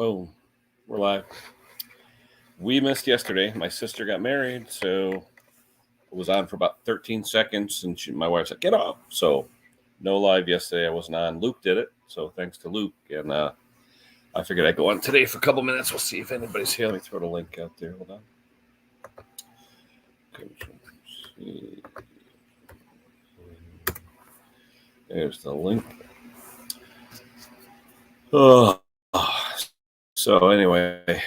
Oh, we're live. We missed yesterday. My sister got married, so it was on for about 13 seconds, and my wife said, "Get off." So no live yesterday. I wasn't on. Luke did it, so thanks to Luke. And I figured I'd go on today for a couple minutes. We'll see if anybody's here. Let me throw the link out there. Hold on. Okay, there's the link. Oh, so anyway,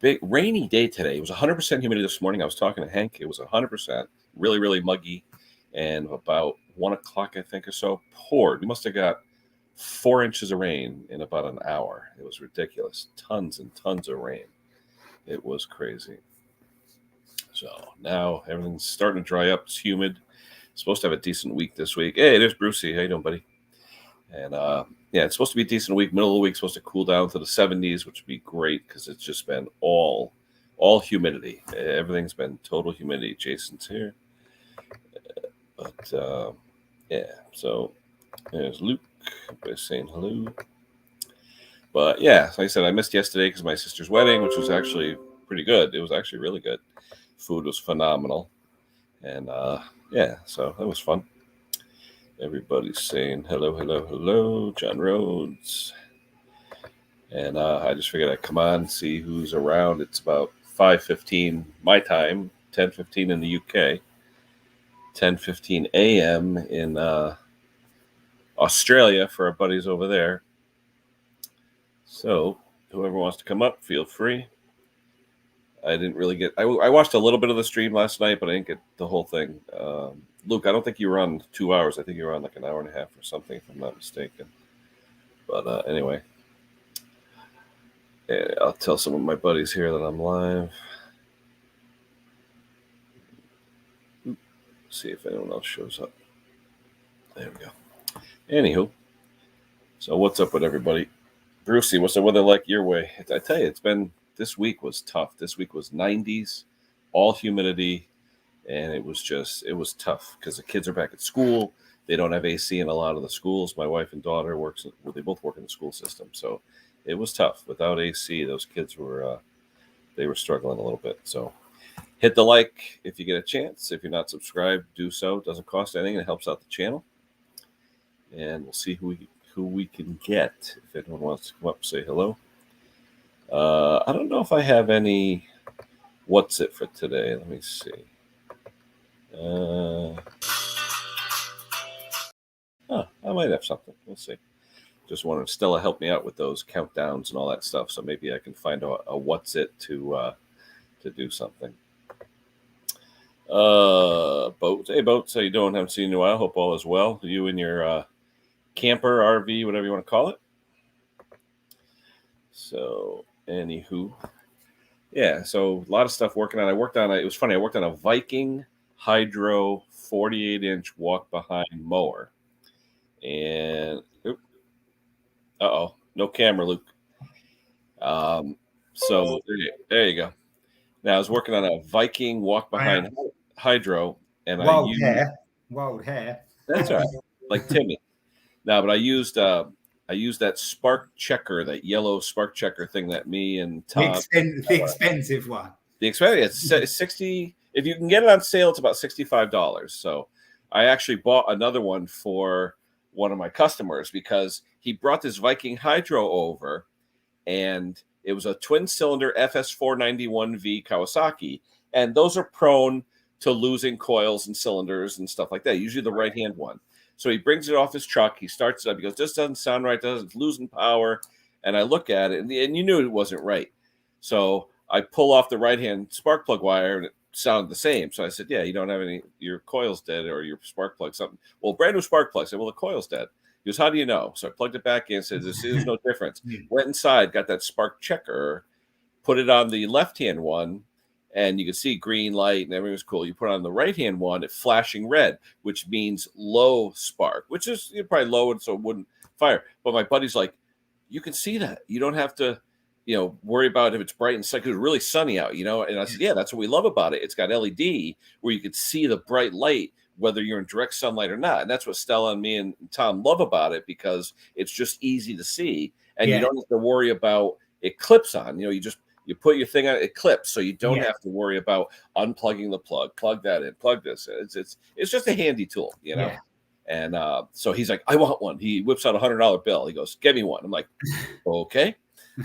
big rainy day today. It was 100% humidity this morning. I was talking to Hank. It was 100%, really, really muggy. And about 1 o'clock, I think, or so, poured. We must have got 4 inches of rain in about an hour. It was ridiculous. Tons and tons of rain. It was crazy. So now everything's starting to dry up. It's humid. Supposed to have a decent week this week. Hey, there's Brucey. How you doing, buddy? And yeah, it's supposed to be a decent week. Middle of the week, supposed to cool down to the 70s, which would be great because it's just been all humidity. Everything's been total humidity. Jason's here. But yeah, so there's Luke by saying hello. But yeah, like I said, I missed yesterday because of my sister's wedding, which was actually pretty good. It was actually really good. Food was phenomenal. And yeah, so that was fun. Everybody's saying hello, hello, hello, John Rhodes. And I just figured I'd come on, see who's around. It's about 5:15 my time, 10:15 in the UK, 10:15 a.m. in Australia for our buddies over there. So whoever wants to come up, feel free. I didn't really get. I watched a little bit of the stream last night, but I didn't get the whole thing. Luke, I don't think you were on 2 hours. I think you were on like an hour and a half or something, if I'm not mistaken. But anyway, yeah, I'll tell some of my buddies here that I'm live. See if anyone else shows up. There we go. Anywho, so what's up with everybody? Brucey, what's the weather like your way? I tell you, this week was tough. This week was 90s, all humidity, and it was tough because the kids are back at school. They don't have AC in a lot of the schools. My wife and daughter they both work in the school system, so it was tough. Without AC, those kids were struggling a little bit. So hit the like if you get a chance. If you're not subscribed, do so. It doesn't cost anything. It helps out the channel. And we'll see who we can get. If anyone wants to come up and say hello. I don't know if I have any. What's it for today? Let me see. I might have something. We'll see. Just wanted Stella help me out with those countdowns and all that stuff. So maybe I can find a what's it to do something. Boats. Hey, Boats. How you doing? Haven't seen you in a while. Hope all is well. You and your camper, RV, whatever you want to call it. So, anywho. Yeah, so a lot of stuff working on. It was funny. I worked on a Viking Hydro 48-inch walk-behind mower. And, no camera, Luke. So there you go. Now I was working on a Viking walk-behind Hydro, and wild hair. That's all right, like Timmy. Now, but I used that spark checker, that yellow spark checker thing that me and Tom. The expensive one. The expensive, it's 60. If you can get it on sale, it's about $65. So I actually bought another one for one of my customers because he brought this Viking Hydro over, and it was a twin-cylinder FS491V Kawasaki, and those are prone to losing coils and cylinders and stuff like that. Usually the right-hand one. So he brings it off his truck. He starts it up. He goes, "This doesn't sound right. It's losing power." And I look at it, and you knew it wasn't right. So I pull off the right-hand spark plug wire, and it sounded the same. So I said, "Yeah, you don't have your coil's dead or your spark plug, something." Well, brand new spark plug. I said, "Well, the coil's dead." He goes, "How do you know?" So I plugged it back in and said, "There's no difference." Went inside, got that spark checker, put it on the left-hand one, and you could see green light and everything was cool. You put it on the right-hand one, it's flashing red, which means low spark, which is probably low, and so it wouldn't fire. But my buddy's like, "You can see that. You don't have to, worry about if it's bright and sunny, because it's really sunny out, And I said, "Yeah, that's what we love about it. It's got LED where you could see the bright light, whether you're in direct sunlight or not. And that's what Stella and me and Tom love about it, because it's just easy to see, and you don't have to worry about it clips on. You put your thing on, it clips, so you don't have to worry about unplugging the plug that in, plug this. It's just a handy tool, And so he's like, I want one. He whips out $100 bill. He goes, get me one. I'm like, okay.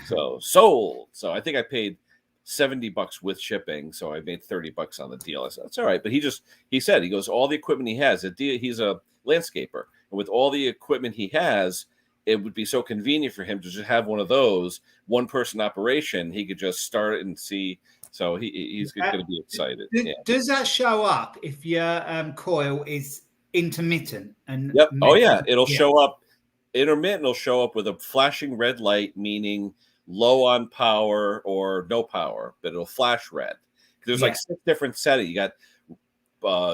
So sold. So I think I paid $70 with shipping. So I made $30 on the deal. I said, that's all right. But he said, he goes, all the equipment he has, he's a landscaper. And with all the equipment he has, it would be so convenient for him to just have one of those, one person operation. He could just start it and see. So he's going to be excited. Does that show up if your coil is intermittent? And yep. Oh yeah. It'll show up. Intermittent will show up with a flashing red light, meaning low on power or no power, but it'll flash red. There's like 6 different settings. You got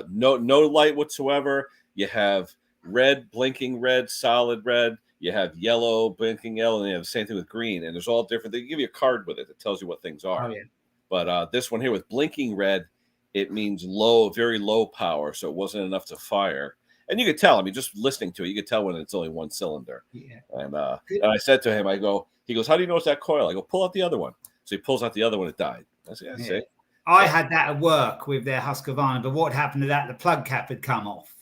no light whatsoever. You have red, blinking red, solid red. You have yellow, blinking yellow, and you have the same thing with green. And there's all different. They give you a card with it that tells you what things are. Oh, yeah. But this one here with blinking red, it means low, very low power. So it wasn't enough to fire. And you could tell, I mean, just listening to it, you could tell when it's only one cylinder. Yeah. And I said to him, he goes, how do you know it's that coil? I go, pull out the other one. So he pulls out the other one, it died. I said, yeah, see. I had that at work with their Husqvarna, but what happened to that? The plug cap had come off.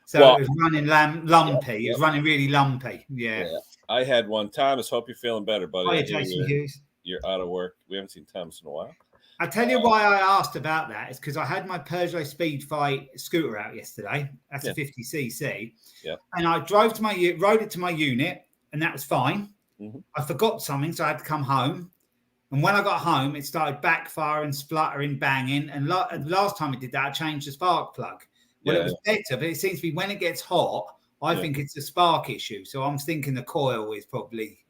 So it was running lumpy. It was running really lumpy. Yeah. I had one. Thomas, hope you're feeling better, buddy. Oh, yeah, Jason Hughes. You're out of work. We haven't seen Thomas in a while. I tell you why I asked about that is because I had my Peugeot Speed Fight scooter out yesterday. That's a 50cc. Yeah. And I rode it to my unit, and that was fine. Mm-hmm. I forgot something, so I had to come home. And when I got home, it started backfiring, spluttering, banging. And last time it did that, I changed the spark plug. Well, it was better, but it seems to be when it gets hot, I think it's a spark issue. So I'm thinking the coil is probably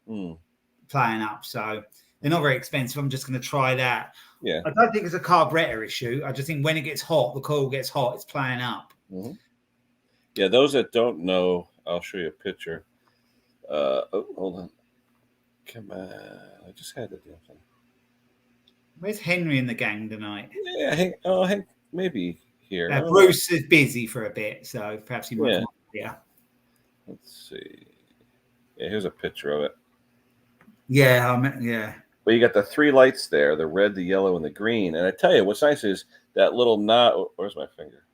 playing up. So they're not very expensive. I'm just going to try that. Yeah. I don't think it's a carburetor issue. I just think when it gets hot, the coil gets hot, it's playing up. Mm-hmm. Yeah, those that don't know, I'll show you a picture. Hold on. Come on. I just had the damn thing. Where's Henry in the gang tonight? Yeah, Hank, maybe here. Bruce is busy for a bit, so perhaps he might. Yeah. Let's see. Yeah, here's a picture of it. Yeah. But you got the 3 lights there, the red, the yellow, and the green. And I tell you, what's nice is that little knob. Where's my finger?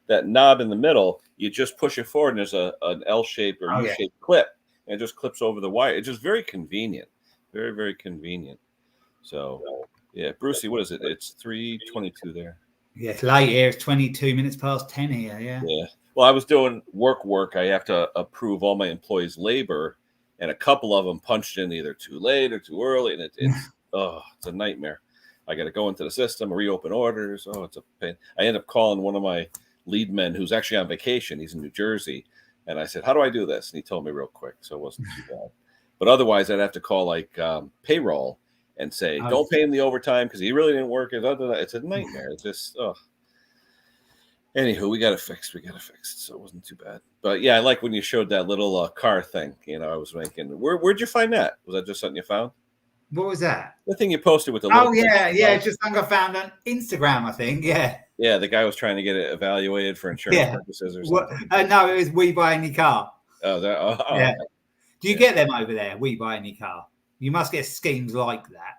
That knob in the middle, you just push it forward, and there's an L-shaped or U-shaped clip. And it just clips over the wire. It's just very convenient. Very, very convenient. So, yeah, Brucey, what is it? It's 3:22 there. Yeah, it's late here. It's 22 minutes past 10 here, Yeah. Well, I was doing work. I have to approve all my employees' labor, and a couple of them punched in either too late or too early, and it's a nightmare. I got to go into the system, reopen orders. Oh, it's a pain. I end up calling one of my lead men who's actually on vacation. He's in New Jersey. And I said, how do I do this? And he told me real quick. So it wasn't too bad. But otherwise, I'd have to call payroll and say, don't pay him the overtime because he really didn't work. It's a nightmare. It's just, Anywho, we got it fixed. So it wasn't too bad. But yeah, I like when you showed that little car thing. I was making. Where'd you find that? Was that just something you found? What was that? The thing you posted with the. Just something I found on Instagram, I think. Yeah. Yeah, the guy was trying to get it evaluated for insurance purposes or something. No, it was We Buy Any Car. Oh, yeah. Do you get them over there? We Buy Any Car. You must get schemes like that.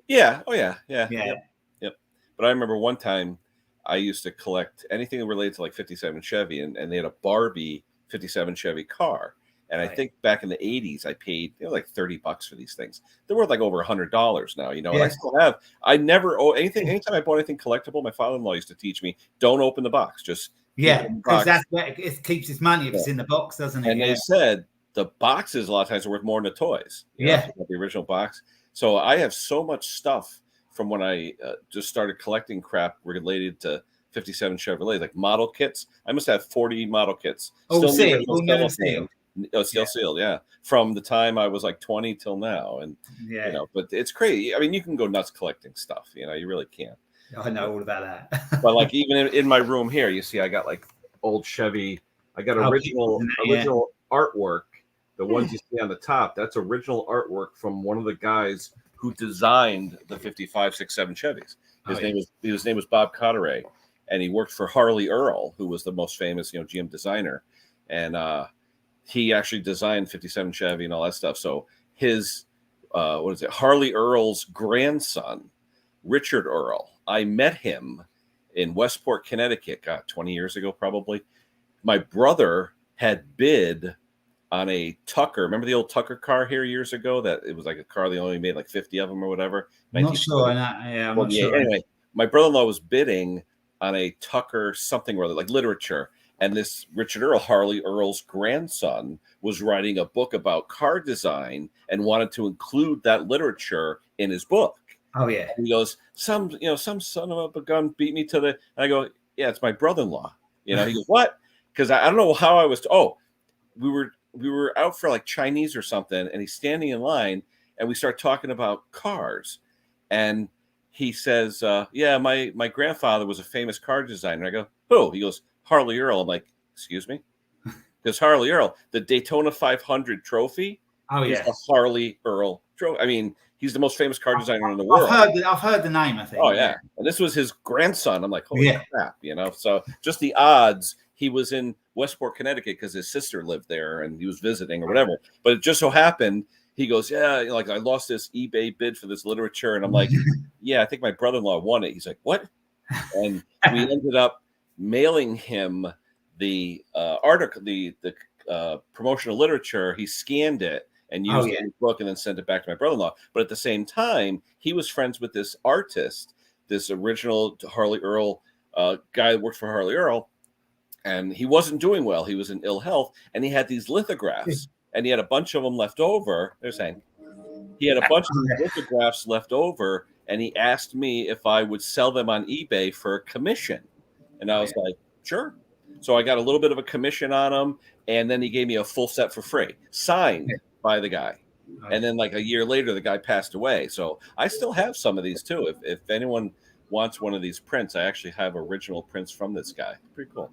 Yeah. Oh, yeah. Yep. But I remember one time I used to collect anything related to like 57 Chevy, and they had a Barbie 57 Chevy car. And I think back in the 80s, I paid like $30 for these things. They're worth like over $100 now, And I still have. I never owe anything. Anytime I bought anything collectible, my father-in-law used to teach me, don't open the box. Just because that's where it keeps its money if it's in the box, doesn't it? And they said the boxes a lot of times are worth more than the toys. The original box. So I have so much stuff from when I just started collecting crap related to 57 Chevrolet, like model kits. I must have 40 model kits. Still sealed. Still sealed, from the time I was like 20 till now. And, but it's crazy. I mean, you can go nuts collecting stuff, you really can. I know all about that. But like even in my room here, you see, I got like old Chevy. I got original artwork. The ones you see on the top, that's original artwork from one of the guys who designed the 55, 6, 7 Chevys. His name was Bob Cotteray. and he worked for Harley Earl, who was the most famous, GM designer, and he actually designed 57 Chevy and all that stuff. So his Harley Earl's grandson, Richard Earl, I met him in Westport, Connecticut, 20 years ago, probably. My brother had bid on a Tucker. Remember the old Tucker car here years ago? That it was like a car they only made like 50 of them or whatever. I'm not sure. I'm not sure. Anyway, my brother-in-law was bidding on a Tucker something or other, like literature. And this Richard Earl, Harley Earl's grandson, was writing a book about car design and wanted to include that literature in his book. Oh yeah. And he goes, some son of a gun beat me to the. And I go, yeah, it's my brother-in-law. He goes, what? Because I don't know how I was. We were out for like Chinese or something, and he's standing in line, and we start talking about cars, and he says, yeah, my grandfather was a famous car designer. I go, who? He goes, Harley Earl. I'm like, excuse me? Because Harley Earl, the Daytona 500 trophy is the Harley Earl trophy. I mean, he's the most famous car designer in the world. I've heard the name, I think. Oh, yeah. And this was his grandson. I'm like, holy crap, So just the odds. He was in Westport, Connecticut because his sister lived there and he was visiting or whatever. But it just so happened, he goes, yeah, like I lost this eBay bid for this literature. And I'm like, yeah, I think my brother-in-law won it. He's like, what? And we ended up mailing him the article, the promotional literature. He scanned it and used it in his book and then sent it back to my brother-in-law. But at the same time, he was friends with this artist, this original Harley Earl guy that worked for Harley Earl. And he wasn't doing well. He was in ill health. And he had these lithographs. And he had a bunch of them left over. They're saying he had a bunch of these lithographs left over. And he asked me if I would sell them on eBay for a commission. And I was like, sure. So I got a little bit of a commission on them. And then he gave me a full set for free, signed by the guy. And then like a year later, the guy passed away. So I still have some of these too. If anyone wants one of these prints, I actually have original prints from this guy. Pretty cool.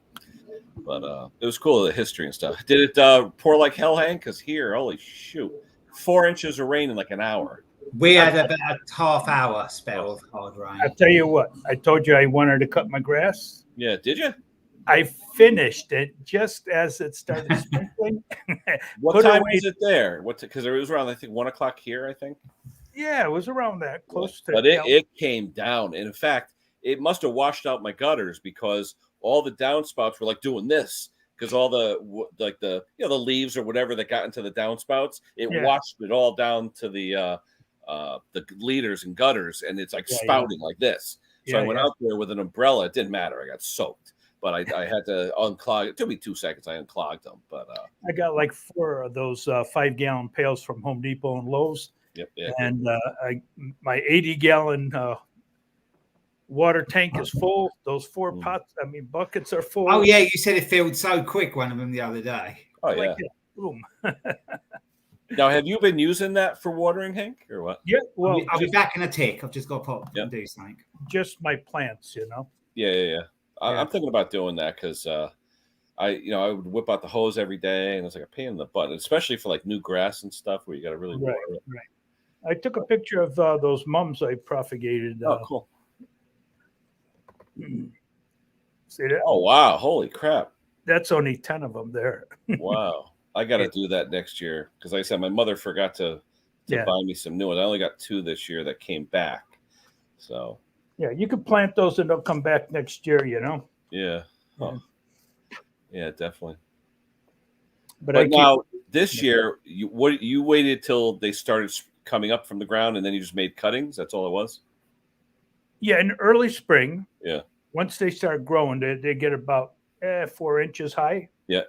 But it was cool, the history and stuff. Did it pour like hell, Hank? Because here, holy shoot, 4 inches of rain in like an hour. We had about a half-hour spell of hard rain. I'll tell you what. I told you I wanted to cut my grass. Yeah, did you? I finished it just as it started sprinkling. What time was it there? Because it was around, I think, 1 o'clock here, I think. Yeah, it was around that, close to. But it came down. And in fact, it must have washed out my gutters because all the downspouts were like doing this because all the leaves or whatever that got into the downspouts, it washed it all down to the leaders and gutters, and it's like spouting like this. So I went out there with an umbrella. It didn't matter. I got soaked, but I had to unclog. It took me 2 seconds. I unclogged them, but I got like 4 of those 5-gallon pails from Home Depot and Lowe's. Yep. Yeah. And my 80-gallon water tank is full. Those 4 buckets are full. Oh yeah, you said it filled so quick. One of them the other day. Oh yeah. Like boom. Now, have you been using that for watering, Hank, or what? Yeah. Well, I'll be back in a tick. I've just got to pop and do something. Just my plants, Yeah. I'm thinking about doing that because I would whip out the hose every day, and it's like a pain in the butt, especially for like new grass and stuff where you got to really water it. Right. I took a picture of those mums I propagated. Oh, cool. See that? Oh, wow. Holy crap. That's only 10 of them there. Wow. I got to do that next year because, like I said, my mother forgot to buy me some new ones. I only got 2 this year that came back. So, yeah, you can plant those and they'll come back next year, Yeah. Oh. Yeah, definitely. But now, this year, you waited till they started coming up from the ground and then you just made cuttings? That's all it was? Yeah, in early spring. Yeah. Once they start growing, they get about 4 inches high. Yeah.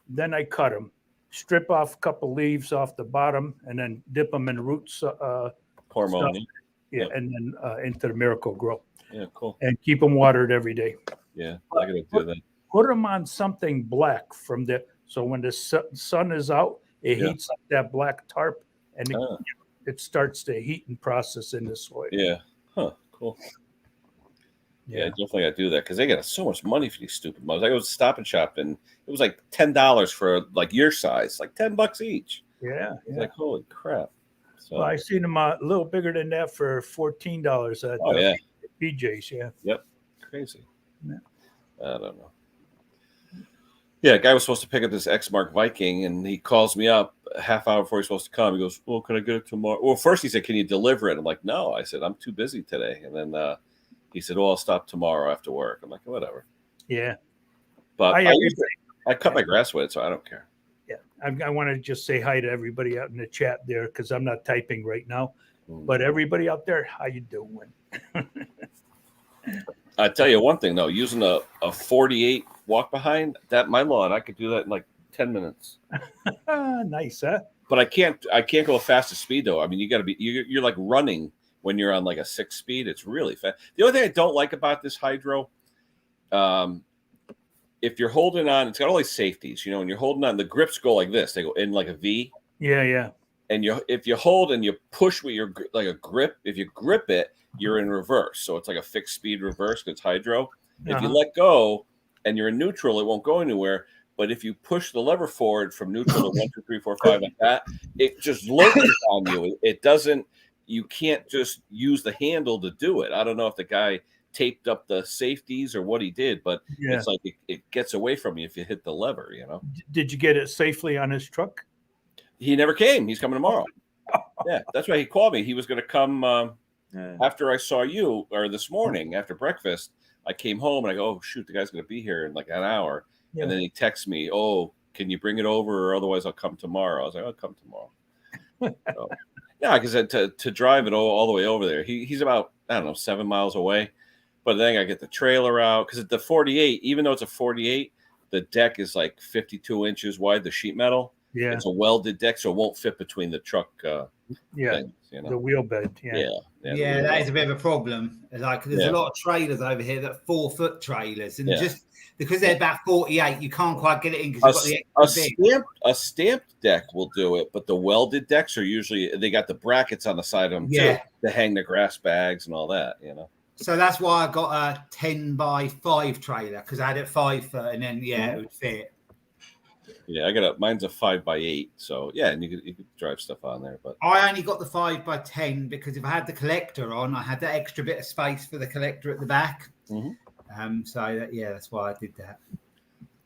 Then I cut them, strip off a couple leaves off the bottom, and then dip them in roots. Hormone. Yeah, and then into the Miracle Grow. Yeah, cool. And keep them watered every day. Yeah, I gotta do that. Put them on something black so when the sun is out, it heats up that black tarp, and it starts the heating process in the soil. Yeah. Huh. Cool. Yeah, definitely got to do that because they get so much money for these stupid mugs. I go to Stop and Shop and it was like $10 for like your size, like $10 each. Yeah. It's like holy crap. So I seen them a little bigger than that for $14 at BJ's. Yeah. Yep. Crazy. Yeah. I don't know. Yeah, a guy was supposed to pick up this X-Mark Viking, and he calls me up a half hour before he's supposed to come. He goes, well, can I get it tomorrow? Well, first he said, can you deliver it? I'm like, no. I said, I'm too busy today. And then he said, well, I'll stop tomorrow after work. I'm like, whatever. Yeah. But I cut my grass with it, so I don't care. Yeah. I want to just say hi to everybody out in the chat there because I'm not typing right now. But everybody out there, how you doing? I tell you one thing, though, using a 48 walk behind, that my lawn, I could do that in like 10 minutes. Nice, huh? But I can't go fast as speed, though. I mean, you got to be, you're like running when you're on like a 6 speed. It's really fast. The only thing I don't like about this hydro, if you're holding on, it's got all these safeties, when you're holding on, the grips go like this. They go in like a V. Yeah, yeah. And if you hold and you push with your, like a grip, if you grip it, you're in reverse. So it's like a fixed speed reverse because it's hydro. If you let go and you're in neutral, it won't go anywhere. But if you push the lever forward from neutral to 1, 2, 3, 4, 5 like that, it just lurches on you. It doesn't, you can't just use the handle to do it. I don't know if the guy taped up the safeties or what he did, but it's like it gets away from you if you hit the lever, Did you get it safely on his truck? He never came. He's coming tomorrow. Yeah, that's why he called me. He was going to come after I saw you, or this morning after breakfast. I came home and I go, oh, shoot, the guy's going to be here in like an hour. Yeah. And then he texts me, oh, can you bring it over or otherwise I'll come tomorrow. I was like, I'll come tomorrow. So, yeah, because to drive it all the way over there, he's about, I don't know, 7 miles away. But then I get the trailer out because at the 48, even though it's a 48, the deck is like 52 inches wide, the sheet metal. Yeah. It's a welded deck, so it won't fit between the truck things, the wheel bed. Yeah, that is a bit of a problem. Like, there's a lot of trailers over here that 4-foot trailers, and just because they're about 48, you can't quite get it in because you've got the a stamped deck will do it, but the welded decks are usually, they got the brackets on the side of them too to hang the grass bags and all that, So that's why I got a 10x5 trailer, because I had it 5 foot, and then it would fit. Yeah, mine's a 5x8, so and you could drive stuff on there. But I only got the 5x10 because if I had the collector on, I had that extra bit of space for the collector at the back. Mm-hmm. So that's why I did that.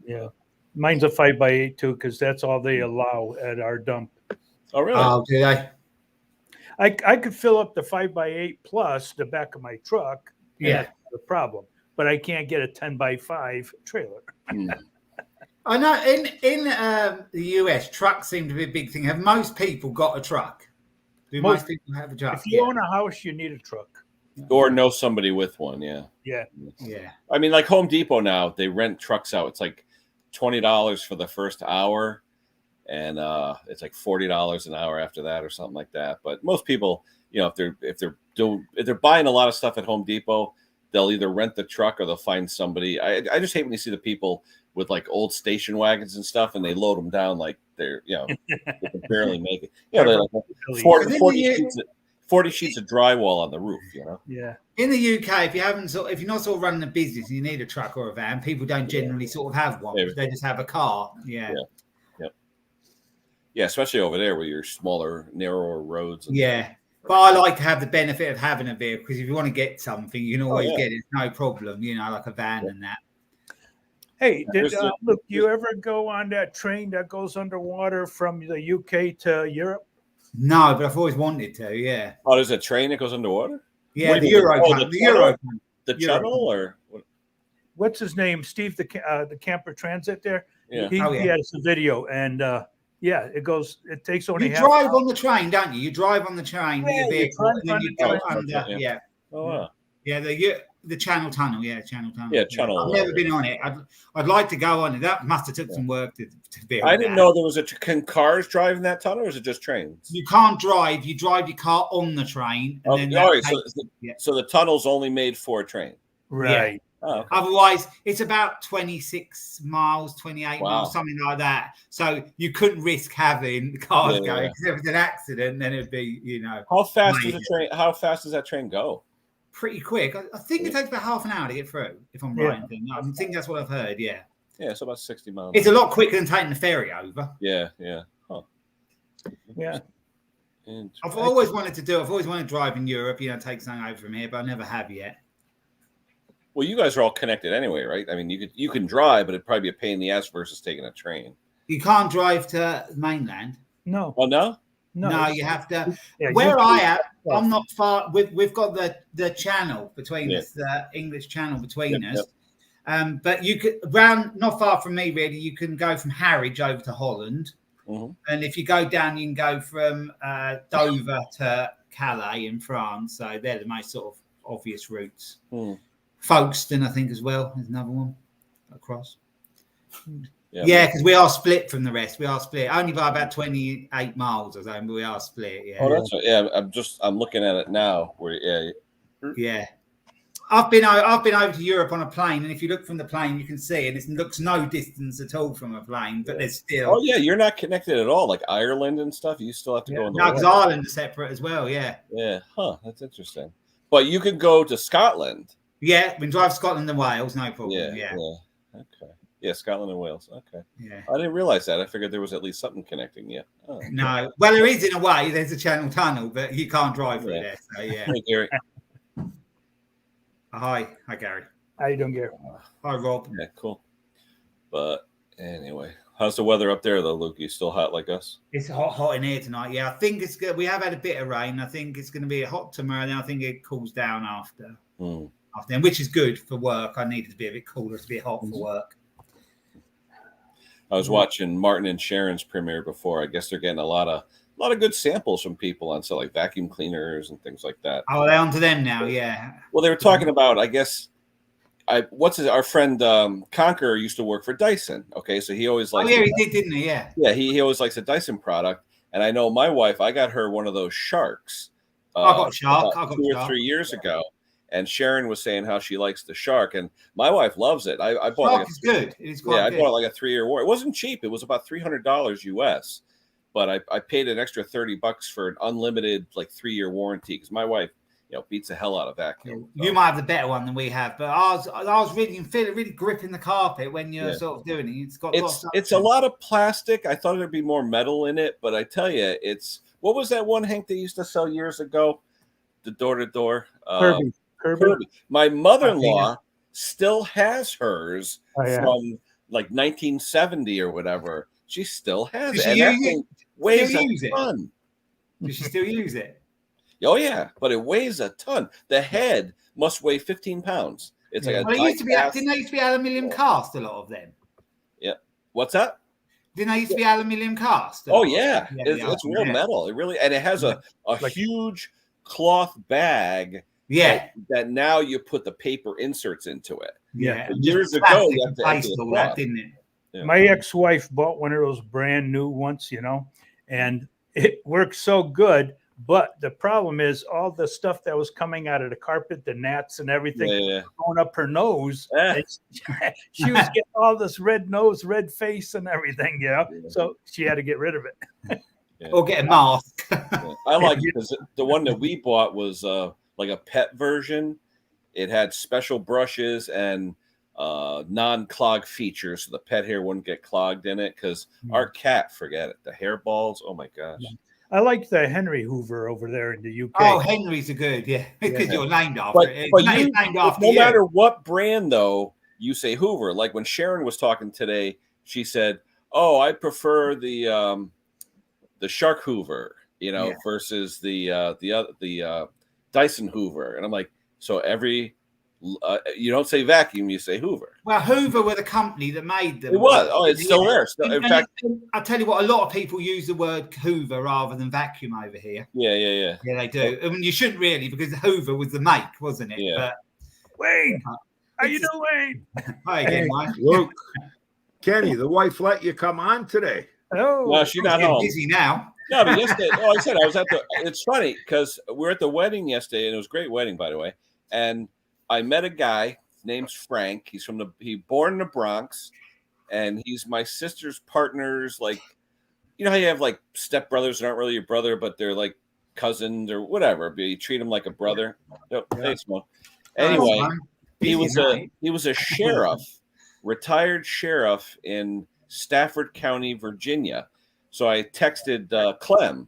Yeah, mine's a 5x8 too, because that's all they allow at our dump. Oh, really? Oh, do they? I could fill up the 5x8 plus the back of my truck. Yeah, that's the problem, but I can't get a 10x5 trailer. I know in the US, trucks seem to be a big thing. Have most people got a truck? Do most people have a truck? If you own a house, you need a truck. Or know somebody with one, Yeah. I mean, like Home Depot now, they rent trucks out. It's like $20 for the first hour, and it's like $40 an hour after that or something like that. But most people, if they're buying a lot of stuff at Home Depot, they'll either rent the truck or they'll find somebody. I just hate when you see the people with like old station wagons and stuff, and they load them down like they're, they can barely make it. They're like 40 sheets of drywall on the roof, Yeah. In the UK, if you're not sort of running a business, you need a truck or a van. People don't generally sort of have one. They just have a car. Yeah. Yeah, especially over there where you're smaller, narrower roads. And but I like to have the benefit of having a vehicle, because if you want to get something, you can always get it. No problem, like a van and that. Hey, look, you ever go on that train that goes underwater from the UK to Europe? No, but I've always wanted to, yeah. Oh, there's a train that goes underwater? Yeah, the Euro. The tunnel, or what? What's his name? Steve, the camper transit there? Yeah. He has a video, and it takes only half. You drive on the train, don't you? You drive on the train with your vehicle, and then you go under. Yeah. Oh, wow. Yeah, the Channel Tunnel. Yeah, Channel Tunnel. Yeah, Channel. I've never been on it. I'd like to go on it. That must have took some work to be. I didn't know there was can cars drive in that tunnel, or is it just trains? You can't drive. You drive your car on the train. And then so the tunnel's only made for a train. Right. Yeah. Oh, okay. Otherwise, it's about 26 miles, 28 miles, something like that. So you couldn't risk having the cars going. Because if it was an accident, then it'd be, How fast does a train? How fast does that train go? Pretty quick. I think it takes about half an hour to get through, if I'm right. I think that's what I've heard. Yeah. Yeah, it's about 60 miles. It's a lot quicker than taking the ferry over. Yeah. Huh. Yeah. I've always wanted to drive in Europe, take something over from here, but I never have yet. Well, you guys are all connected anyway, right? I mean, you can drive, but it'd probably be a pain in the ass versus taking a train. You can't drive to mainland. No. Oh no. No, you have to. Yeah, Where I am, stuff. I'm not far. We've got the channel between Yeah. us, the English channel between Yep, us. But you could not far from me, really. You can go from Harwich over to Holland, and if you go down, you can go from Dover to Calais in France. So they're the most sort of obvious routes. Folkestone, I think, as well, is another one across. Yeah, because we are split from the rest. We are split only by about 28 miles or so, but we are split. Yeah. Oh, that's right. Yeah. I'm looking at it now. Yeah. I've been over to Europe on a plane, and if you look from the plane, you can see, and it looks no distance at all from a plane, but there's still. Oh yeah, you're not connected at all, like Ireland and stuff. You still have to go. No, because Ireland is separate as well. Yeah. Yeah. Huh. That's interesting. But you can go to Scotland. Yeah, we can drive Scotland and Wales, no problem. Yeah. Okay. Yeah, Scotland and Wales. Okay. Yeah. I didn't realize that. I figured there was at least something connecting you. Oh, okay. No. Well, there is in a way. There's a Channel Tunnel, but you can't drive through there. So yeah. Hey, Gary. Hi, Gary. How you doing, Gary? Hi, Rob. Yeah, cool. But anyway, how's the weather up there, though, Luke? You still hot like us? It's hot in here tonight. Yeah, I think it's good. We have had a bit of rain. I think it's going to be hot tomorrow, and I think it cools down after. After then, which is good for work. I needed to be a bit cooler to be hot for work. I was watching Martin and Sharon's premiere before. I guess they're getting a lot of good samples from people on like vacuum cleaners and things like that. Oh, they're onto them now, yeah. Well, they were talking about, I guess, our friend Conqueror used to work for Dyson. Okay, so he always likes. Oh yeah, he did, didn't he? Yeah. Yeah, he always likes a Dyson product, and I know my wife. I got her one of those Sharks. I got Shark. I got 2 or 3 years ago. And Sharon was saying how she likes the Shark, and my wife loves it. I bought Shark is good. It is quite good. I bought like a 3-year warranty. It wasn't cheap. It was about $300 US, but I paid an extra $30 for an unlimited 3-year warranty because my wife, beats the hell out of vacuum. You might have the better one than we have, but I was really gripping the carpet when you're sort of doing it. It's a lot of plastic. I thought there'd be more metal in it, but I tell you, what was that one, Hank, they used to sell years ago? The door-to-door. Kirby. My mother-in-law still has hers from 1970 or whatever. She still has it. And that thing weighs a ton. Does she still use it? Oh yeah, but it weighs a ton. The head must weigh 15 pounds. It's like it used to be. Didn't they used to be aluminium cast? A lot of them. Yeah. What's that? Didn't they used to be aluminium cast? Oh yeah, it's real metal. It really, and it has a huge cloth bag. Yeah, that now you put the paper inserts into it. Yeah, years ago, you have to all that, didn't it? Yeah. My ex-wife bought one of those brand new once, and it works so good. But the problem is all the stuff that was coming out of the carpet, the gnats and everything, going up her nose. She was getting all this red nose, red face, and everything. So she had to get rid of it. Or get a mask. I like it because the one that we bought was like a pet version. It had special brushes and non-clog features, so the pet hair wouldn't get clogged in it. Because our cat, forget it, the hairballs. Oh my gosh! I like the Henry Hoover over there in the UK. Oh, Henry's a good, because you're named after it. But no matter what brand, though, you say Hoover. Like when Sharon was talking today, she said, "Oh, I prefer the Shark Hoover, versus the Dyson Hoover." And I'm like, so you don't say vacuum, you say Hoover. Well, Hoover were the company that made them. It was. Oh, it's still there. In fact, I'll tell you what, a lot of people use the word Hoover rather than vacuum over here. Yeah, they do. I mean, you shouldn't really, because Hoover was the make, wasn't it? Yeah. But Wayne, how you doing, Wayne? Hi again, Mike. Luke, Kenny, the wife let you come on today. Oh, no, she's not home. Busy now. No, but yesterday, I said I was at it's funny because we were at the wedding yesterday, and it was a great wedding, by the way. And I met a guy, his name's Frank. He's born in the Bronx, and he's my sister's partner's, how you have stepbrothers that aren't really your brother, but they're like cousins or whatever. But you treat them like a brother. Anyway, he was a sheriff, retired sheriff in Stafford County, Virginia. So I texted Clem,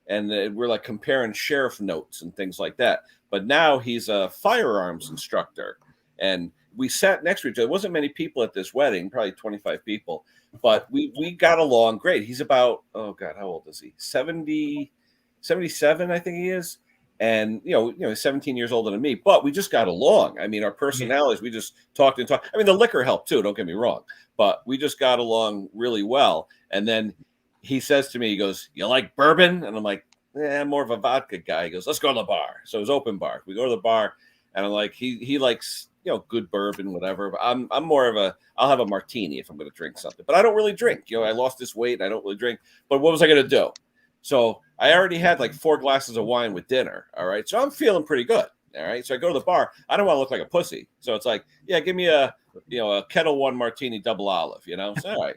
and we're comparing sheriff notes and things like that. But now he's a firearms instructor, And we sat next to each other. There wasn't many people at this wedding, probably 25 people, but we got along great. He's about, oh God, how old is he? 77, I think he is. And, he's 17 years older than me, but we just got along. I mean, our personalities, we just talked and talked. I mean, the liquor helped too, don't get me wrong, but we just got along really well. And then he says to me, he goes, "You like bourbon?" And I'm like, "I'm more of a vodka guy." He goes, "Let's go to the bar." So it was open bar. We go to the bar, and I'm like, he likes, good bourbon, whatever. But I'm more of I'll have a martini if I'm going to drink something. But I don't really drink. I lost this weight. I don't really drink. But what was I going to do? So I already had like 4 glasses of wine with dinner. All right. So I'm feeling pretty good. All right. So I go to the bar. I don't want to look like a pussy. So it's like, yeah, give me a Kettle One martini double olive, So all right.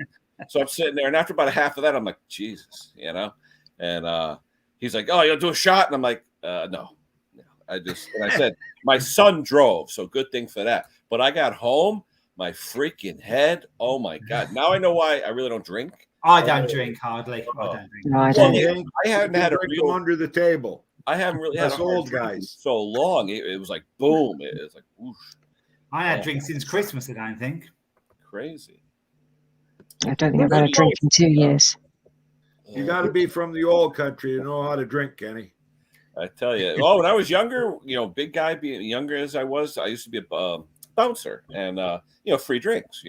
So I'm sitting there, and after about a half of that, I'm like, Jesus, and he's like, "Oh, you'll do a shot?" And I'm like, no. I said, my son drove, so good thing for that. But I got home, my freaking head. Oh my God. Now I know why I really don't drink. I don't drink hardly. I don't drink. No, I don't. I haven't had a real under the table. I haven't really had a old guys so long. It was like boom. It was like whoosh. I had drink since Christmas. I don't think. Crazy. I don't think I've had a drink in 2 years. You got to be from the old country to know how to drink, Kenny. I tell you. Oh, when I was younger, big guy, being younger as I was, I used to be a bouncer and free drinks,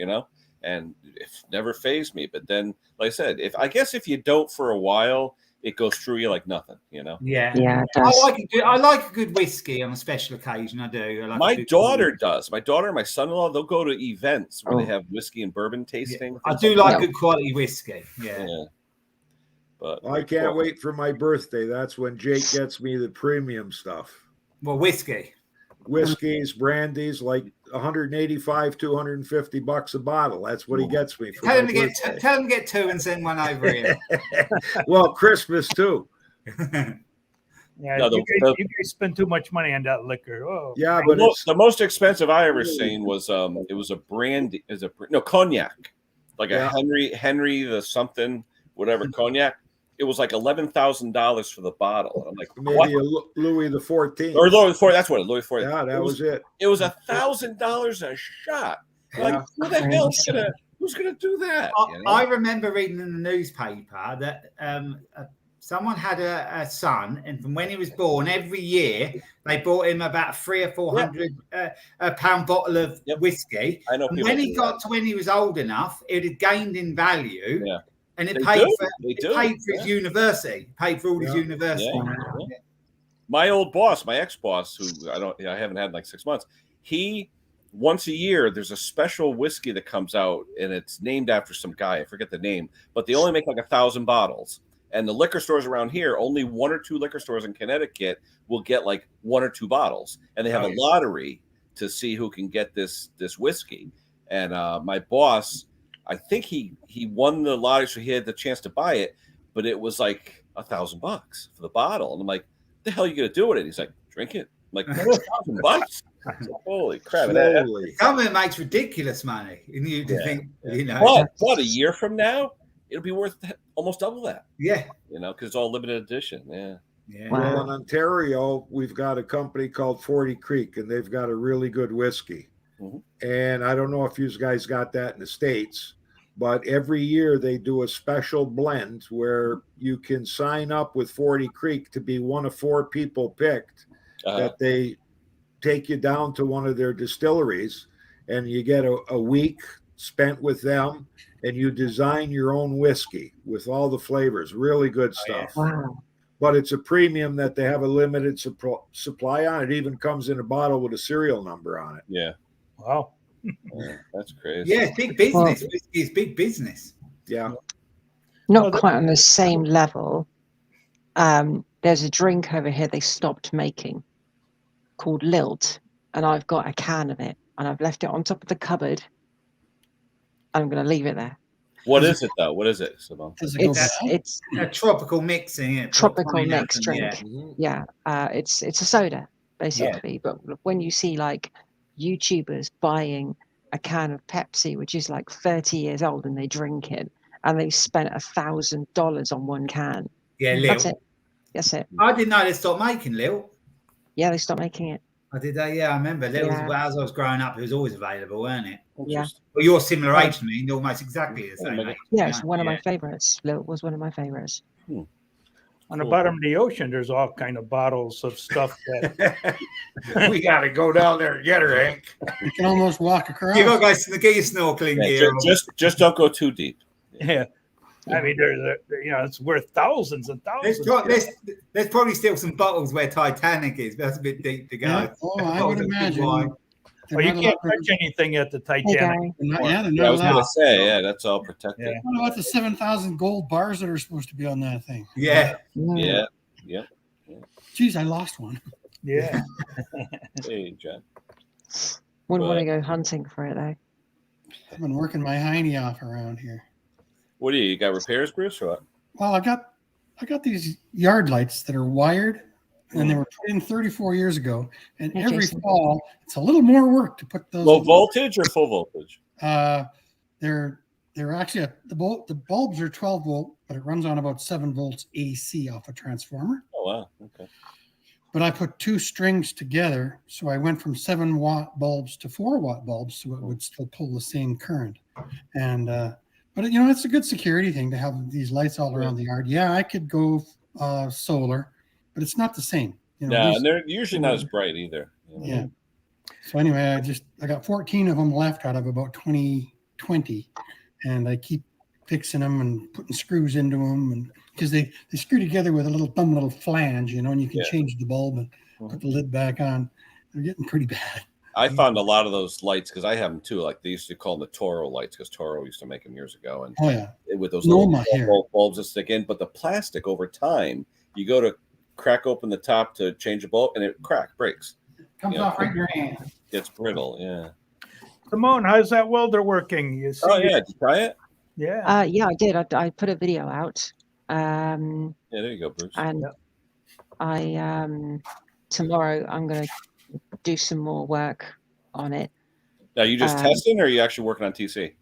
and it never fazed me. But then, like I said, if you don't for a while, it goes through you like nothing, Yeah, yeah. It does. I like a good whiskey on a special occasion. I do. My daughter does. My daughter and my son-in-law, they'll go to events where they have whiskey and bourbon tasting. Yeah. I do like good quality whiskey. Yeah. But I can't wait for my birthday. That's when Jake gets me the premium stuff. Well, Whiskeys, brandies, like 185, $250 a bottle. That's what he gets me for tell him to get 2 and send one over here. Well, Christmas too. Yeah, you guys spend too much money on that liquor. Oh, yeah, but the most expensive I ever seen was it was a brandy, cognac, like a Henry the something, whatever cognac. It was like $11,000 for the bottle. I'm like, maybe what? Louis the 14th or Louis XIV. That's what Louis XIV. Yeah, that was it. It was $1,000 a shot. Like, who the hell's who's gonna do that? I remember reading in the newspaper that someone had a son, and from when he was born, every year they bought him about 300 or 400 pound bottle of whiskey. I know. And when he got to when he was old enough, it had gained in value. Yeah. And it paid for his university. Paid for all his university. Yeah. My old boss, my ex-boss, who I haven't had in like 6 months, he once a year there's a special whiskey that comes out, and it's named after some guy. I forget the name, but they only make like 1,000 bottles. And the liquor stores around here, only 1 or 2 liquor stores in Connecticut will get like 1 or 2 bottles, and they have a lottery to see who can get this whiskey. And my boss, I think he won the lottery, so he had the chance to buy it, but it was like $1,000 for the bottle. And I'm like, "What the hell are you gonna do with it?" He's like, "Drink it." I'm like, $1,000? Like, holy crap! Some of it makes ridiculous money, and you think, What a year from now, it'll be worth almost double that. Yeah, because it's all limited edition. Yeah. Well, in Ontario, we've got a company called 40 Creek, and they've got a really good whiskey. Mm-hmm. And I don't know if you guys got that in the States, but every year they do a special blend where you can sign up with 40 Creek to be one of 4 people picked that they take you down to one of their distilleries, and you get a week spent with them, and you design your own whiskey with all the flavors. Really good stuff. Wow. But it's a premium that they have a limited supply on. It even comes in a bottle with a serial number on it. Yeah. Wow. That's crazy. Yeah, big business. It's big business. Yeah. Not quite on the same level. There's a drink over here they stopped making called Lilt, and I've got a can of it, and I've left it on top of the cupboard. I'm going to leave it there. What is it, though? What is it, Simone? It's a tropical mixing. Tropical mix drink. Yeah. It's a soda, basically. Yeah. But when you see like YouTubers buying a can of Pepsi, which is like 30 years old, and they drink it, and they spent $1,000 on one can. Yeah, Lil. That's it. I didn't know they stopped making Lil. Yeah, they stopped making it. I did that. Yeah, I remember. As I was growing up, it was always available, weren't it? Yeah. Well, you're similar age to me, almost exactly the same age. Yeah, it's one of my favorites. It was one of my favorites. On the bottom of the ocean, there's all kind of bottles of stuff that we got to go down there and get her, Hank. You can almost walk across. You got to get your snorkeling gear. Just don't go too deep. Yeah. I mean, it's worth thousands and thousands. There's probably still some bottles where Titanic is, but that's a bit deep to go. Yeah. Oh, I would imagine. Well, you can't touch anything at the Titanic. I was going to say, that's all protected. Yeah. What about the 7,000 gold bars that are supposed to be on that thing? Yeah. Geez, I lost one. Yeah. Hey, John. Wouldn't want to go hunting for it, though. I've been working my hiney off around here. What do you got repairs, Bruce, or what? Well, I got these yard lights that are wired, and they were put in 34 years ago. And every fall, it's a little more work to put those. Low voltage or full voltage? They're actually the bulbs are 12 volt, but it runs on about 7 volts AC off a transformer. Oh wow, okay. But I put 2 strings together, so I went from 7-watt bulbs to 4-watt bulbs, so it would still pull the same current. And but it's a good security thing to have these lights all around the yard. Yeah, I could go solar, but it's not the same. And they're usually not as bright either. Yeah. So anyway, I got 14 of them left out of about 20, and I keep fixing them and putting screws into them, and because they screw together with a little flange, and you can change the bulb and put the lid back on. They're getting pretty bad. I found a lot of those lights because I have them too. Like they used to call them the Toro lights because Toro used to make them years ago. And with those little bulbs that stick in, but the plastic over time, you go to crack open the top to change the bulb, and it breaks. Comes off right in your hand. It's brittle. Yeah. Simone, how's that welder working? Did you try it? Yeah. Yeah, I did. I put a video out. Yeah, there you go, Bruce. And I tomorrow I'm going to do some more work on it. Are you just testing, or are you actually working on TC?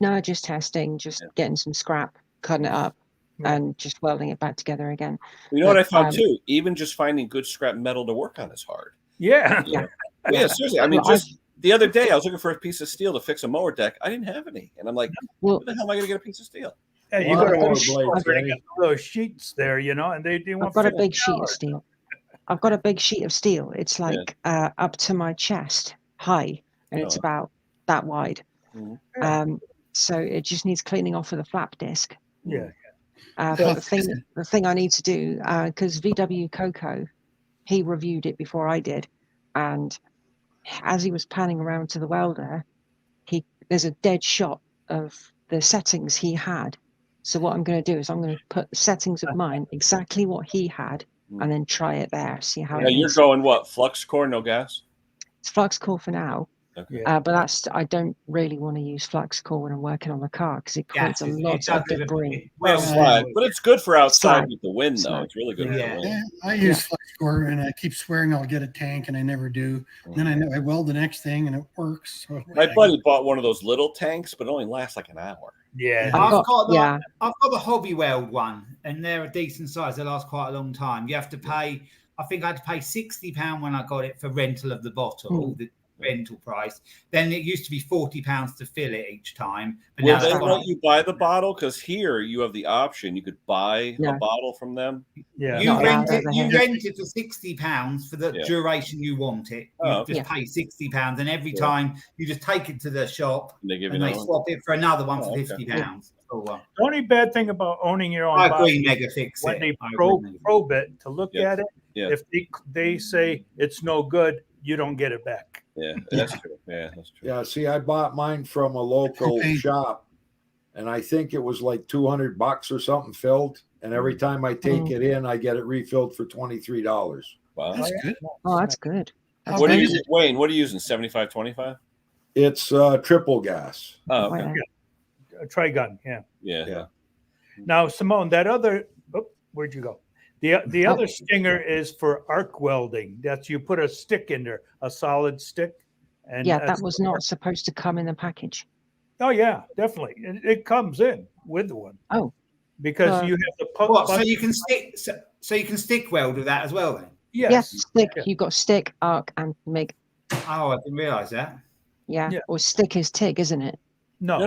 No, just testing, getting some scrap, cutting it up, and just welding it back together again. You know what I found too? Even just finding good scrap metal to work on is hard. Yeah. Yeah, seriously. I mean, the other day I was looking for a piece of steel to fix a mower deck. I didn't have any, and I'm like, "Where the hell am I going to get a piece of steel?" Yeah, you got those sheets there, and they do. I've got a big sheet of steel. I've got a big sheet of steel. It's like up to my chest high, and it's about that wide. So it just needs cleaning off with a flap disc. Yeah. But the thing I need to do, because VW Coco, he reviewed it before I did, and as he was panning around to the welder, there's a dead shot of the settings he had. So what I'm going to do is I'm going to put the settings of mine exactly what he had, and then try it there. See how. You're going what? Flux core, no gas? It's flux core for now. Okay. But I don't really want to use flux core when I'm working on the car because it creates a lot of debris. But it's good for outside with the wind, though. It's really good for the wind. Yeah, I use flux core, and I keep swearing I'll get a tank, and I never do. Then I weld the next thing, and it works. So my buddy bought one of those little tanks, but it only lasts like an hour. Yeah, I've got the hobby weld one, and they're a decent size. They last quite a long time. You have to pay. I think I had to pay £60 when I got it for rental of the bottle. The rental price. Then it used to be £40 to fill it each time. But now they let you buy the bottle, because here you have the option. You could buy a bottle from them. Yeah, you rent it for £60 for the duration you want it. You just pay £60, and every time you just take it to the shop, and they swap it for another one for £50. The only bad thing about owning your own bottle, when they probe it to look at it, if they say it's no good, you don't get it back. Yeah, that's true. Yeah, that's true. Yeah, see, I bought mine from a local shop, and I think it was like $200 or something filled. And every time I take it in, I get it refilled for $23. Wow, that's good. Oh, that's good. What are you using, Wayne? What are you using? 75-25? It's triple gas. Oh, okay. Wow. A Trigun, yeah. Now, Simone, that other, where'd you go? The other stinger is for arc welding. That's you put a stick in there, a solid stick. And that was not supposed to come in the package. Oh yeah, definitely. It comes in with the one. Oh, because you have the so you can stick. So you can stick weld with that as well, then. Yes. Yeah, stick. You've got stick, arc, and MIG. Oh, I didn't realise that. Yeah. Or stick is TIG, isn't it? No.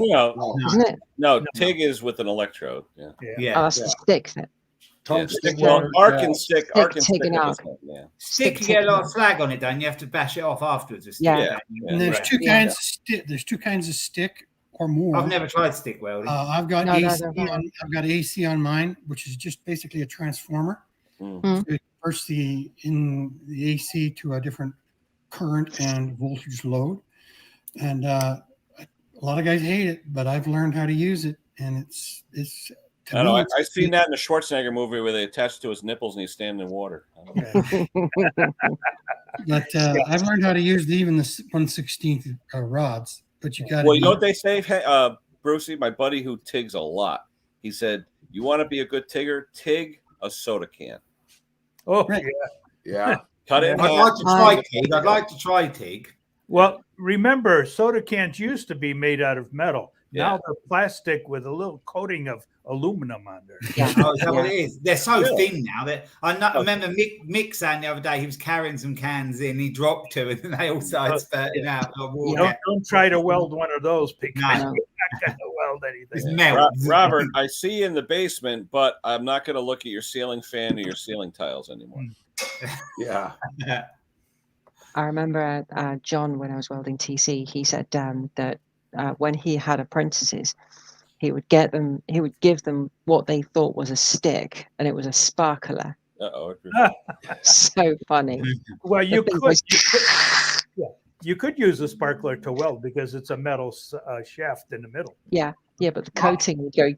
Isn't it? No, TIG is with an electrode. Yeah. Oh, that's the stick then. Tungsten Well, wire, arc and stick. Arc and TIG stick and are the arc. same, yeah. Stick, you get a lot of slag on it, don't you? You have to bash it off afterwards. With stick, Yeah. don't you? And there's two kinds of stick. There's two kinds of stick or more. I've never tried stick welding. I've got No, AC. no. I've got AC on mine, which is just basically a transformer. Mm. So it converts the AC to a different current and voltage load. And a lot of guys hate it, but I've learned how to use it, and it's. I don't know. I've seen that in the Schwarzenegger movie where they attach to his nipples and he's standing in water. But I've learned how to use even the 1/16 rods. But you got. Well, you know what they say, Brucey, my buddy who tigs a lot. He said, "You want to be a good tigger? Tig a soda can." Oh, Right. Yeah. Cut it in I'd half. like to try TIG. I'd like to try TIG. Well, remember, soda cans used to be made out of metal. Yeah. Now they're plastic with a little coating of aluminum on there. Yeah. Oh, is that what it is? They're so Really? thin now that I remember Mick saying the other day he was carrying some cans in, he dropped two, and then they all started spurting out. Don't try to weld one of those because No. you're not going to weld It's anything. melt. Robert, I see you in the basement, but I'm not going to look at your ceiling fan or your ceiling tiles anymore. Yeah. I remember John, when I was welding TC, he said that when he had apprentices, he would give them what they thought was a stick, and it was a sparkler. Uh-oh. So funny. Well, The thing was- you could use a sparkler to weld because it's a metal shaft in the middle. Yeah, but the coating would go.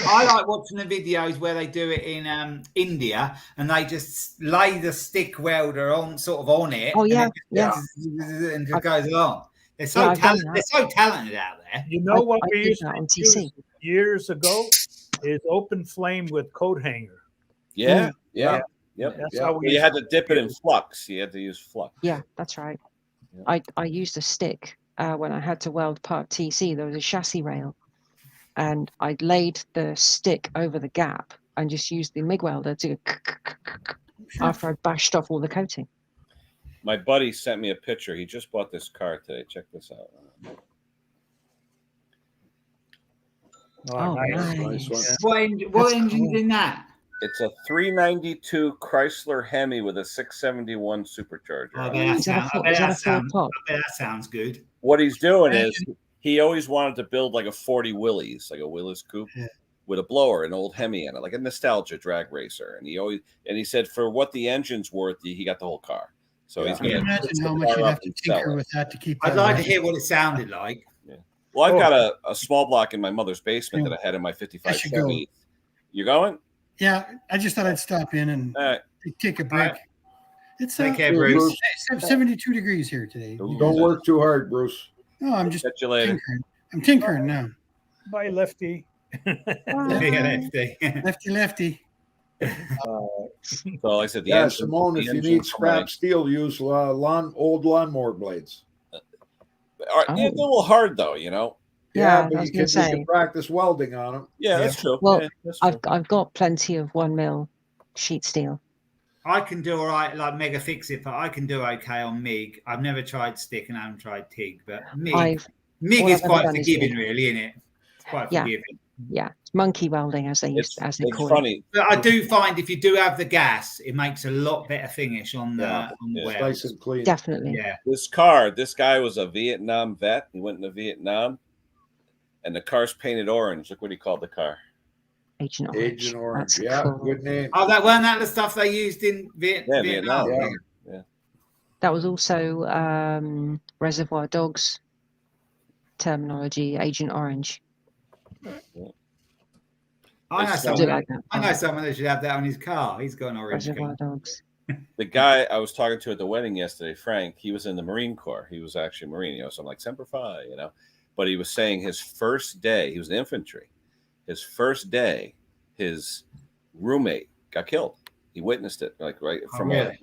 I like watching the videos where they do it in India, and they just lay the stick welder on it. Oh, yeah, and it goes along. They're so Yeah, I've done talented. They're so talented out there. You know what I we did used that to on use TC. years ago is open flame with coat hanger. Yeah. Yeah. Yep. That's how we You used had to dip it in flux. You had to use flux. Yeah, that's right. Yeah. I used a stick when I had to weld part TC. There was a chassis rail, and I laid the stick over the gap and just used the MIG welder to after I'd bashed off all the coating. My buddy sent me a picture. He just bought this car today. Check this out. Oh, nice. nice. What That's engine's cool. in that? It's a 392 Chrysler Hemi with a 671 supercharger. I on bet it. Is that a full top? that sounds good. What he's doing is he always wanted to build like a 40 Willys, like a Willys coupe with a blower, an old Hemi in it, like a nostalgia drag racer. And he said for what the engine's worth, he got the whole car. So he's Can you going to imagine how much you'd have to tinker with that to keep I'd that like to right? hear what it sounded like. Well, I've got a small block in my mother's basement that I had in my 55 I should go. Chevy. You going? Yeah, I just thought I'd stop in and All right. take a break. It's Take care, Bruce. 72 degrees here today. Don't work too hard, Bruce. No, I'm just Catch you later. tinkering. I'm tinkering now. Bye, Lefty. Lefty. So, like I said, the Yeah, engine, Simone, the if you engine need for my- scrap steel, use old lawnmower blades. It's a little hard though, you know. Yeah, I but was you gonna can say. practice welding on them. Yeah, that's true. Well, Yeah, that's true. I've got plenty of 1 mil sheet steel. I can do all right, like Mega Fix It, but I can do okay on MIG. I've never tried stick and I haven't tried TIG, but MIG all is I've quite ever done is forgiving, MIG. really, isn't it? It's quite Yeah. forgiving. Yeah, it's monkey welding as they It's call funny. But I do find if you do have the gas, it makes a lot better finish on the Yeah. weld. Nice and clean. it. Definitely. Yeah. This guy was a Vietnam vet. He went into Vietnam, and the car's painted orange. Look what he called the car. Agent Orange. Agent Orange. That's Yeah, cool. good name. Oh, weren't that the stuff they used in Vietnam? Yeah. That was also Reservoir Dogs terminology, Agent Orange. I know It's I do someone. like that. I know someone that should have that on his car. He's got an orange Reservoir car. Dogs. The guy I was talking to at the wedding yesterday, Frank, he was in the Marine Corps. He was actually a Marine, so I'm like, Semper Fi, But he was saying his first day, he was in infantry. His first day, his roommate got killed. He witnessed it, like right from an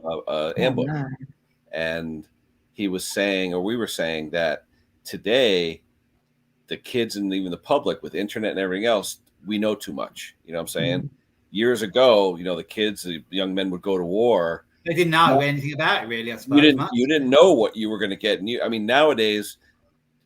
ambush. no. And he was saying, or we were saying, that today, the kids and even the public with internet and everything else, we know too much. You know what I'm saying? Years ago, the kids, the young men would go to war They didn't know anything about it, really. I suppose you didn't know what you were going to get. And I mean, nowadays,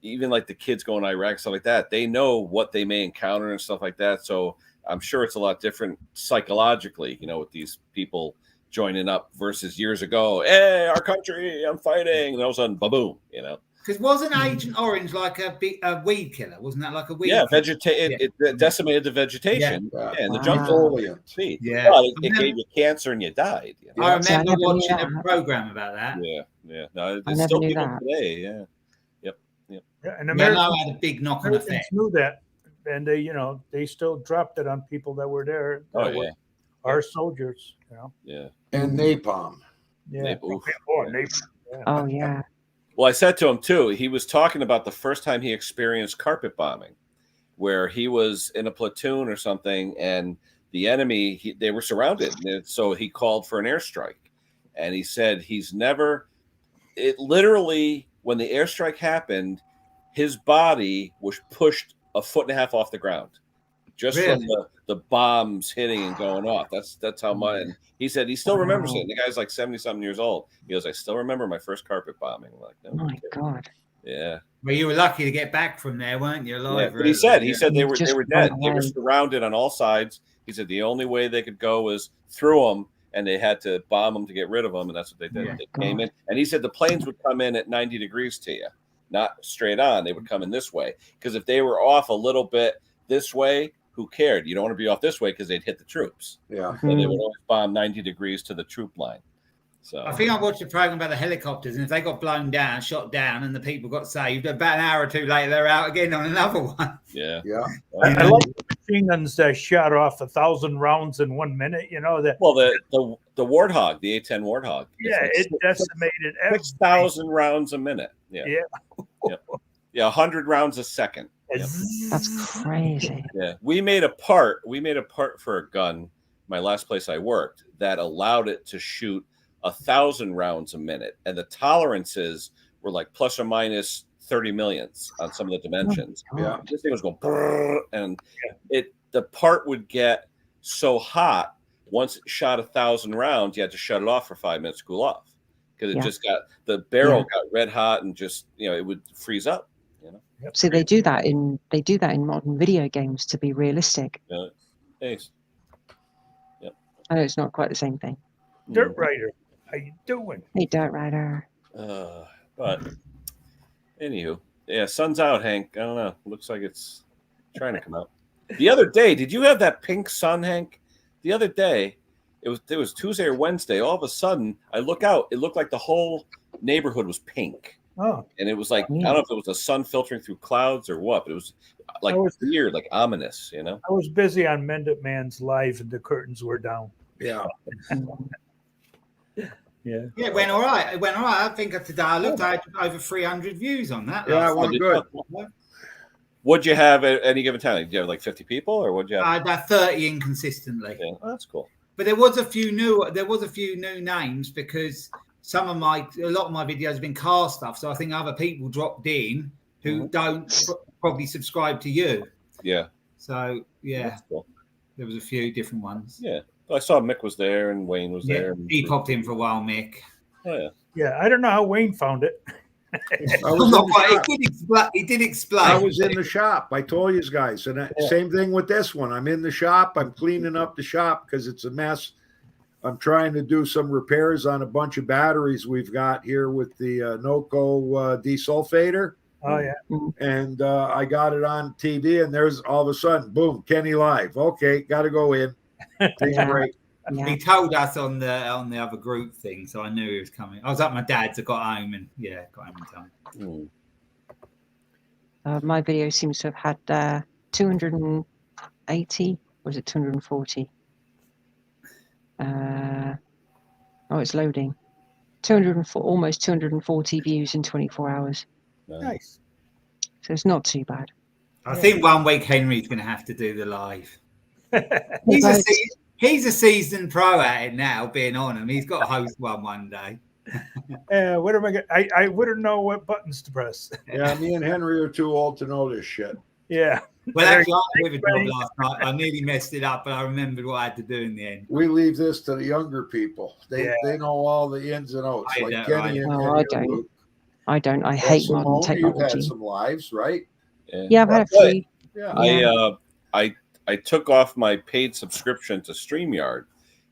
even like the kids going to Iraq, stuff like that, they know what they may encounter and stuff like that. So I'm sure it's a lot different psychologically, with these people joining up versus years ago. Hey, our country, I'm fighting, and all of a sudden, boom, Because wasn't Agent Orange like a weed killer? Wasn't that like a weed? Yeah, killer? It decimated the vegetation. Yeah. And the Wow. jungle. Yeah, Well, it gave you cancer and you died. I remember never knew watching a that. program about that. Yeah. No, I it's never still knew people that. today. Yeah. Yeah, and Yeah, Americans, had a big knock-on effect. knew that, and they still dropped it on people that were there. Our soldiers. Yeah. And napalm. Yeah. Napalm. Yeah. Oh yeah. Well, I said to him too. He was talking about the first time he experienced carpet bombing, where he was in a platoon or something, and the enemy they were surrounded. So he called for an airstrike, and he said he's never. It literally, when the airstrike happened, his body was pushed 1.5 feet off the ground, just from the bombs hitting and going off. That's how much. And he said he still remembers it. And the guy's like 70-something years old. He goes, I still remember my first carpet bombing. I'm like, Oh my God. Yeah. Well, you were lucky to get back from there, weren't you? Alive. Yeah, but he said they were dead. They were away. surrounded on all sides. He said the only way they could go was through them, and they had to bomb them to get rid of them, and that's what they did. Yeah. They came in, and he said the planes would come in at 90 degrees to you, not straight on. They would come in this way, because if they were off a little bit this way, who cared? You don't want to be off this way because they'd hit the troops. Yeah. So they would always bomb 90 degrees to the troop line. So I think I watched a program about the helicopters, and if they got blown down, shot down, and the people got saved, about an hour or two later, they're out again on another one. Yeah. I like the machine guns that shot off 1,000 rounds in 1 minute. That. Well, the Warthog, the A-10 Warthog. Yeah, it decimated 6,000 rounds a minute. Yeah. Yeah, 100 rounds a second. That's crazy. Yeah, we made a part for a gun, my last place I worked, that allowed it to shoot 1,000 rounds a minute, and the tolerances were like plus or minus 30 millionths on some of the dimensions. Yeah, this thing was going brrr, and the part would get so hot once it shot 1,000 rounds, you had to shut it off for 5 minutes to cool off, because it just got the barrel got red hot and just it would freeze up. So they do that in modern video games to be realistic. Thanks. I know it's not quite the same thing. Dirt Rider, how you doing? Hey, Dirt Rider. But anywho, sun's out, Hank. I don't know. Looks like it's trying to come out. The other day, did you have that pink sun, Hank? The other day, it was Tuesday or Wednesday. All of a sudden, I look out. It looked like the whole neighborhood was pink. Oh. And it was like, I don't know if it was the sun filtering through clouds or what, but it was like weird, like ominous, I was busy on Mendip Man's live and the curtains were down. Yeah. Yeah, it went all right. I think today I looked, I had over 300 views on that. Yeah, it went good. What'd you have at any given time? Did you have like 50 people, or what'd you have? I had about 30 inconsistently. Yeah, that's cool. But there was a few new names, because a lot of my videos have been car stuff. So I think other people dropped in who don't probably subscribe to you. Yeah. So that's cool. There was a few different ones. Yeah. I saw Mick was there and Wayne was there. He popped in for a while, Mick. Oh yeah. Yeah, I don't know how Wayne found it. He did explain. I was in the shop. I told you guys. And same thing with this one. I'm in the shop. I'm cleaning up the shop because it's a mess. I'm trying to do some repairs on a bunch of batteries we've got here with the Noco desulfator. Oh, yeah. And I got it on TV, and there's all of a sudden, boom, Kenny live. Okay, got to go in. Take a break. Yeah. He told us on the other group thing, so I knew he was coming. I was at my dad's. I got home and got home in time. My video seems to have had 280, or was it 240? It's loading. 204, almost 240 views in 24 hours. Nice. So it's not too bad. I think 1 week Henry's going to have to do the live. He's a seasoned pro at it now, being on him. He's got to host one day. What am I going I wouldn't know what buttons to press. Yeah, me and Henry are too old to know this shit. Yeah. Well, actually, I had a job last night. I nearly messed it up, but I remembered what I had to do in the end. We leave this to the younger people. They know all the ins and outs, like Kenny and Eddie. I don't. I hate Simone, modern technology. You've had some lives, right? Yeah, I've had a few. Yeah. I took off my paid subscription to StreamYard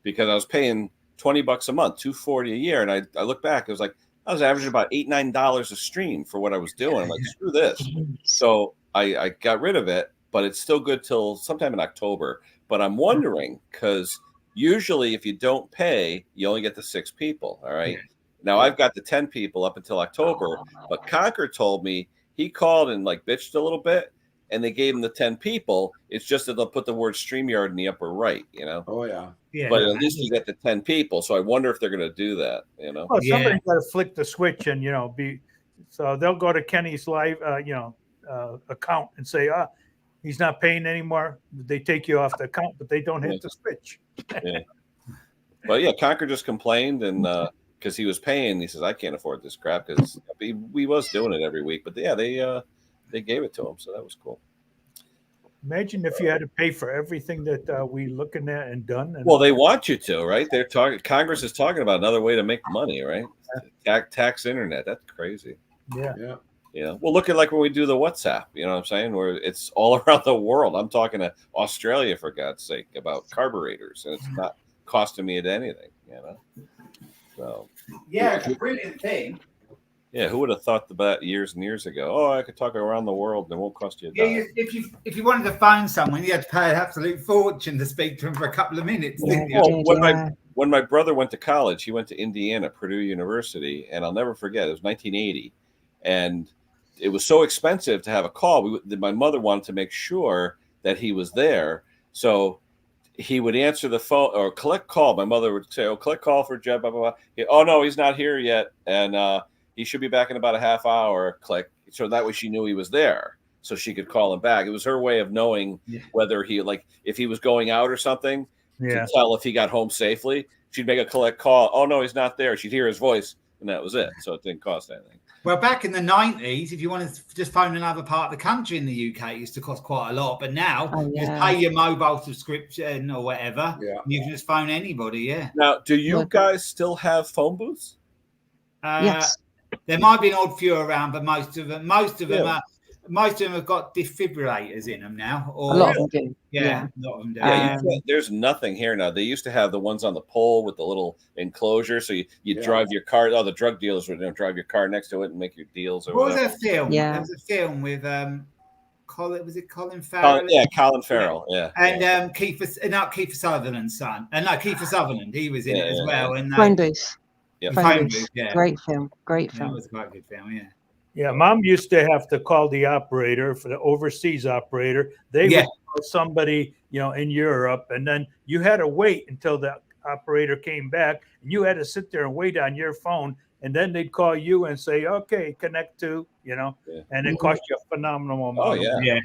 because I was paying $20 a month, $240 a year, and I look back, it was like I was averaging about $8-9 a stream for what I was doing. I'm like, screw this. So I got rid of it, but it's still good till sometime in October. But I'm wondering, because usually if you don't pay, you only get the 6 people. All right. Now I've got the 10 people up until October, but Conker told me he called and like bitched a little bit, and they gave him the 10 people. It's just that they'll put the word StreamYard in the upper right, you know? Oh, yeah. But at least you get the 10 people. So I wonder if they're going to do that, you know? Well, somebody's got to flick the switch and, so they'll go to Kenny's live, account and say, he's not paying anymore. They take you off the account, but they don't hit the switch. But yeah, Conker just complained and, because he was paying, he says, I can't afford this crap because we was doing it every week. But yeah, they gave it to him, so that was cool. Imagine if you had to pay for everything that we looking at and done. Well, they want you to, right? They're talking. Congress is talking about another way to make money, right? Tax internet. That's crazy. Yeah. Well, look at like when we do the WhatsApp. You know what I'm saying? Where it's all around the world. I'm talking to Australia for God's sake about carburetors, and it's not costing me anything. So it's a brilliant thing. Yeah, who would have thought about years and years ago? Oh, I could talk around the world and it won't cost you a dime. If you wanted to phone someone, you had to pay an absolute fortune to speak to them for a couple of minutes. When my brother went to college, he went to Indiana, Purdue University, and I'll never forget. It was 1980, and it was so expensive to have a call. My mother wanted to make sure that he was there, so he would answer the phone or collect call. My mother would say, "Oh, collect call for Jeb." Blah blah blah. Oh no, he's not here yet, and he should be back in about a half hour. Click. So that way she knew he was there, so she could call him back. It was her way of knowing whether he if he was going out or something. To tell if he got home safely. She'd make a collect call. Oh no, he's not there. She'd hear his voice, and that was it. So it didn't cost anything. Well, back in the 90s, if you wanted to just phone another part of the country in the UK, it used to cost quite a lot. But now, you just pay your mobile subscription or whatever. Yeah. And you can just phone anybody. Yeah. Now, do you guys still have phone booths? Yes. There might be an odd few around, but most of them have got defibrillators in them now. Or, a lot of them do. Yeah, a lot of them do. There's nothing here now. They used to have the ones on the pole with the little enclosure, so you drive your car. Oh, the drug dealers would drive your car next to it and make your deals. Or what was that film? Yeah, there was a film with Colin. Was it Colin Farrell? Colin Farrell. Yeah, and Kiefer Sutherland's son, and Kiefer Sutherland. He was in it as well. And Phone Booth. Yeah. Phone Booth. Great film. That was quite a good film. Yeah. Yeah, Mom used to have to call the operator for the overseas operator. They would call somebody, in Europe, and then you had to wait until the operator came back, and you had to sit there and wait on your phone, and then they'd call you and say, "Okay, connect to," and it cost you a phenomenal amount. Oh yeah.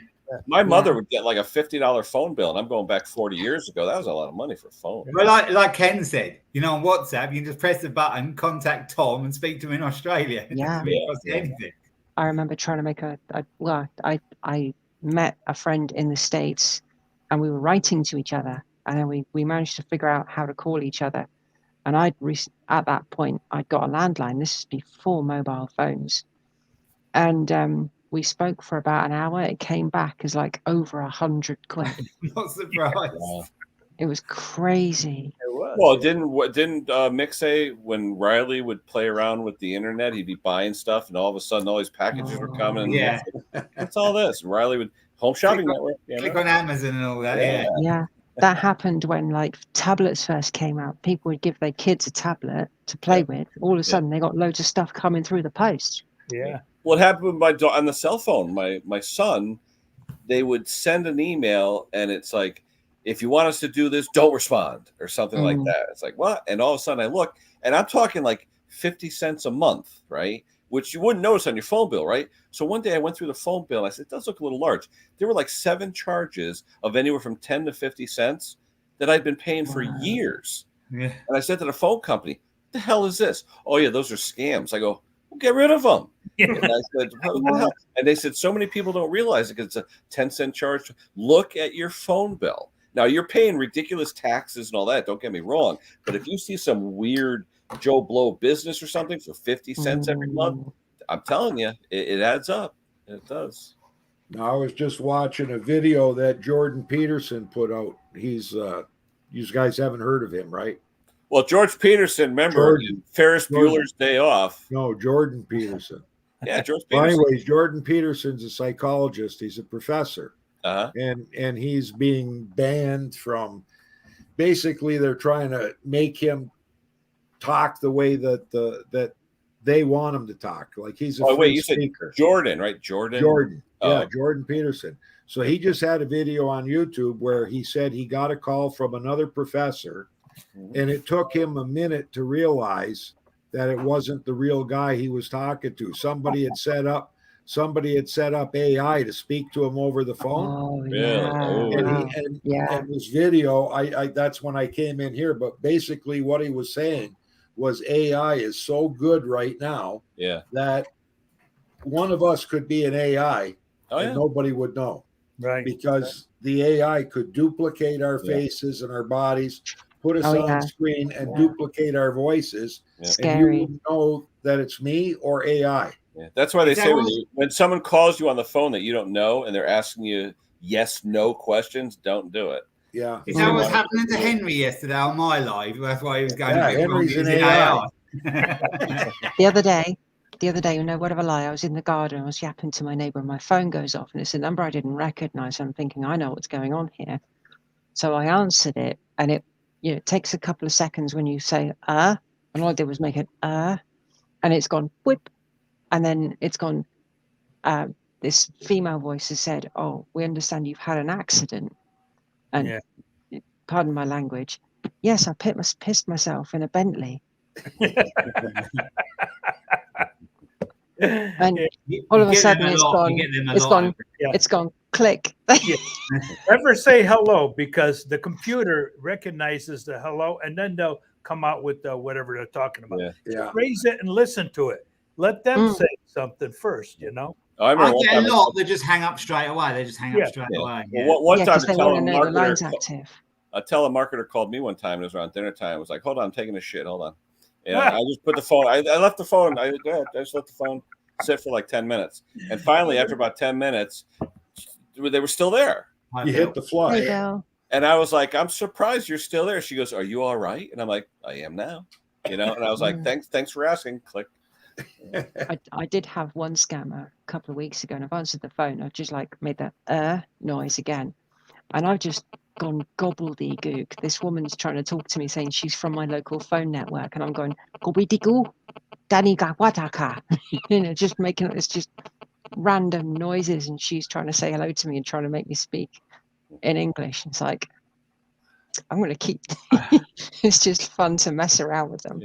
My mother would get like a $50 phone bill, and I'm going back 40 years ago. That was a lot of money for a phone. Well, like Ken said, on WhatsApp, you can just press the button, contact Tom, and speak to him in Australia. It doesn't cost you anything. I remember trying to make I met a friend in the States, and we were writing to each other, and then we managed to figure out how to call each other. And at that point, I'd got a landline. This is before mobile phones. And we spoke for about an hour. It came back as like over 100 quid. Not surprised. It was crazy. It was. Well, didn't Mick say when Riley would play around with the internet, he'd be buying stuff, and all of a sudden all these packages were coming. Yeah, what's all this? And Riley would Home Shopping Network. Click on Amazon and all that. Yeah. That happened when tablets first came out. People would give their kids a tablet to play with. All of a sudden, they got loads of stuff coming through the post. Yeah. What happened with on the cell phone? My son, they would send an email, and it's like, if you want us to do this, don't respond or something like that. It's like, what? And all of a sudden I look, and I'm talking like 50 cents a month, right? Which you wouldn't notice on your phone bill, right? So one day I went through the phone bill, and I said, it does look a little large. There were like 7 charges of anywhere from 10 to 50 cents that I'd been paying for years. Yeah. And I said to the phone company, what the hell is this? Oh, yeah, those are scams. I go, well, get rid of them. And I said, what the hell? And they said, so many people don't realize it because it's a 10-cent charge. Look at your phone bill. Now, you're paying ridiculous taxes and all that. Don't get me wrong. But if you see some weird Joe Blow business or something for 50 cents every month, I'm telling you, it adds up. It does. Now, I was just watching a video that Jordan Peterson put out. He's, you guys haven't heard of him, right? Well, George Peterson, remember Ferris Bueller's Day Off. No, Jordan Peterson. Yeah, George Peterson. Peterson. Anyways, Jordan Peterson's a psychologist. He's a professor. And he's being banned from, basically they're trying to make him talk the way that that they want him to talk. Like he's a free speaker. Said Jordan, right? Jordan. Yeah, Jordan Peterson. So he just had a video on YouTube where he said he got a call from another professor, and it took him a minute to realize that it wasn't the real guy he was talking to. Somebody had set up AI to speak to him over the phone. Oh, yeah. And this video, I that's when I came in here. But basically, what he was saying was AI is so good right now, that one of us could be an AI, and nobody would know, right? Because the AI could duplicate our faces and our bodies, put us on screen, and duplicate our voices, and you wouldn't know that it's me or AI. Yeah, that's why they say when someone calls you on the phone that you don't know and they're asking you yes/no questions, don't do it. Yeah, is that what's happening to Henry yesterday on my live? That's why he was going. Henry's an AI. The other day, whatever lie, I was in the garden. I was yapping to my neighbour, and my phone goes off, and it's a number I didn't recognise. I'm thinking, I know what's going on here, so I answered it, and it takes a couple of seconds when you say and all I did was make it and it's gone whip. And then it's gone, this female voice has said, oh, we understand you've had an accident. And pardon my language. Yes, I pissed myself in a Bentley. And all of a sudden it's gone click. Never say hello, because the computer recognizes the hello and then they'll come out with whatever they're talking about. Raise it and listen to it. Let them say something first, you know. I get a lot that just hang up straight away. They just hang up straight away. Well, one time a telemarketer called me one time. It was around dinner time. I was like, "Hold on, I'm taking a shit. Hold on." And I just put the phone. I left the phone. I just let the phone sit for like 10 minutes. And finally, after about 10 minutes, they were still there. You hit the fly. And I was like, "I'm surprised you're still there." She goes, "Are you all right?" And I'm like, "I am now." You know. And I was like, "Thanks for asking." Click. I did have one scammer a couple of weeks ago, and I've answered the phone. I've just made that noise again, and I've just gone gobbledygook. This woman's trying to talk to me, saying she's from my local phone network, and I'm going gobbledygook, Daniga Wadaka, just making it's just random noises, and she's trying to say hello to me and trying to make me speak in English. It's like I'm going to keep. It's just fun to mess around with them.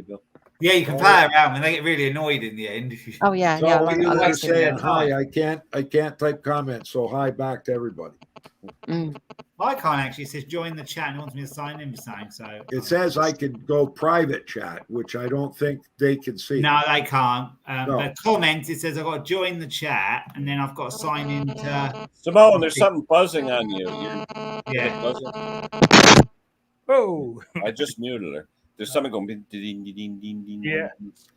Yeah, you can play around when they get really annoyed in the end. Oh yeah, so I like saying hi. I can't type comments, so hi back to everybody. I can't actually. It says join the chat and wants me to sign in for something. So it says I can go private chat, which I don't think they can see. No, they can't. But comment, it says I've got to join the chat and then I've got to sign in to Simone, there's something buzzing on you. Oh, I just muted her. There's something going. Yeah,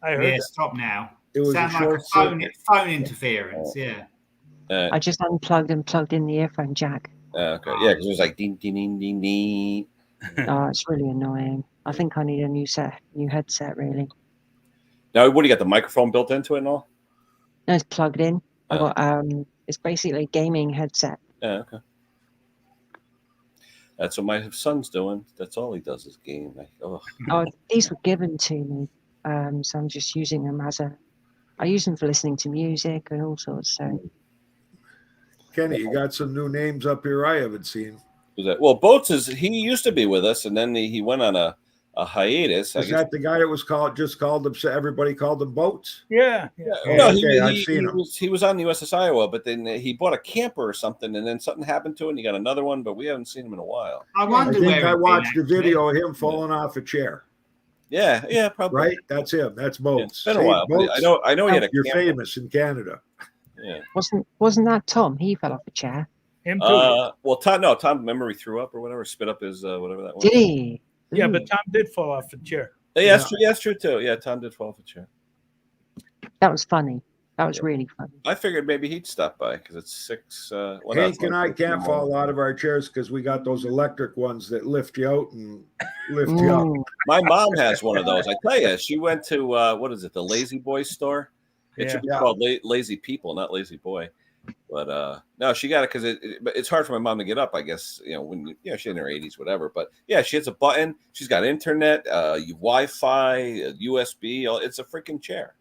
I heard. Yeah, stop now. It was sounds like phone interference. Yeah. I just unplugged and plugged in the earphone jack. Okay. Yeah, because it was like ding ding ding ding ding. Oh, it's really annoying. I think I need a new headset, really. Now, what do you got? The microphone built into it and all? No, it's plugged in. I got it's basically a gaming headset. Yeah. Okay. That's what my son's doing. That's all he does is game. These were given to me, so I'm just using them I use them for listening to music and all sorts. So, Kenny, you got some new names up here I haven't seen. Who's that? Well, Boats he used to be with us, and then he went on a hiatus. Is that the guy that was called him? Everybody called him Boats. Yeah. No, he was on the USS Iowa, but then he bought a camper or something, and then something happened to it, and he got another one, but we haven't seen him in a while. I watched a video of him falling off a chair. Yeah, probably. Right? That's him. That's Boats. It's been a while. Boats, I know he had a you're camera. famous in Canada. Yeah. Wasn't that Tom? He fell off a chair. Him too. Well, Tom, remember he threw up or whatever, spit up his whatever that was. Did he? Yeah, but Tom did fall off a chair. Yeah, that's true. Yeah, that's true too. Yeah, Tom did fall off a chair. That was funny. That was really funny. I figured maybe he'd stop by because it's 6. Hank and I can't fall out of our chairs because we got those electric ones that lift you out and lift you up. My mom has one of those. I tell you, she went to what is it, the Lazy Boy store? It should be called Lazy People, not Lazy Boy. But no, she got it because it's hard for my mom to get up. I guess when she's in her 80s, whatever. But yeah, she has a button. She's got internet, Wi-Fi, USB. It's a freaking chair.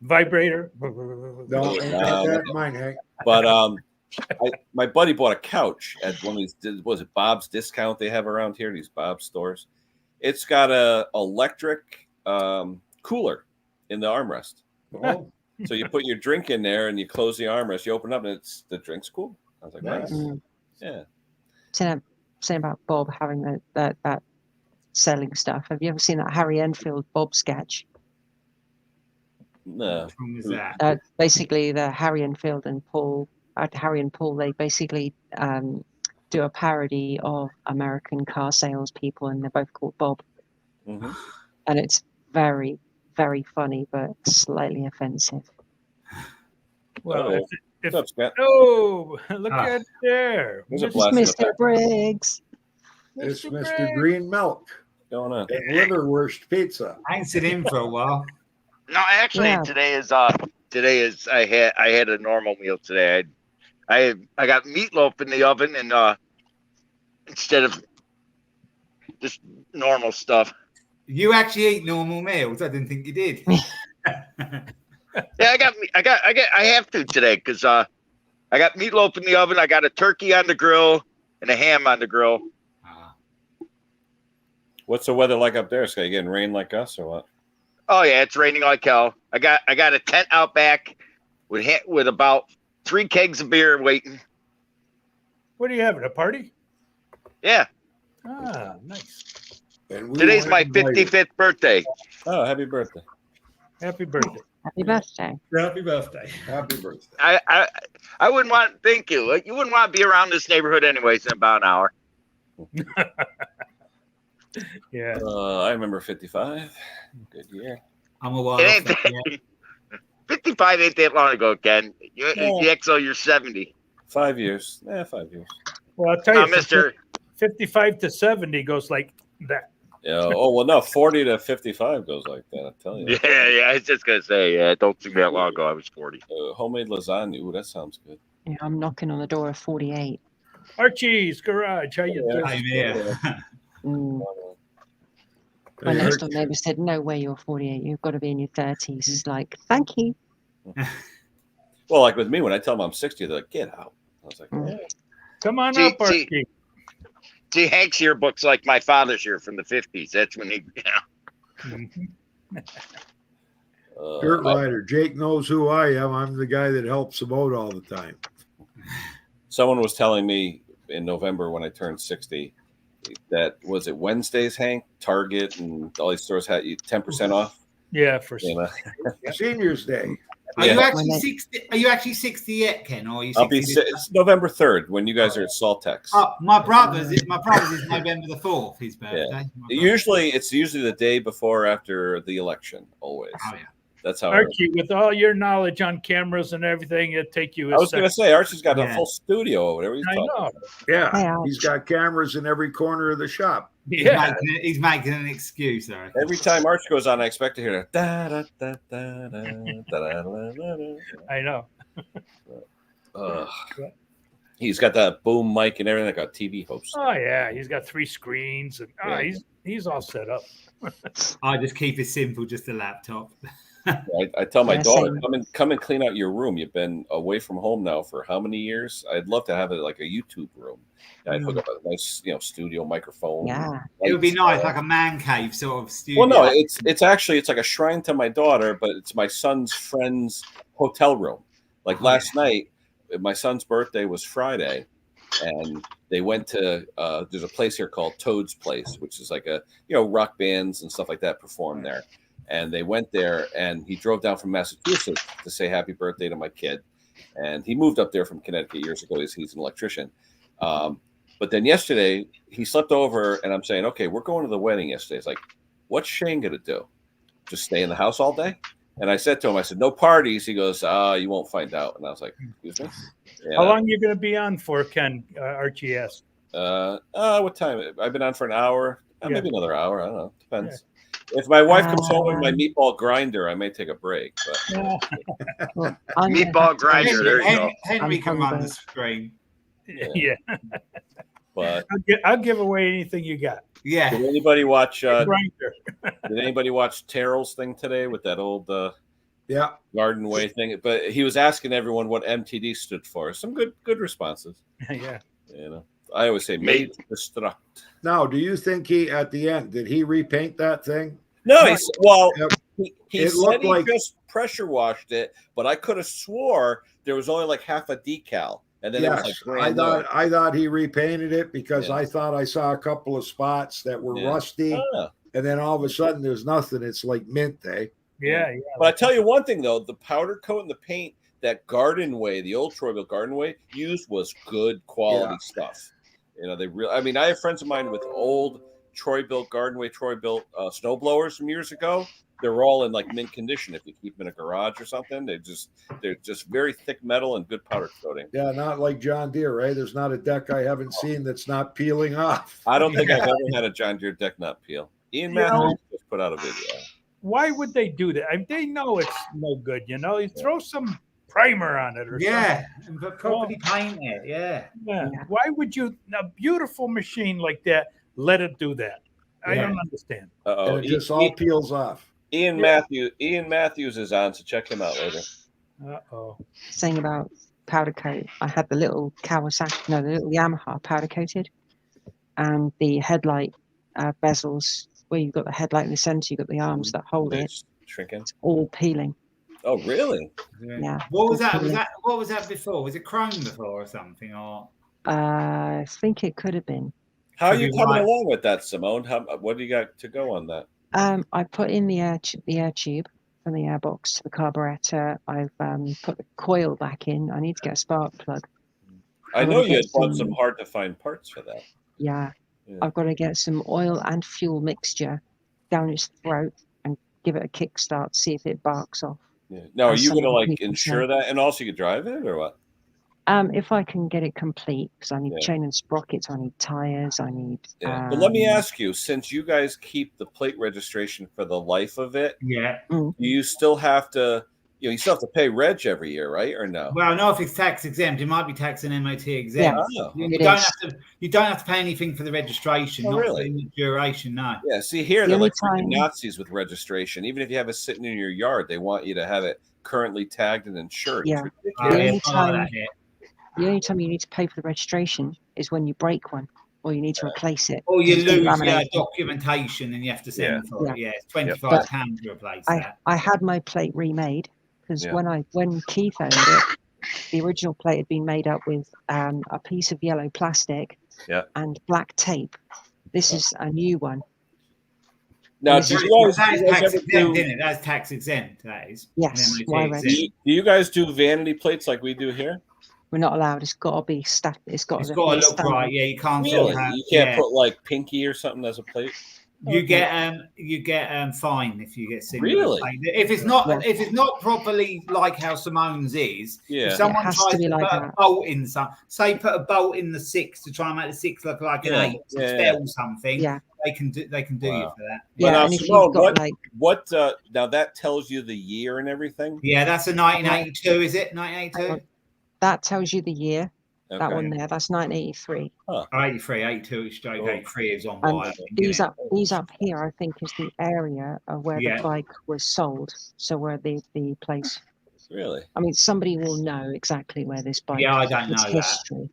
Vibrator. No, that mine, Hank. But my buddy bought a couch at one of these. Was it Bob's Discount they have around here? These Bob's stores. It's got a electric cooler in the armrest. Oh. So you put your drink in there and you close the armrest. You open up and the drink's cool. I was like, nice. Yeah. Saying about Bob having that selling stuff. Have you ever seen that Harry Enfield Bob sketch? No. Which one was that? Basically, the Harry Enfield and Paul. Harry and Paul. They basically do a parody of American car salespeople, and they're both called Bob. Mm-hmm. And it's very, very funny, but slightly offensive. Well, What's up, oh, look at there. Mr. Briggs. It's Mr. Green Milk. Going on? And liverwurst pizza. I ain't seen him for a while. No, actually, today is I had a normal meal today. I got meatloaf in the oven and instead of just normal stuff. You actually eat normal meals? I didn't think you did. Yeah, I have to today because I got meatloaf in the oven. I got a turkey on the grill and a ham on the grill. What's the weather like up there? Is it getting rain like us or what? Oh yeah, it's raining like hell. I got a tent out back with about 3 kegs of beer waiting. What are you having? A party? Yeah. Ah, nice. Today's my 55th birthday. Oh, happy birthday! Happy birthday! Happy birthday! Happy birthday! Happy birthday! I wouldn't want. Thank you. You wouldn't want to be around this neighborhood anyways in about an hour. Yeah. I remember 55. Good year. I'm a while. 55 ain't that long ago, Ken. You XO, you're 70. 5 years. 5 years. Well, I'll tell you, Mr. 55 to 70 goes like that. Yeah. Oh well, no. 40 to 55 goes like that. I tell you. Yeah. I was just gonna say, it don't seem that long ago. I was 40. Homemade lasagna. Ooh, that sounds good. Yeah, I'm knocking on the door of 48. Archie's Garage. How you doing? I'm here. My next door neighbor said, "No way, you're 48. You've got to be in your 30s." He's like, "Thank you." Well, like with me, when I tell them I'm 60, they're like, "Get out." I was like, "Come on up, Archie." See, Hank's yearbook's like my father's year from the 50s. That's when he, Dirt rider. Jake knows who I am. I'm the guy that helps him out all the time. Someone was telling me in November when I turned 60 that was it Wednesdays, Hank, Target, and all these stores had you 10% off. Yeah, for Seniors Day. Are you actually 60? Are you actually 60 yet, Ken? Or are you 60? I'll be. It's November 3rd when you guys are at Saltex. My brother's is November the 4th. His birthday. Yeah. It's usually the day before or after the election. Always. Oh yeah. That's how. Archie, with all your knowledge on cameras and everything, it'd take you. I was going to say Archie's got a full studio or whatever he's talking about. Yeah, he's got cameras in every corner of the shop. Yeah, he's making an excuse. Every time Archie goes on, I expect to hear that. I know. He's got that boom mic and everything, like a TV host. Oh yeah, he's got 3 screens and he's all set up. I just keep it simple, just a laptop. I tell my daughter, come and clean out your room. You've been away from home now for how many years? I'd love to have it like a YouTube room. I'd hook up a nice, studio microphone. Yeah, it would be nice, like a man cave sort of studio. Well, no, it's actually like a shrine to my daughter, but it's my son's friend's hotel room. Like last night, my son's birthday was Friday, and they went to there's a place here called Toad's Place, which is like a rock bands and stuff like that perform there. And they went there, and he drove down from Massachusetts to say happy birthday to my kid. And he moved up there from Connecticut years ago. He's an electrician. But then yesterday he slept over, and I'm saying, okay, we're going to the wedding yesterday. It's like, what's Shane going to do? Just stay in the house all day? And I said to him, I said, no parties. He goes, you won't find out. And I was like, excuse me? How long are you going to be on for, Ken? Archie asked. What time? I've been on for an hour. Maybe another hour. I don't know. Depends. Yeah. If my wife comes home with my meatball grinder, I may take a break. But meatball grinder. There you go. Henry can run the screen. Yeah. But I'll give away anything you got. Yeah. Did anybody watch? Did anybody watch Terrell's thing today with that old Garden Way thing? But he was asking everyone what MTD stood for. Some good responses. Yeah. I always say made to destruct. Now, do you think at the end, did he repaint that thing? No, he said he like just pressure washed it, but I could have swore there was only like half a decal. And then it was like brand I thought he repainted it because I thought I saw a couple of spots that were rusty. And then all of a sudden there's nothing. It's like mint, eh? Yeah. But I tell you one thing though, the powder coat and the paint that Garden Way, the old Troyville Garden Way used was good quality stuff. I have friends of mine with old Troy-built Garden Way, Troy-built snow blowers from years ago. They're all in like mint condition. If you keep them in a garage or something, they're just very thick metal and good powder coating. Yeah, not like John Deere, right? There's not a deck I haven't seen that's not peeling off. I don't think I've ever had a John Deere deck not peel. Ian Matthews just put out a video. Why would they do that? They know it's no good. You throw some primer on it or something. And properly paint it. Yeah. Why would you, a beautiful machine like that, let it do that? I don't understand. And it just all peels off. Ian Matthews is on, so check him out later. Saying about powder coat, I had the little the little Yamaha powder coated, and the headlight bezels where you've got the headlight in the center, you've got the arms that hold it. Shrinking. It's all peeling. Oh, really? Yeah. What was that? What was that before? Was it chrome before or something? Or I think it could have been. How are you coming along with that, Simone? What do you got to go on that? I put in the air tube from the airbox to the carburetor. I've put the coil back in. I need to get a spark plug. I know you had bought some hard to find parts for that. Yeah. I've got to get some oil and fuel mixture down its throat and give it a kickstart, see if it barks off. Yeah. Now, are you going to insure that, and also you could drive it, or what? If I can get it complete, because I need chain and sprockets, I need tires, I need. But let me ask you, since you guys keep the plate registration for the life of it, you still have to, you still have to pay reg every year, right, or no? Well, no, if it's tax exempt, it might be tax and MOT exempt. Yeah. You don't have to pay anything for the registration, not for the duration. No. Yeah. See, here they're like Nazis with registration. Even if you have it sitting in your yard, they want you to have it currently tagged and insured. Yeah. The only time you need to pay for the registration is when you break one or you need to replace it. Or you lose documentation and you have to send for it. Yeah, it's £25 to replace that. I had my plate remade because when Keith owned it, the original plate had been made up with a piece of yellow plastic and black tape. This is a new one. Now, that's tax exempt, isn't it? That's tax exempt, that is. Yes. Do you guys do vanity plates like we do here? We're not allowed. It's got to be static. It's got to look right. Yeah, you can't. Really? You can't put like pinky or something as a plate. You get fine if you get single. Really? If it's not properly like how Simone's is. Yeah. If someone tries to put a bolt in put a bolt in the 6 to try and make the 6 look like an 8 to spell something. Yeah. They can do you for that. Yeah. Now, and if Simone, you've got what now that tells you the year and everything? Yeah, that's a 1982, is it? 1982. That tells you the year. Okay. That one there. That's 1983. 83, 82 is straight. 83 is on fire. These up here, I think, is the area of where the bike was sold. So where the place. Really? I mean, somebody will know exactly where this bike. Yeah, I don't know history.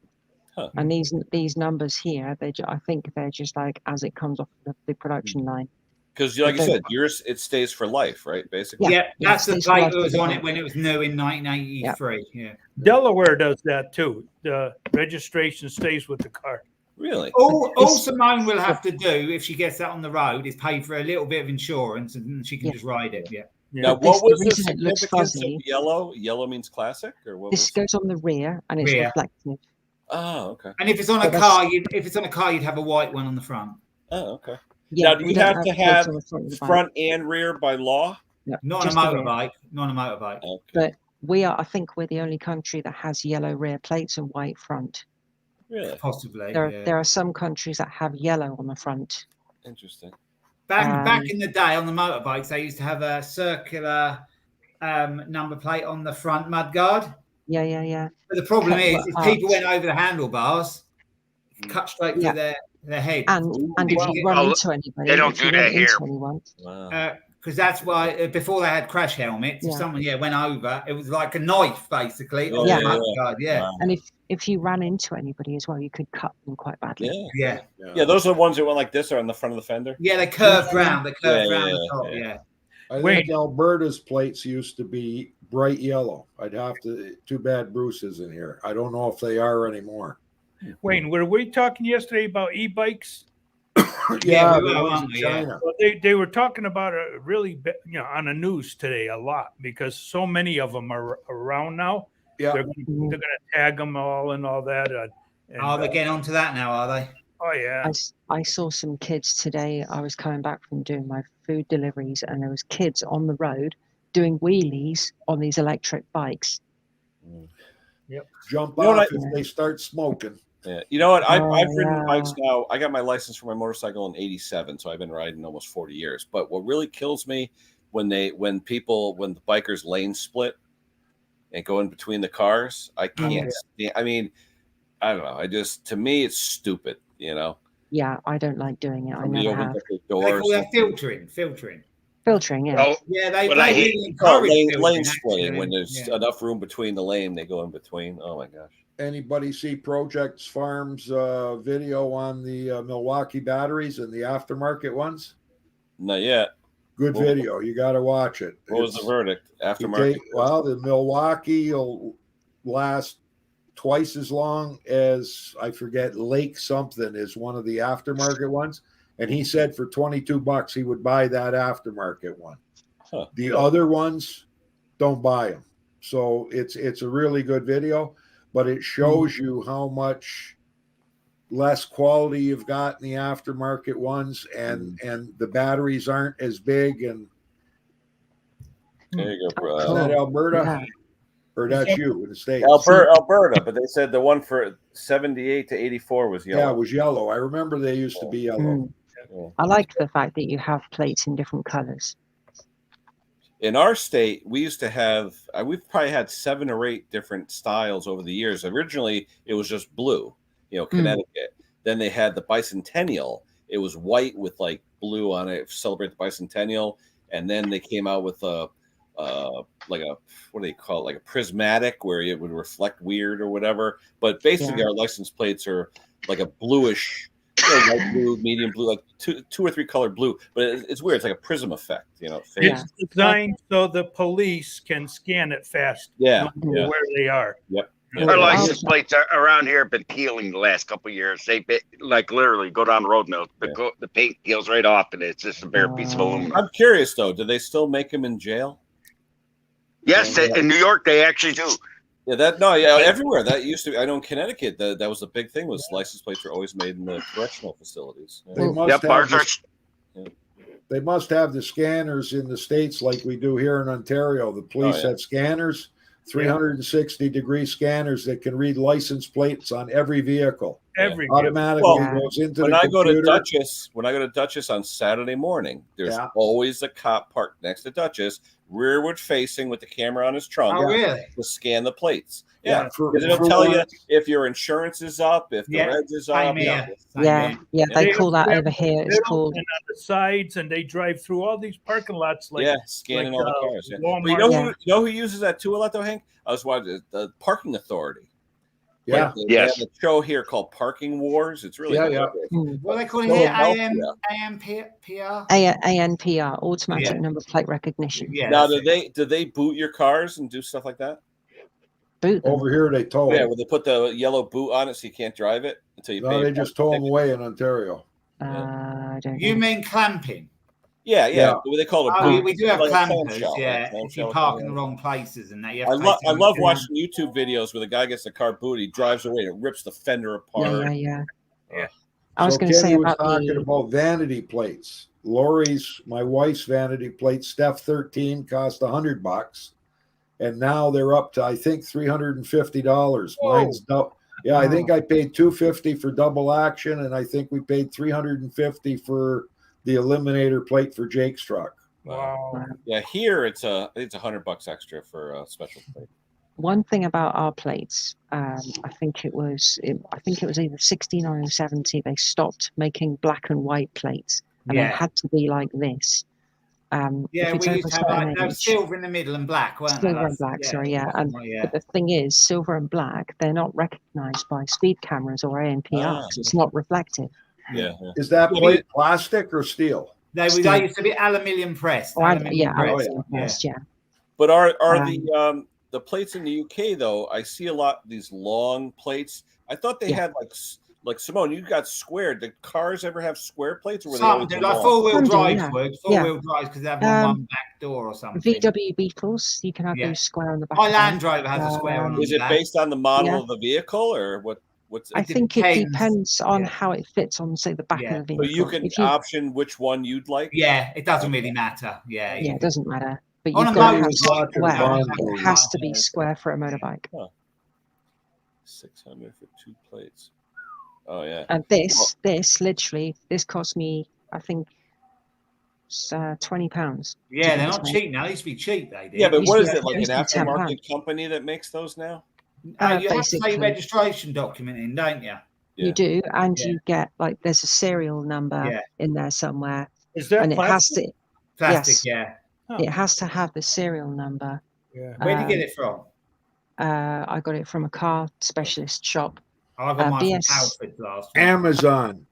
Huh. And these numbers here, I think they're just like as it comes off the production line. Because, like you said, yours it stays for life, right? Basically. Yeah, that's the plate that was on it when it was new in 1983. Yeah. Delaware does that too. The registration stays with the car. Really? All Simone will have to do if she gets that on the road is pay for a little bit of insurance, and she can just ride it. Yeah. Now, what was the significance of yellow? Yellow means classic, or what? This goes on the rear, and it's reflective. Oh, okay. And if it's on a car, you'd have a white one on the front. Oh, okay. Yeah, now, do you have to have front and rear by law? No, not on a motorbike. Not on a motorbike. Okay. But I think we're the only country that has yellow rear plates and white front. Really? Possibly. There are some countries that have yellow on the front. Interesting. Back in the day on the motorbikes, they used to have a circular number plate on the front mudguard. Yeah. But the problem is, if people went over the handlebars, cut straight through their head. And if you run into anybody, they don't do that here. Because that's why before they had crash helmets, if someone went over, it was like a knife basically. On the mudguard. Wow. And if you ran into anybody as well, you could cut them quite badly. Yeah. Those are the ones that went like this or on the front of the fender. Yeah, they curved round. They curved round the top. Yeah. I think Alberta's plates used to be bright yellow. I'd have to. Too bad Bruce isn't here. I don't know if they are anymore. Wayne, were we talking yesterday about e-bikes? Yeah, China. Well, they were talking about it really, on the news today a lot because so many of them are around now. Yeah, they're going to tag them all and all that. They're getting onto that now, are they? Oh yeah. I saw some kids today. I was coming back from doing my food deliveries, and there was kids on the road doing wheelies on these electric bikes. Yep. Jump off if they start smoking. Yeah, you know what? I've ridden bikes now. I got my license for my motorcycle in '87, so I've been riding almost 40 years. But what really kills me when the bikers lane split and go in between the cars, I can't. I mean, I don't know. To me, it's stupid. Yeah, I don't like doing it. I never have. They call that filtering. Filtering, yeah. Oh, yeah, they really encourage lane splitting when there's enough room between the lane. They go in between. Oh my gosh. Anybody see Projects Farms video on the Milwaukee batteries and the aftermarket ones? Not yet. Good video. You got to watch it. What was the verdict? Aftermarket. Well, the Milwaukee will last twice as long as, I forget, Lake something is one of the aftermarket ones. And he said for $22 he would buy that aftermarket one. Huh. The other ones, don't buy them. So it's a really good video, but it shows you how much less quality you've got in the aftermarket ones, and the batteries aren't as big. And there you go. Is that Alberta? Or that's you in the States? Alberta, but they said the one for 78 to 84 was yellow. Yeah, it was yellow. I remember they used to be yellow. I like the fact that you have plates in different colors. In our state, we used to have, we've probably had 7 or 8 different styles over the years. Originally, it was just blue, Connecticut. Then they had the bicentennial. It was white with like blue on it, celebrate the bicentennial. And then they came out with what do they call it? Like a prismatic where it would reflect weird or whatever. But basically our license plates are like a bluish, light blue, medium blue, like two or three color blue. But it's weird. It's like a prism effect, It's designed so the police can scan it fast. Yeah. Where they are. Yep. Our license plates around here have been peeling the last couple of years. They literally go down the road now. The paint peels right off, and it's just a bare piece of aluminum. I'm curious though. Do they still make them in jail? Yes, in New York they actually do. Yeah, everywhere. That used to be. I know in Connecticut that was the big thing. Was license plates were always made in the correctional facilities. They must have the scanners in the States like we do here in Ontario. The police have scanners. 360-degree scanners that can read license plates on every vehicle. Automatically goes into the computer. When I go to Dutchess on Saturday morning, there's always a cop parked next to Dutchess, rearward facing with the camera on his trunk to scan the plates. Yeah, it'll tell you if your insurance is up, if the reg is up. They call that over here. It's called on the sides, and they drive through all these parking lots. Scanning all the cars. But you know who uses that too a lot though, Hank? I was watching the parking authority. Yeah. They have a show here called Parking Wars. It's really What they call it here? ANPR? ANPR, automatic number plate recognition. Yeah. Now, do they boot your cars and do stuff like that? Boot them. Over here they tow. Yeah, where they put the yellow boot on it so you can't drive it until you pay. No, they just tow them away in Ontario. I don't You know. mean clamping? Yeah. What they call it. Oh, we do have like clampers. shell, Yeah, right? if you park in the wrong places and that. You have I love watching YouTube videos where the guy gets the car booted, he drives away, and it rips the fender apart. Yeah. I was going to say about talking about vanity plates. Lori's, my wife's vanity plate, Steph 13, cost $100, and now they're up to I think $350. Mine's double. Yeah, I think I paid $250 for double action, and I think we paid $350 for the eliminator plate for Jake's truck. Wow. Yeah, here it's $100 extra for a special plate. One thing about our plates, I think it was either 69 or 70. They stopped making black and white plates, and they had to be like this. We used to have like silver in the middle and black, weren't they? Silver and black, but the thing is, silver and black, they're not recognized by speed cameras or ANPR because it's not reflective. Yeah. Is that plate plastic or steel? They used to be aluminium pressed. Aluminium pressed. But are the plates in the UK though? I see a lot of these long plates. I thought they had like Simone. You got squared. Did cars ever have square plates? Or were some do, like four-wheel drives. Four-wheel drives because they have one back door or something. VW Beetles, you can have those square on the back. My Land Rover has a square on the back. Is it based on the model of the vehicle or what? I think it depends on how it fits on, say, the back of the vehicle. So you can option which one you'd like. Yeah, it doesn't really matter. Yeah, it doesn't matter. But on you've got to have square. It has to be square for a motorbike. 600 for 2 plates. Oh yeah. And this cost me, I think, £20. Yeah, they're not cheap now. They used to be cheap. They did. Yeah, but what is it, like an aftermarket company that makes those now? You have to pay registration document in, don't you? You do, and you get like there's a serial number in there somewhere. Is that and plastic? Plastic, It has to have the serial number. Yeah. Where did you get it from? I got it from a car specialist shop. I got mine from Alfred last week. Amazon.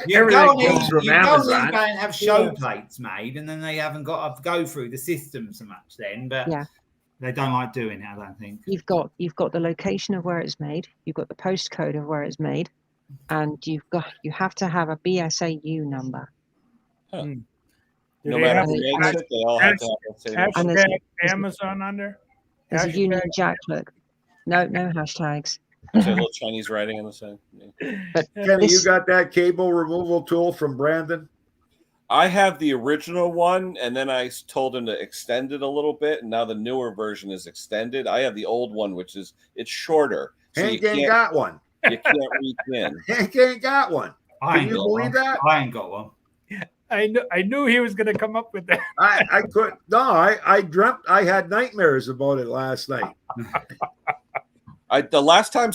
You go and have show plates made, and then they haven't got to go through the system so much then. But they don't like doing it, I don't think. You've got the location of where it's made. You've got the postcode of where it's made, and you have to have a BSAU number. Huh. No matter who makes it, they all have to have the same. Amazon under. There's a Union Jack. Look, no hashtags. There's a little Chinese writing on the side. But Kenny, you got that cable removal tool from Brandon? I have the original one, and then I told him to extend it a little bit, and now the newer version is extended. I have the old one, which is it's shorter. So Hank ain't got one. You can't reach in. Hank ain't got one. Can you believe that? I ain't got one. I knew he was going to come up with that. I couldn't. No, I dreamt. I had nightmares about it last night. The last time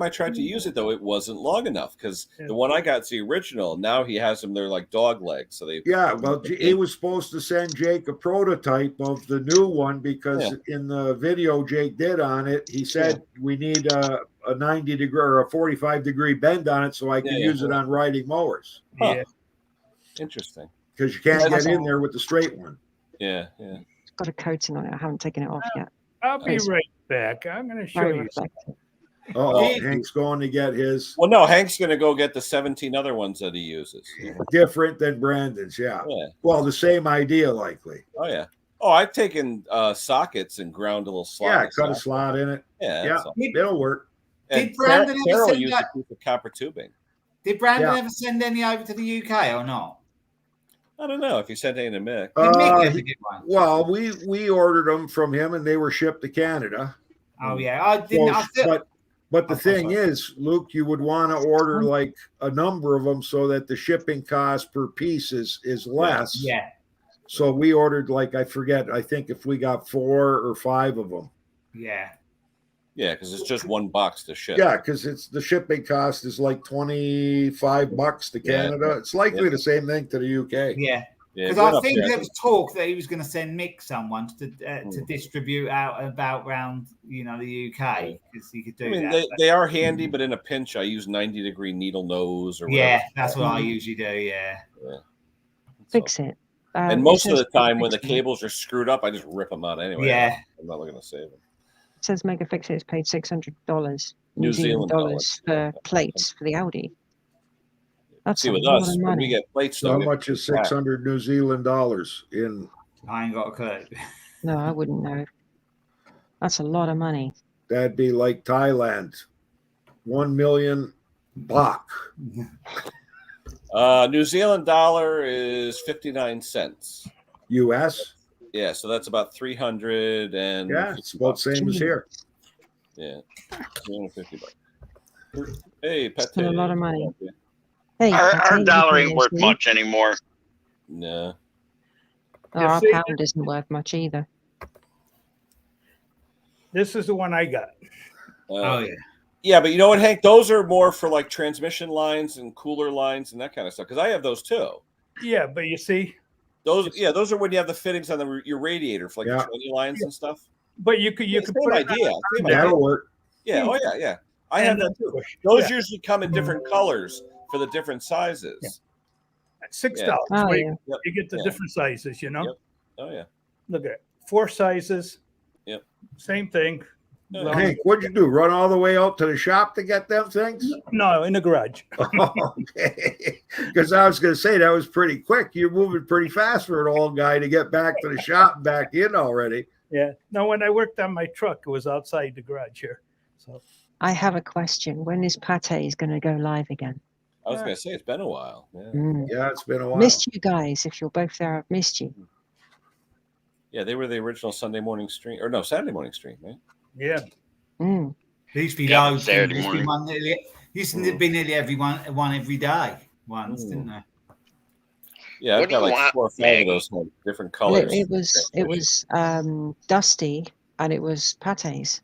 I tried to use it, though, it wasn't long enough because the one I got is the original. Now he has them; they're like dog legs. So he was supposed to send Jake a prototype of the new one because in the video Jake did on it, he said we need a 90 degree or a 45 degree bend on it so I can use it on riding mowers. Huh. Yeah, interesting. Because you can't get in there with the straight one. Yeah. It's got a coating on it. I haven't taken it off yet. I'll be right back. I'm going to show you something. Hank's going to get his. Well, no, Hank's going to go get the 17 other ones that he uses. Different than Brandon's, yeah. Well, the same idea, likely. Oh, yeah. Oh, I've taken sockets and ground a little slot. Yeah, cut a slot in it. Yeah, it'll work. Did Brandon ever send use a piece of copper tubing? Did Brandon ever send any over to the UK or not? I don't know if he sent any to Mick. Well, we ordered them from him, and they were shipped to Canada. Oh yeah, I didn't. But the thing is, Luke, you would want to order like a number of them so that the shipping cost per piece is less. Yeah. So we ordered I think if we got 4 or 5 of them. Yeah. Yeah, because it's just $1 to ship. Yeah, because the shipping cost is like $25 to Canada. It's likely the same thing to the UK. Yeah. Because I think there was talk that he was going to send Mick someone to distribute out about around the UK because he could do that. They are handy, but in a pinch, I use 90-degree needle nose or whatever. Yeah, that's what I usually do. Yeah. Fix it. And most of the time, when the cables are screwed up, I just rip them out anyway. Yeah, I'm not looking to save them. It says Mega Fix It has paid $600 New Zealand dollars for plates for the Audi. That's with us, when we get plates, so how much is 600 New Zealand dollars in? I ain't got a clue. No, I wouldn't know. That's a lot of money. That'd be like Thailand, 1 million baht. New Zealand dollar is 59 cents. US? Yeah, so that's about 300 and it's about the same as here. Yeah, 350 bucks. Hey, Pete. Still a lot of money. Hey, our dollar ain't worth much anymore. No. Our pound isn't worth much either. This is the one I got. Oh yeah. Yeah, but you know what, Hank? Those are more for like transmission lines and cooler lines and that kind of stuff. Because I have those too. Yeah, but you see, those are when you have the fittings on your radiator for like the tranny lines and stuff. But you could put it idea. That'll work. Yeah. Oh yeah. I have that too. Those usually come in different colors for the different sizes. $6. You get the different sizes, Yep. Oh yeah. Look at it. 4 sizes. Yep. Same thing. Hank, what'd you do? Run all the way out to the shop to get them things? No, in the garage. Okay. Because I was going to say that was pretty quick. You're moving pretty fast for an old guy to get back to the shop and back in already. Yeah. No, when I worked on my truck, it was outside the garage here. So I have a question. When is Pate's going to go live again? I was going to say it's been a while. Yeah, it's been a while. Missed you guys. If you're both there, I've missed you. Yeah, they were the original Saturday morning stream, right? Yeah. There used to be loads. Used to be nearly one every day once, didn't they? Yeah, I've got like 4 or 5 of those different colors. It was Dusty and it was Pate's.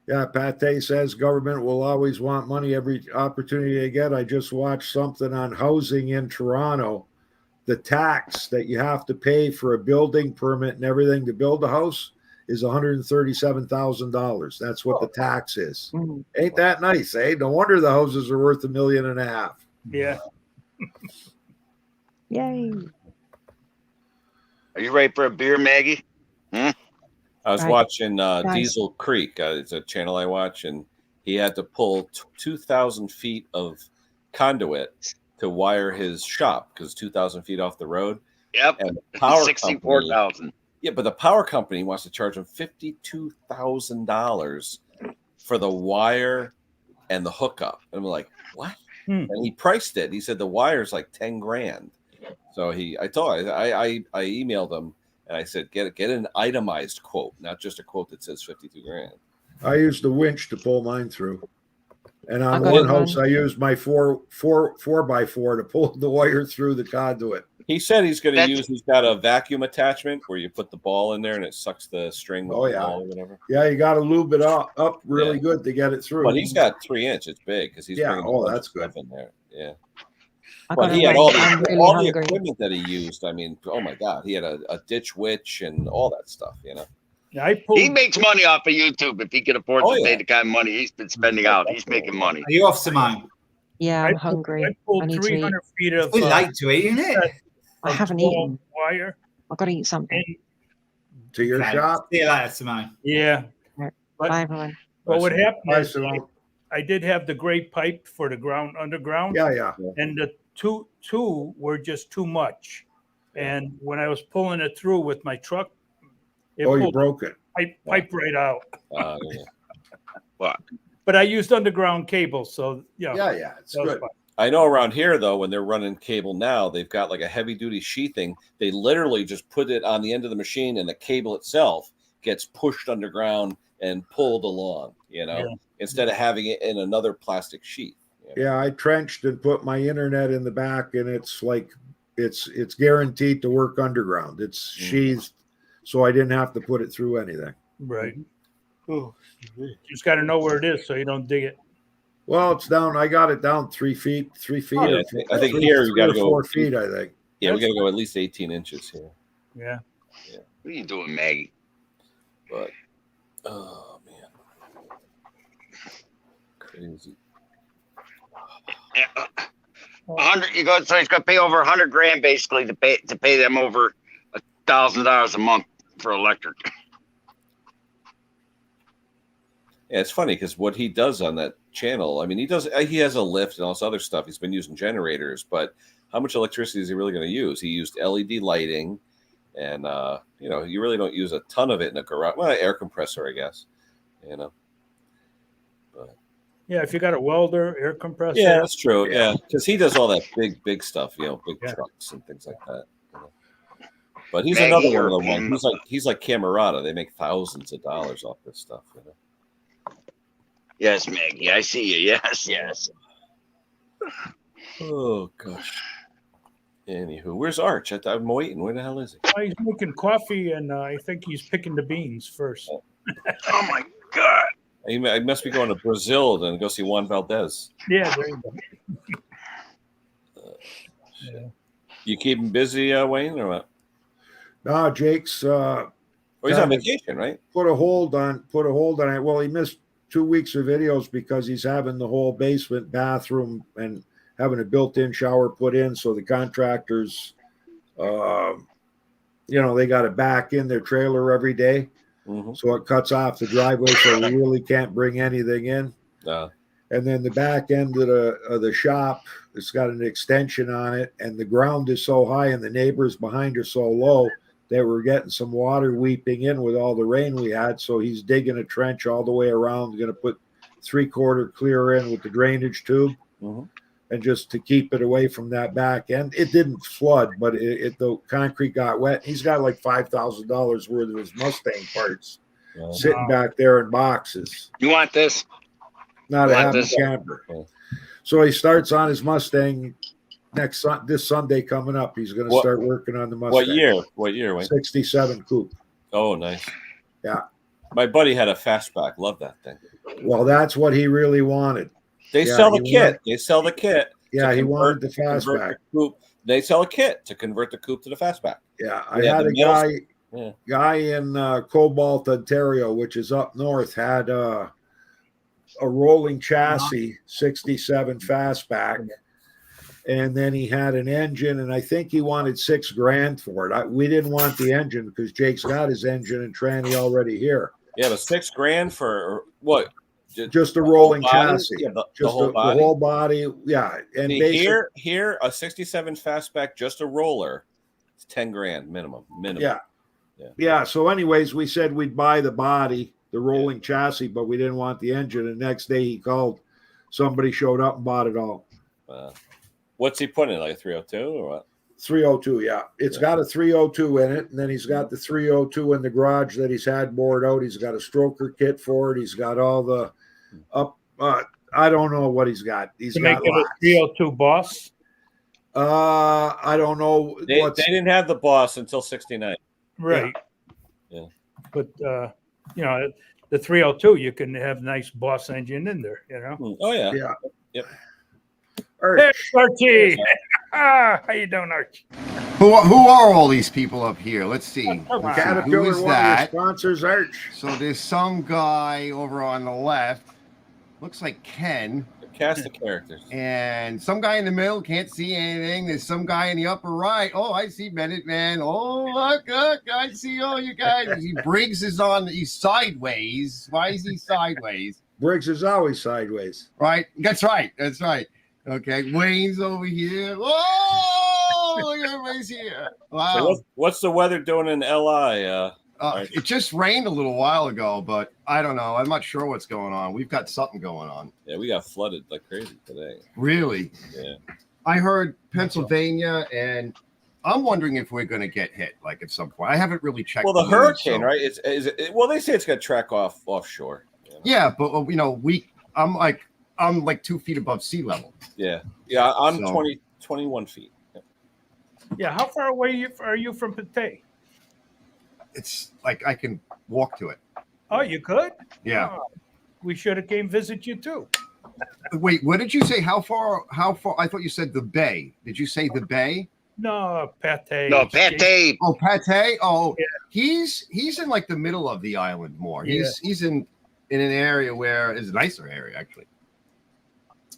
Yeah, Pate says government will always want money every opportunity they get. I just watched something on housing in Toronto. The tax that you have to pay for a building permit and everything to build a house is $137,000. That's what the tax is. Ain't that nice, eh? No wonder the houses are worth $1.5 million. Yeah. Yay. Are you ready for a beer, Maggie? I was watching Diesel Creek. It's a channel I watch, and he had to pull 2,000 feet of conduit to wire his shop because 2,000 feet off the road. Yep. And the power 64,000. Yeah, but the power company wants to charge him $52,000 for the wire and the hookup. And I'm like, what? And he priced it. He said the wire's like $10,000. So I emailed him and I said, get an itemized quote, not just a quote that says $52,000. I used the winch to pull mine through. And on one house, I used my 4x4 to pull the wire through the conduit. He said he's got a vacuum attachment where you put the ball in there and it sucks the string with the ball or whatever. Yeah, you got to lube it up really good to get it through. But he's got 3 inch. It's big because he's bringing that's good in there. Yeah. But he had all the equipment that he used. I mean, oh my God, he had a ditch witch and all that stuff, Yeah, he makes money off of YouTube if he can afford to pay the kind of money he's been spending out. He's making money. Are you off, Simone? Yeah, I'm hungry. I pulled 300 feet of. It's late to eat, isn't it? I haven't eaten. Wire. I've got to eat something. To your shop? See you later, Simone. Yeah. Bye, everyone. But what happened is I did have the gray pipe for the underground. Yeah. And the two were just too much. And when I was pulling it through with my truck, you broke it. Pipe right out. What? But I used underground cables, so yeah, it's good. I know around here though, when they're running cable now, they've got like a heavy duty sheathing. They literally just put it on the end of the machine, and the cable itself gets pushed underground and pulled along. Instead of having it in another plastic sheath. Yeah, I trenched and put my internet in the back, and it's like it's guaranteed to work underground. It's sheathed, so I didn't have to put it through anything. Right. You just got to know where it is so you don't dig it. Well, it's down. I got it down 3 feet. 3 feet. I think here you got to go 4 feet. I think Yeah, we got to go at least 18 inches here. Yeah. What are you doing, Maggie? But, oh, man. Crazy. 100. You go. So he's got to pay over 100 grand basically to pay them over $1,000 a month for electric. Yeah, it's funny because what he does on that channel, I mean, he has a lift and all this other stuff. He's been using generators, but how much electricity is he really going to use? He used LED lighting, and you really don't use a ton of it in a garage. Well, air compressor, I guess. But yeah, if you got a welder, air compressor. Yeah, that's true. Yeah, because he does all that big stuff, big trucks and things like that. But he's another one of the ones. He's like Camerata. They make thousands of dollars off this stuff. Yes, Maggie, I see you. Yes. Oh gosh. Anywho, where's Arch? I'm waiting. Where the hell is he? Oh, he's making coffee, and I think he's picking the beans first. Oh my God! He must be going to Brazil and go see Juan Valdez. Yeah, there you go. You keep him busy, Wayne, or what? No, Jake's. He's on vacation, right? Put a hold on it. Well, he missed 2 weeks of videos because he's having the whole basement, bathroom, and having a built-in shower put in. So the contractors, they got to back in their trailer every day. Mm-hmm. So it cuts off the driveway, so we really can't bring anything in. No. And then the back end of the shop, it's got an extension on it, and the ground is so high and the neighbors behind are so low that we're getting some water weeping in with all the rain we had. So he's digging a trench all the way around, going to put 3/4 clear in with the drainage tube. Mm-hmm. And just to keep it away from that back end. It didn't flood, but the concrete got wet. He's got like $5,000 worth of his Mustang parts sitting back there in boxes. You want this? Not a happy camper. So he starts on his Mustang this Sunday coming up. He's going to start working on the Mustang. What year? Wayne? 67 coupe. Oh, nice. Yeah. My buddy had a fastback. Love that thing. Well, that's what he really wanted. They sell the kit. They sell the kit. Yeah, he wanted the fastback. They sell a kit to convert the coupe to the fastback. Yeah, I had a guy in Cobalt, Ontario, which is up north, had a rolling chassis, 67 fastback, and then he had an engine, and I think he wanted $6 grand for it. We didn't want the engine because Jake's got his engine and tranny already here. Yeah, but $6 grand for what? Just a rolling chassis. Yeah, the whole body. Yeah. And here, a 67 fastback, just a roller, it's 10 grand minimum. Yeah. So anyways, we said we'd buy the body, the rolling chassis, but we didn't want the engine. And the next day he called, somebody showed up and bought it all. What's he putting in, like a 302 or what? 302, yeah. It's got a 302 in it, and then he's got the 302 in the garage that he's had bored out. He's got a stroker kit for it. He's got all the I don't know what he's got. He's got make it a 302 Boss. I don't know. They didn't have the Boss until 69. Right. Yeah. But the 302, you can have nice Boss engine in there, Oh yeah. Yeah. Yep. Hey, Archie. How you doing, Archie? Who are all these people up here? Let's see. Caterpillar, who is one that? of your sponsors, Arch. So there's some guy over on the left. Looks like Ken. The cast of characters. And some guy in the middle, can't see anything. There's some guy in the upper right. Oh, I see Bennett, man. Oh, look, I see all you guys. Briggs is he's sideways. Why is he sideways? Briggs is always sideways. Right. That's right. Okay, Wayne's over here. Oh, look, everybody's here. Wow. So what's the weather doing in LI? It just rained a little while ago, but I don't know. I'm not sure what's going on. We've got something going on. Yeah, we got flooded like crazy today. Really? Yeah. I heard Pennsylvania, and I'm wondering if we're going to get hit like at some point. I haven't really checked. Well, the hurricane, right? Well, they say it's going to track offshore. Yeah, but I'm like 2 feet above sea level. Yeah. I'm 21 feet. Yeah. How far away are you from Pate? It's like I can walk to it. Oh, you could? Yeah. Oh, we should have came visit you too. Wait, what did you say? How far? I thought you said the bay. Did you say the bay? No, Pate. No, Pate. Oh, Pate. Oh, Yeah. he's in like the middle of the island more. He's in an area where it's a nicer area actually.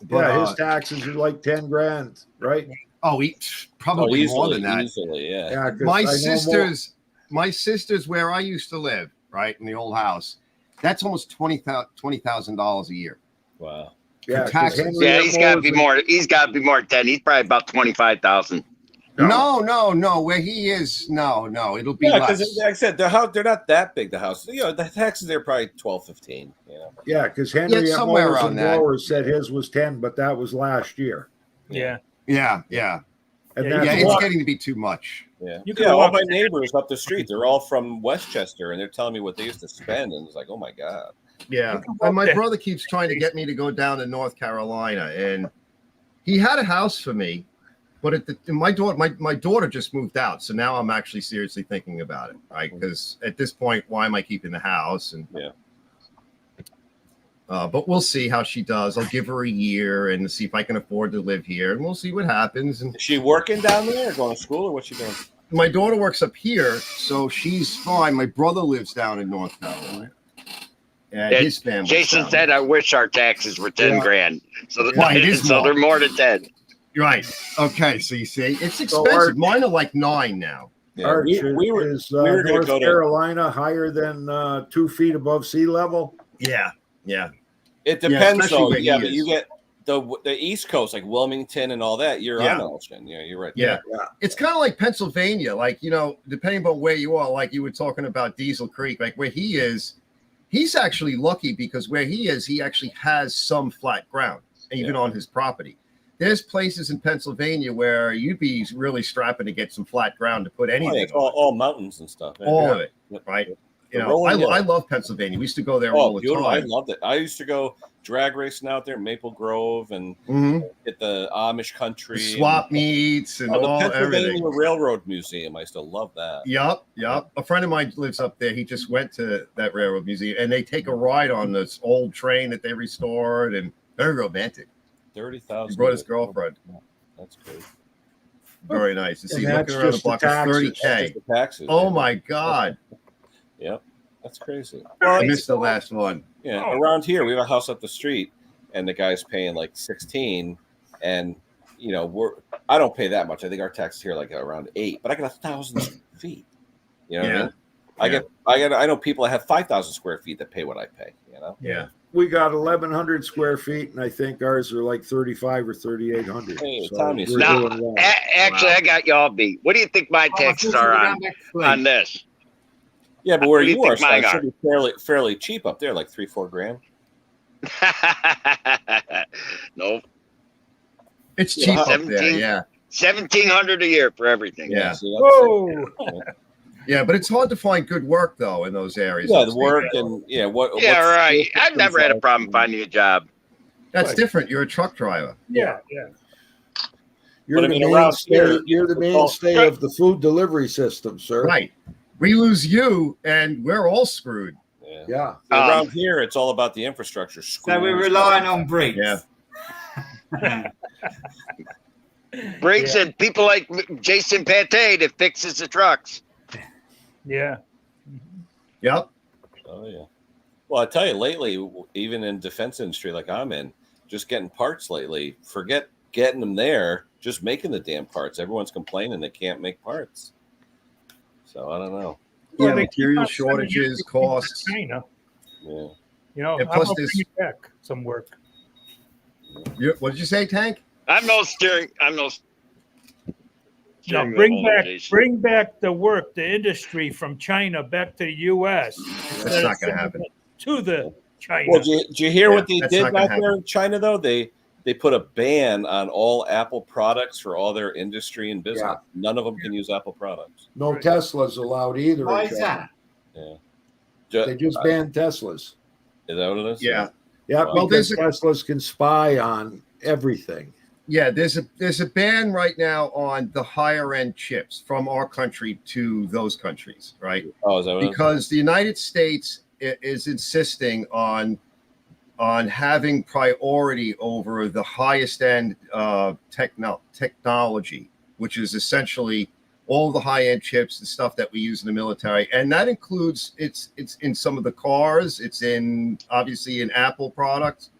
But his taxes are like 10 grand, right? Oh, probably easily, more than that. Easily, yeah. Yeah, my sister's where I used to live, right in the old house. That's almost $20,000 a year. Wow. Yeah, taxes. Yeah, he's got to be more. He's got to be more than 10. He's probably about 25,000. No. Where he is, no. It'll be less. Because like I said, they're not that big. The house, the taxes there are probably 12, 15. Yeah, because Henry somewhere around that. said his was 10, but that was last year. Yeah. And it's getting to be too much. Yeah, all my neighbors up the street, they're all from Westchester, and they're telling me what they used to spend, and it's like, oh my god. Yeah, and my brother keeps trying to get me to go down to North Carolina, and he had a house for me, but my daughter just moved out, so now I'm actually seriously thinking about it, right? Because at this point, why am I keeping the house? And but we'll see how she does. I'll give her a year and see if I can afford to live here, and we'll see what happens. And is she working down there, or going to school, or what's she doing? My daughter works up here, so she's fine. My brother lives down in North Carolina. And his family. Jason said, "I wish our taxes were 10 grand." So, they're more than 10. Right. Okay. So you see, it's expensive. Mine are like 9 now. Yeah, we were North Carolina higher than 2 feet above sea level? Yeah. It depends, though. Yeah, but you get the East Coast, like Wilmington and all that. You're on the ocean. Yeah, you're right. Yeah. It's kind of like Pennsylvania. Like, depending on where you are, like you were talking about Diesel Creek, like where he is. He's actually lucky because where he is, he actually has some flat ground, even on his property. There's places in Pennsylvania where you'd be really strapping to get some flat ground to put anything. It's all mountains and stuff. All of it, right? I love Pennsylvania. We used to go there all the time. I loved it. I used to go drag racing out there, Maple Grove, and at the Amish country, the swap meets, and the Pennsylvania everything. Railroad Museum. I still love that. Yep. A friend of mine lives up there. He just went to that railroad museum, and they take a ride on this old train that they restored, and very romantic. 30,000. He brought his girlfriend. That's great. Very nice. To see looking around the block for 30K. Taxes. Oh my God. Yep. That's crazy. Well, I missed the last one. Yeah. Around here, we have a house up the street, and the guy's paying like 16, and I don't pay that much. I think our taxes here are like around 8, but I got 1,000 feet. You know what I mean? I know people that have 5,000 square feet that pay what I pay. Yeah. We got 1,100 square feet, and I think ours are like 3,500 or 3,800. Hey, now, actually, I got y'all beat. What do you think my taxes are on this? Yeah, but where you are, so it should be fairly cheap up there, like $3-4 grand. Nope. It's cheap up there, yeah. $1,700 a year for everything. Yeah. Whoa. Yeah, but it's hard to find good work though in those areas. Yeah, the work and right. I've never had a problem finding a job. That's different. You're a truck driver. Yeah. You're the mainstay of the food delivery system, sir. Right. We lose you, and we're all screwed. Yeah. Around here, it's all about the infrastructure. So we're relying on Briggs. Yeah. Briggs and people like Jason Pate that fixes the trucks. Yeah. Yep. Oh yeah. Well, I tell you, lately, even in defense industry like I'm in, just getting parts lately. Forget getting them there, just making the damn parts. Everyone's complaining they can't make parts. So I don't know. Yeah, material shortages, costs. China. Yeah. Plus I'm bring back some work. What did you say, Tank? I'm no steering. No, bring back the work, the industry from China back to the U.S. That's not going to happen. To the China. Well, did you hear what they did back there in China, though? They put a ban on all Apple products for all their industry and business. Yeah. None of them can use Apple products. No Teslas allowed either. Why is that? Yeah. They just banned Teslas. Is that what it is? Yeah. Yeah, well, because Teslas can spy on everything. Yeah, there's a ban right now on the higher end chips from our country to those countries, right? Oh, is that what because the United States is insisting on having priority over the highest end technology, which is essentially all the high-end chips and stuff that we use in the military, and that includes it's in some of the cars. It's in obviously in Apple products.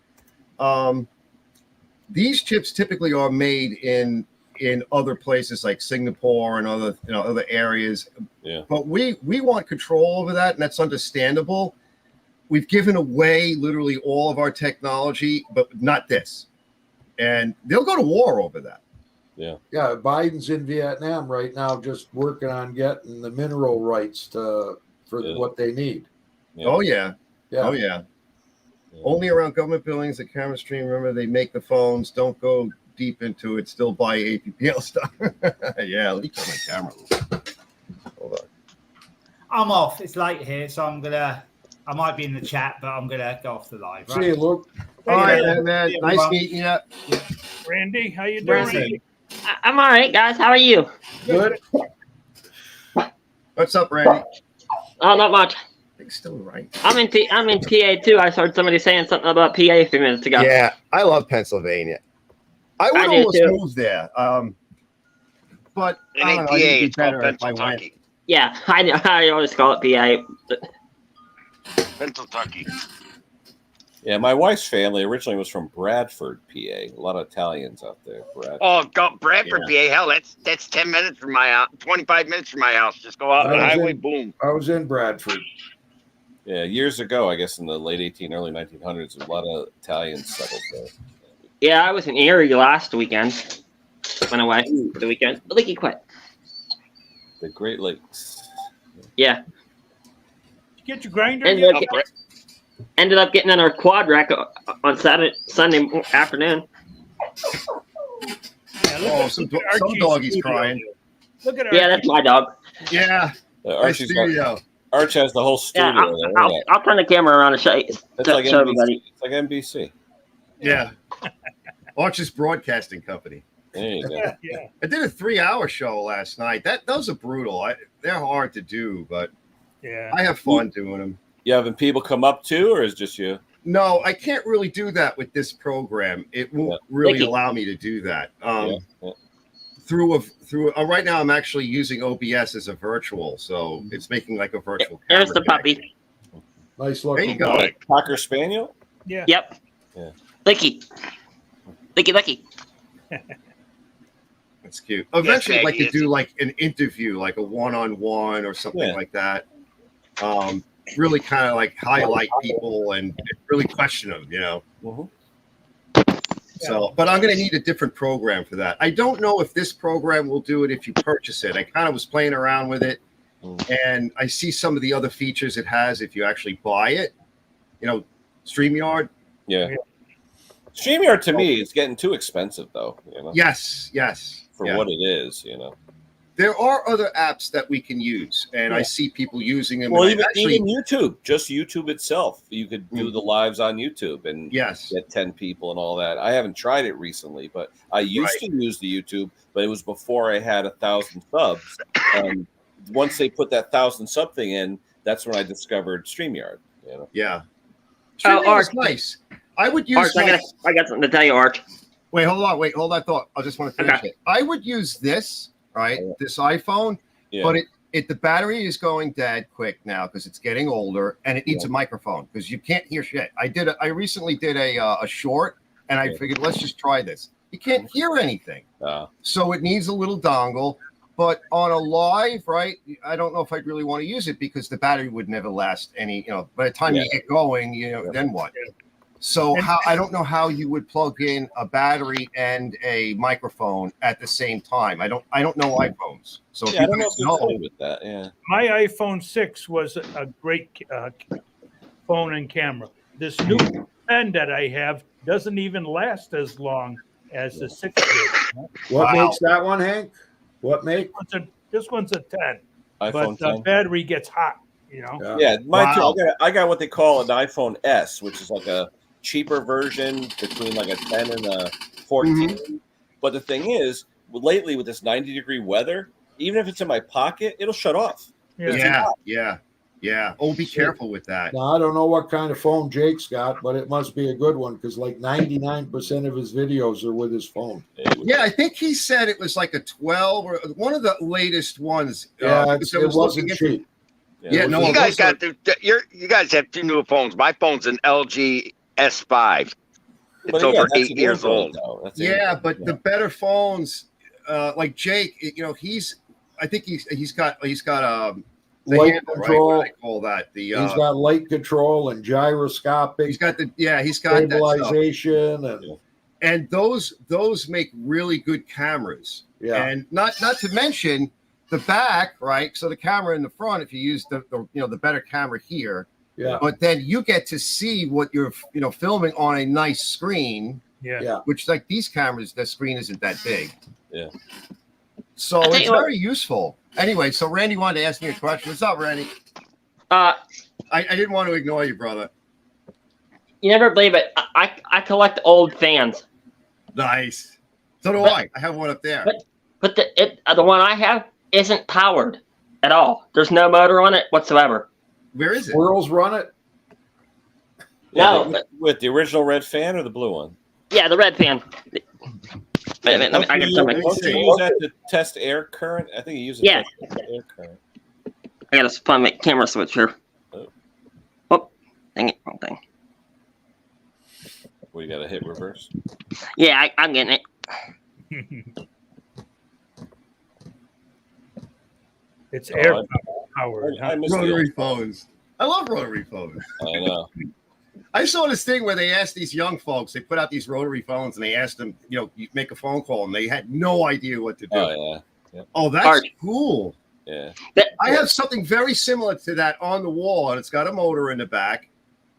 These chips typically are made in other places like Singapore and other areas. Yeah. But we want control over that, and that's understandable. We've given away literally all of our technology, but not this. And they'll go to war over that. Yeah. Yeah, Biden's in Vietnam right now just working on getting the mineral rights for what they need. Yeah. Oh, yeah. Yeah. Oh, yeah. Only around government buildings, the camera stream. Remember, they make the phones. Don't go deep into it. Still buy APPL stuff. Yeah, at least on my camera. Hold on. I'm off. It's late here, so I might be in the chat, but I'm gonna go off the live. Right? See you, Luke. All right, man. Nice meeting you. Randy, how you doing? Randy. I'm all right, guys. How are you? Good. What's up, Randy? Oh, not much. It's still right. I'm in PA too. I heard somebody saying something about PA a few minutes ago. Yeah, I love Pennsylvania. I would do almost too. move there. But It I ain't don't PA, know, it'd be it's called better if I went. Pennsylvania. Yeah, I always call it PA. Pennsylvania. Yeah, my wife's family originally was from Bradford, PA. A lot of Italians out there. Bradford. Oh, go Bradford, PA. Hell, that's 10 minutes from my house, 25 minutes from my house. Just go out the highway, boom. I was in Bradford. Yeah, years ago, I guess in the late early 1900s, a lot of Italians settled there. Yeah, I was in Erie last weekend. Went away for the weekend. The leaky quit. The Great Lakes. Yeah. Did you get your grinder? Ended up getting in our quad rack on Sunday afternoon. Yeah, some doggies crying. Look at Yeah, that's my dog. Yeah. Archie's studio. Arch has the whole studio. Yeah, I'll turn the camera around and show you. It's like show NBC. everybody. It's like NBC. Yeah. Arch's Broadcasting Company. There you go. Yeah. I did a 3-hour show last night. Those are brutal. They're hard to do, but Yeah. I have fun doing them. You having people come up too, or is it just you? No, I can't really do that with this program. It won't really allow me to do that. Through right now, I'm actually using OBS as a virtual, so it's making like a virtual. There's the puppy. Nice There looking. you go. Cocker Spaniel? Yeah. Yep. Yeah. Licky. That's cute. Eventually, I'd like to Maggie, do like an interview, like a one-on-one or something like that. Really kind of like highlight people and really question them, you know. Mm-hmm. So, but I'm going to need a different program for that. I don't know if this program will do it if you purchase it. I kind of was playing around with it, and I see some of the other features it has if you actually buy it. You know, StreamYard. Yeah. StreamYard to me is getting too expensive, though. You know? Yes. For what it is, you know. There are other apps that we can use, and I see people using them. Well, even YouTube, just YouTube itself. You could do the lives on YouTube and get 10 people and all that. I haven't tried it recently, but I used to use the YouTube, but it was before I had 1,000 subs. And once they put that 1,000 sub thing in, that's when I discovered StreamYard. You know? Yeah. StreamYard is nice. I would use. Arch, I got something to tell you, Arch. Wait, hold that thought. I just want to finish it. I would use this. Right, this iPhone, but the battery is going dead quick now because it's getting older, and it needs a microphone because you can't hear shit. I recently did a short, and I figured let's just try this. You can't hear anything, so it needs a little dongle. But on a live, right, I don't know if I'd really want to use it because the battery would never last any. You know, by the time you get going, then what? So I don't know how you would plug in a battery and a microphone at the same time. I don't know iPhones. So if I don't know if you play with that. Yeah. My iPhone 6 was a great phone and camera. This new 10 that I have doesn't even last as long as the 6 did. What makes that one, Hank? What make? This one's a 10. iPhone but 10. the battery gets hot, you know. Yeah, mine too. I got what they call an iPhone S, which is like a cheaper version between like a 10 and a 14. But the thing is, lately with this 90-degree weather, even if it's in my pocket, it'll shut off. Yeah. Yeah. Oh, be careful with that. Now, I don't know what kind of phone Jake's got, but it must be a good one because like 99% of his videos are with his phone. Yeah, I think he said it was like a 12 or one of the latest ones. Yeah, it wasn't cheap. Yeah, no, you guys you guys have 2 new phones. My phone's an LG S5. It's over 8 years old. Yeah, but the better phones, like Jake, I think he's got light handle, control. Right? What do they call that? He's got light control and gyroscopic. He's got stabilization and those make really good cameras. Yeah, and not to mention the back, right? So the camera in the front, if you use the better camera here, yeah. But then you get to see what you're filming on a nice screen. Yeah. Which, like these cameras, the screen isn't that big. Yeah. So it's very useful. Anyway, so Randy wanted to ask me a question. What's up, Randy? I didn't want to ignore you, brother. You never believe it. I collect old fans. Nice. So do I. I have one up there. But the one I have isn't powered at all. There's no motor on it whatsoever. Where is it? Squirrels run it? No. With the original red fan or the blue one? Yeah, the red fan. Wait a minute. I got something. Don't you use that to test air current? I think you use it to test air current. I got to find my camera switch here. Oh, dang it. Wrong thing. We got to hit reverse. Yeah, I'm getting it. It's air powered. Rotary phones. I love rotary phones. I know. I saw this thing where they asked these young folks, they put out these rotary phones and they asked them, you make a phone call and they had no idea what to do. Oh, yeah. Yep. Oh, that's cool. Yeah. I have something very similar to that on the wall and it's got a motor in the back.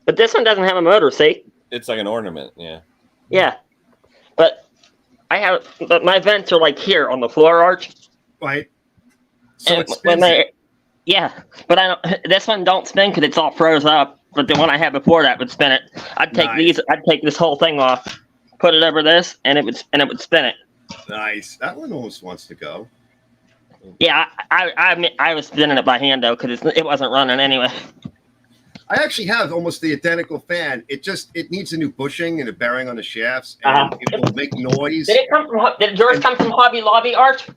But this one doesn't have a motor, see? It's like an ornament, yeah. Yeah. But my vents are like here on the floor arch. Right. So yeah, but this one don't spin because it's all froze up. But the one I had before that would spin it. I'd take this whole thing off, put it over this, and it would spin it. Nice. That one almost wants to go. Yeah, I was spinning it by hand though because it wasn't running anyway. I actually have almost the identical fan. It needs a new bushing and a bearing on the shafts, and it will make noise. Did yours come from Hobby Lobby, Arch?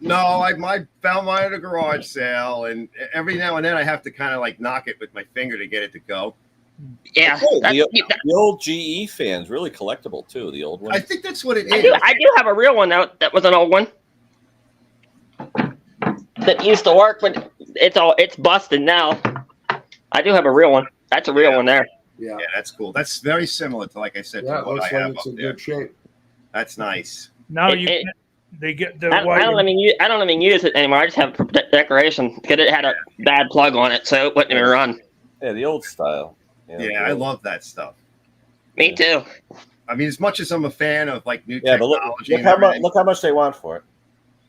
No, I found mine at a garage sale, and every now and then I have to kind of like knock it with my finger to get it to go. Yeah, the old GE fans, really collectible too. The old one. I think that's what it is. I do have a real one though. That was an old one that used to work, but it's busted now. I do have a real one. That's a real one there. Yeah, that's cool. That's very similar to, like I said, to what I have up there. Good shape. That's nice. Now they get the I don't even use it anymore. I just have it for decoration because it had a bad plug on it, so it wouldn't even run. Yeah, the old style. Yeah, I love that stuff. Me too. I mean, as much as I'm a fan of like new technology, look how much they want for it.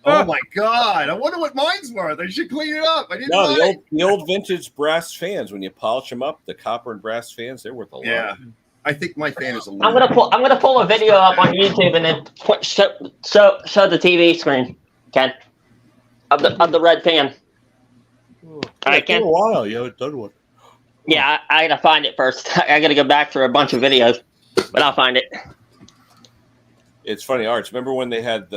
Oh my God! I wonder what mine's worth. I should clean it up. I didn't know the old vintage brass fans. When you polish them up, the copper and brass fans, they're worth a lot. Yeah, I think my fan is a little. I'm gonna pull a video up on YouTube and then show the TV screen, Ken, of the red fan. It's been a while. You haven't done one. Yeah, I gotta find it first. I gotta go back through a bunch of videos, but I'll find it. It's funny, Arch. Remember when they had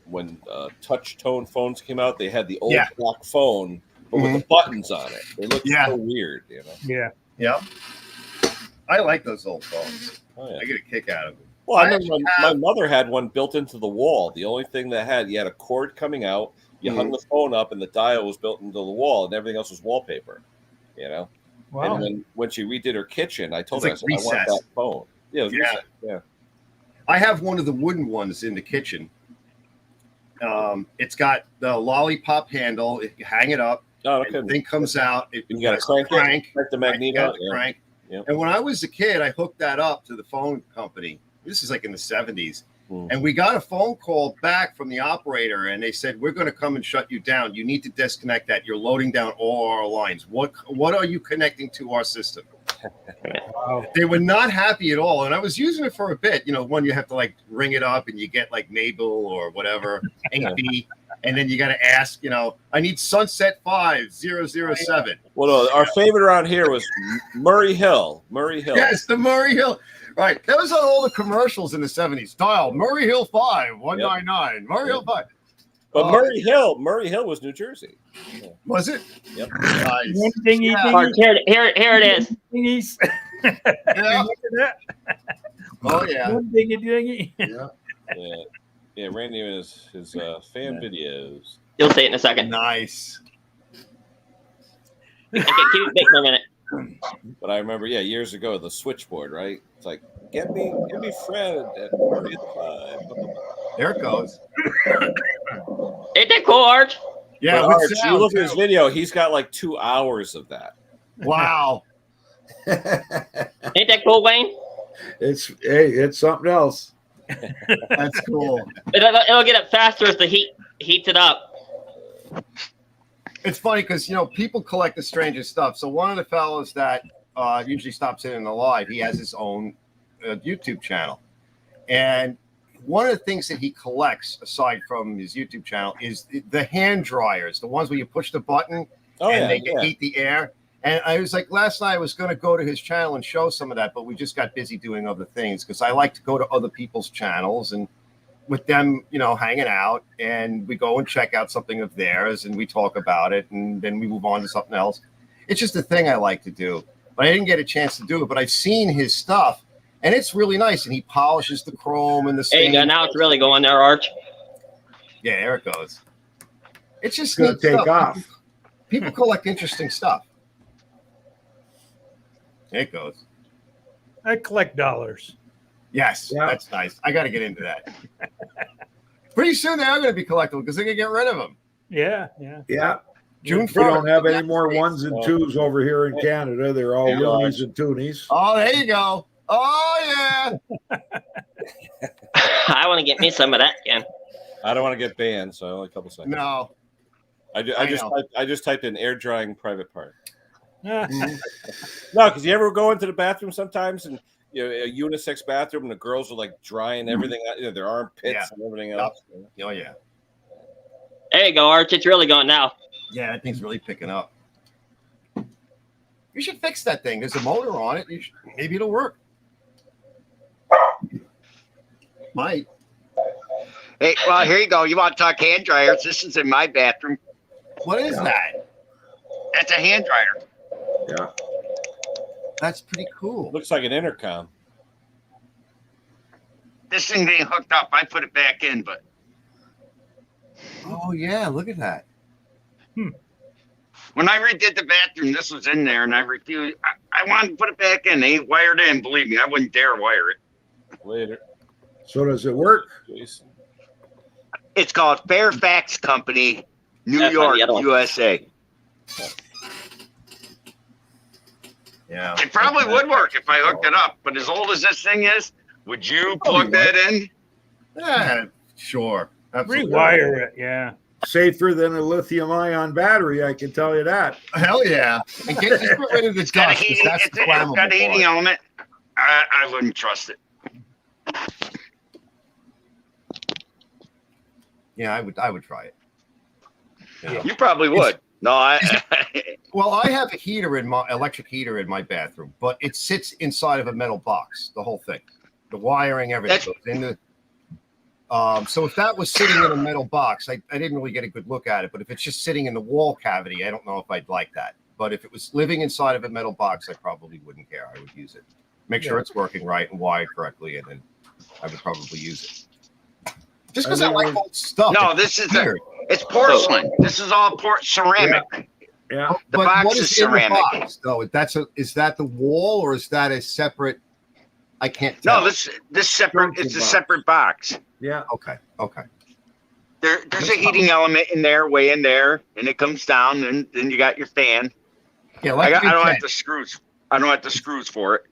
when touch tone phones came out? They had the old block phone, but with the buttons on it. They looked so weird, Yeah. Yep. I like those old phones. Oh, yeah. I get a kick out of them. Well, I remember my mother had one built into the wall. The only thing that you had a cord coming out. You hung the phone up, and the dial was built into the wall, and everything else was wallpaper. Wow. And then when she redid her kitchen, I told her, I said, I want that phone. Yeah. I have one of the wooden ones in the kitchen. It's got the lollipop handle. If you hang it up, the thing comes out. You got to crank the magnet out. Crank. Yep. And when I was a kid, I hooked that up to the phone company. This is like in the 70s. And we got a phone call back from the operator, and they said, we're going to come and shut you down. You need to disconnect that. You're loading down all our lines. What are you connecting to our system? Wow. They were not happy at all. And I was using it for a bit. One, you have to like ring it up and you get like Mabel or whatever, AB. And then you got to ask, I need Sunset 5007. Well, no, our favorite around here was Murray Hill. Murray Hill. Yes, the Murray Hill. Right. That was on all the commercials in the 70s. Dial Murray Hill 5199. Yep. Murray Hill 5. But Murray Hill was New Jersey. Yeah. Was it? Yep. One Nice. dingy, Here it is. dingies. Yeah. Look at that. Oh, yeah. One dingy. Yeah. Yeah, Randy and his fan videos. You'll see it in a second. Nice. Okay, keep it big for a minute. But I remember, years ago, the switchboard, right? It's like, get me Fred at Murray Hill 5. There it goes. Ain't that cool, Arch? Yeah, but Arch, you look at his video, he's got like 2 hours of that. Wow. Ain't that cool, Wayne? It's something else. That's cool. It'll get up faster as the heat heats it up. It's funny because people collect the strangest stuff. So one of the fellows that usually stops in the live, he has his own YouTube channel, and one of the things that he collects aside from his YouTube channel is the hand dryers, the ones where you push the button they can heat the air. And I was like, last night I was going to go to his channel and show some of that, but we just got busy doing other things because I like to go to other people's channels and with them, hanging out, and we go and check out something of theirs and we talk about it and then we move on to something else. It's just a thing I like to do, but I didn't get a chance to do it. But I've seen his stuff and it's really nice. And he polishes the chrome and the There you go. Now it's really going there, Arch. Yeah, there it goes. It's just going to take off. People collect interesting stuff. There it goes. I collect dollars. Yes, that's nice. I got to get into that. Pretty soon they are going to be collectible because they're going to get rid of them. Yeah. June 1st. We don't have any more 1s and 2s over here in Canada. They're all loonies and toonies. Oh, there you go. Oh, yeah. I want to get me some of that again. I don't want to get banned, so only a couple seconds. No. I just typed in air drying private part. Yeah. No, because you ever go into the bathroom sometimes and a unisex bathroom and the girls are like drying everything out, their armpits and everything else. Oh yeah. There you go, Arch. It's really going now. Yeah, that thing's really picking up. You should fix that thing. There's a motor on it. Maybe it'll work. Might. Hey, well, here you go. You want to talk hand dryers? This is in my bathroom. What is that? That's a hand dryer. Yeah. That's pretty cool. Looks like an intercom. This thing ain't hooked up. I put it back in, but. Oh, yeah. Look at that. When I redid the bathroom, this was in there, and I refused. I wanted to put it back in. They ain't wired in. Believe me, I wouldn't dare wire it. Later. So does it work? Jason. It's called Fairfax Company, New York, USA. Yeah. It probably would work if I hooked it up, but as old as this thing is, would you plug that in? Yeah, sure. Absolutely. Rewire it, yeah. Safer than a lithium-ion battery, I can tell you that. Hell yeah. And just get rid of the dust. It's got a heating element. I wouldn't trust it. Yeah, I would try it. You probably would. Well, I have a heater in my electric heater in my bathroom, but it sits inside of a metal box, the whole thing. The wiring, everything goes in the so if that was sitting in a metal box, I didn't really get a good look at it, but if it's just sitting in the wall cavity, I don't know if I'd like that. But if it was living inside of a metal box, I probably wouldn't care. I would use it. Make sure it's working right and wired correctly, and then I would probably use it. Just because I like old stuff. No, this is it's porcelain. This is all ceramic. Yeah. The box is ceramic. No, is that the wall or is that a separate? I can't tell. No, this separate. It's a separate box. Yeah. Okay. There's a heating element in there, way in there, and it comes down, and then you got your fan. Yeah, I don't have the screws. I don't have the screws for it.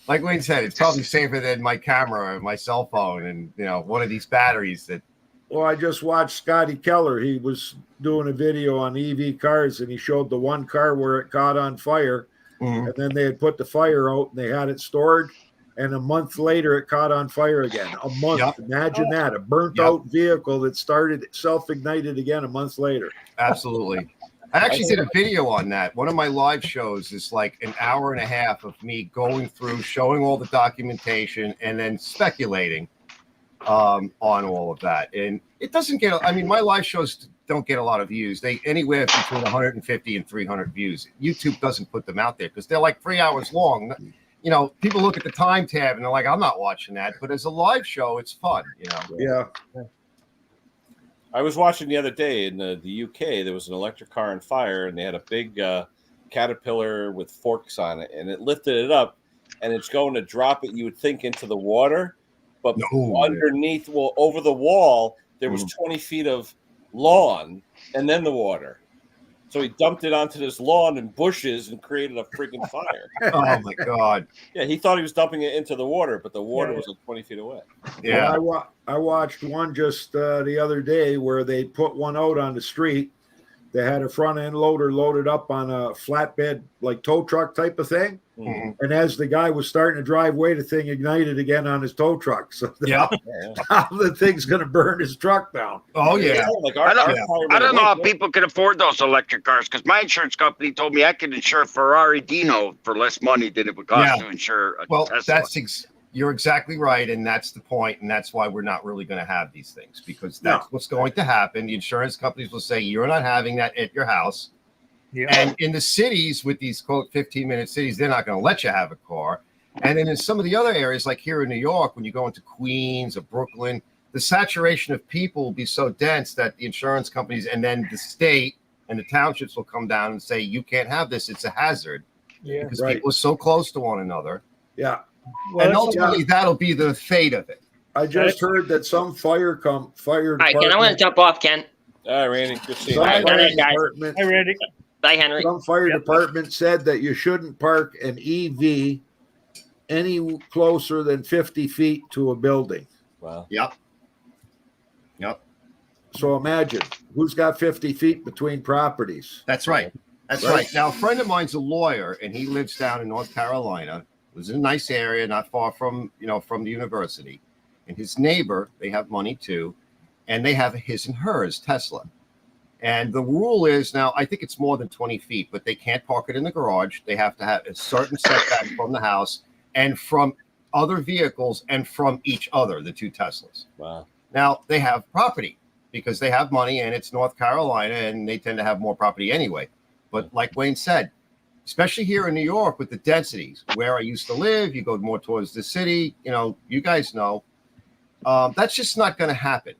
Like Wayne said, it's probably safer than my camera or my cell phone, and one of these batteries that. Well, I just watched Scotty Keller. He was doing a video on EV cars, and he showed the one car where it caught on fire, and then they had put the fire out, and they had it stored, and a month later it caught on fire again. A month. Yep. Imagine that. A burnt out vehicle that started self-ignited again a month later. Absolutely. I actually did a video on that. One of my live shows is like an hour and a half of me going through, showing all the documentation, and then speculating on all of that. And it doesn't get, I mean, my live shows don't get a lot of views. They anywhere between 150 and 300 views. YouTube doesn't put them out there because they're like 3 hours long. You know, people look at the time tab and they're like, I'm not watching that. But as a live show, it's fun, you know? Yeah. I was watching the other day in the UK. There was an electric car on fire, and they had a big Caterpillar with forks on it, and it lifted it up, and it's going to drop it, you would think, into the water. But underneath, well, over the wall, there was 20 feet of lawn and then the water. So he dumped it onto this lawn and bushes and created a freaking fire. Oh, my God. Yeah, he thought he was dumping it into the water, but the water was like 20 feet away. Yeah. Well, I watched one just the other day where they put one out on the street. They had a front end loader loaded up on a flatbed, like tow truck type of thing. Mm-hmm. And as the guy was starting to drive away, the thing ignited again on his tow truck. So the thing's going to burn his truck down. Oh, yeah. Like I don't know how people can afford those electric cars, because my insurance company told me I could insure a Ferrari Dino for less money than it would cost to insure a Tesla. You're exactly right, and that's the point, and that's why we're not really going to have these things, because that's what's going to happen. The insurance companies will say, you're not having that at your house. Yeah. And in the cities with these, quote, 15-minute cities, they're not going to let you have a car. And then in some of the other areas, like here in New York, when you go into Queens or Brooklyn, the saturation of people will be so dense that the insurance companies and then the state and the townships will come down and say, you can't have this. It's a hazard. Yeah, because people are so close to one another. Yeah. Well, and ultimately, that'll be the fate of it. I just heard that some fire department. All right, Ken, I want to jump off, Ken. All right, Randy. Good seeing you. Hi, Randy. Bye, Henry. Some fire department said that you shouldn't park an EV any closer than 50 feet to a building. Wow. Yep. So imagine who's got 50 feet between properties. That's right. That's right. Now, a friend of mine's a lawyer, and he lives down in North Carolina. It was in a nice area, not far from the university. And his neighbor, they have money too, and they have his and hers Tesla. And the rule is now, I think it's more than 20 feet, but they can't park it in the garage. They have to have a certain setback from the house and from other vehicles and from each other, the two Teslas. Wow. Now, they have property because they have money, and it's North Carolina, and they tend to have more property anyway. But like Wayne said, especially here in New York with the densities where I used to live, you go more towards the city, you guys know, that's just not going to happen,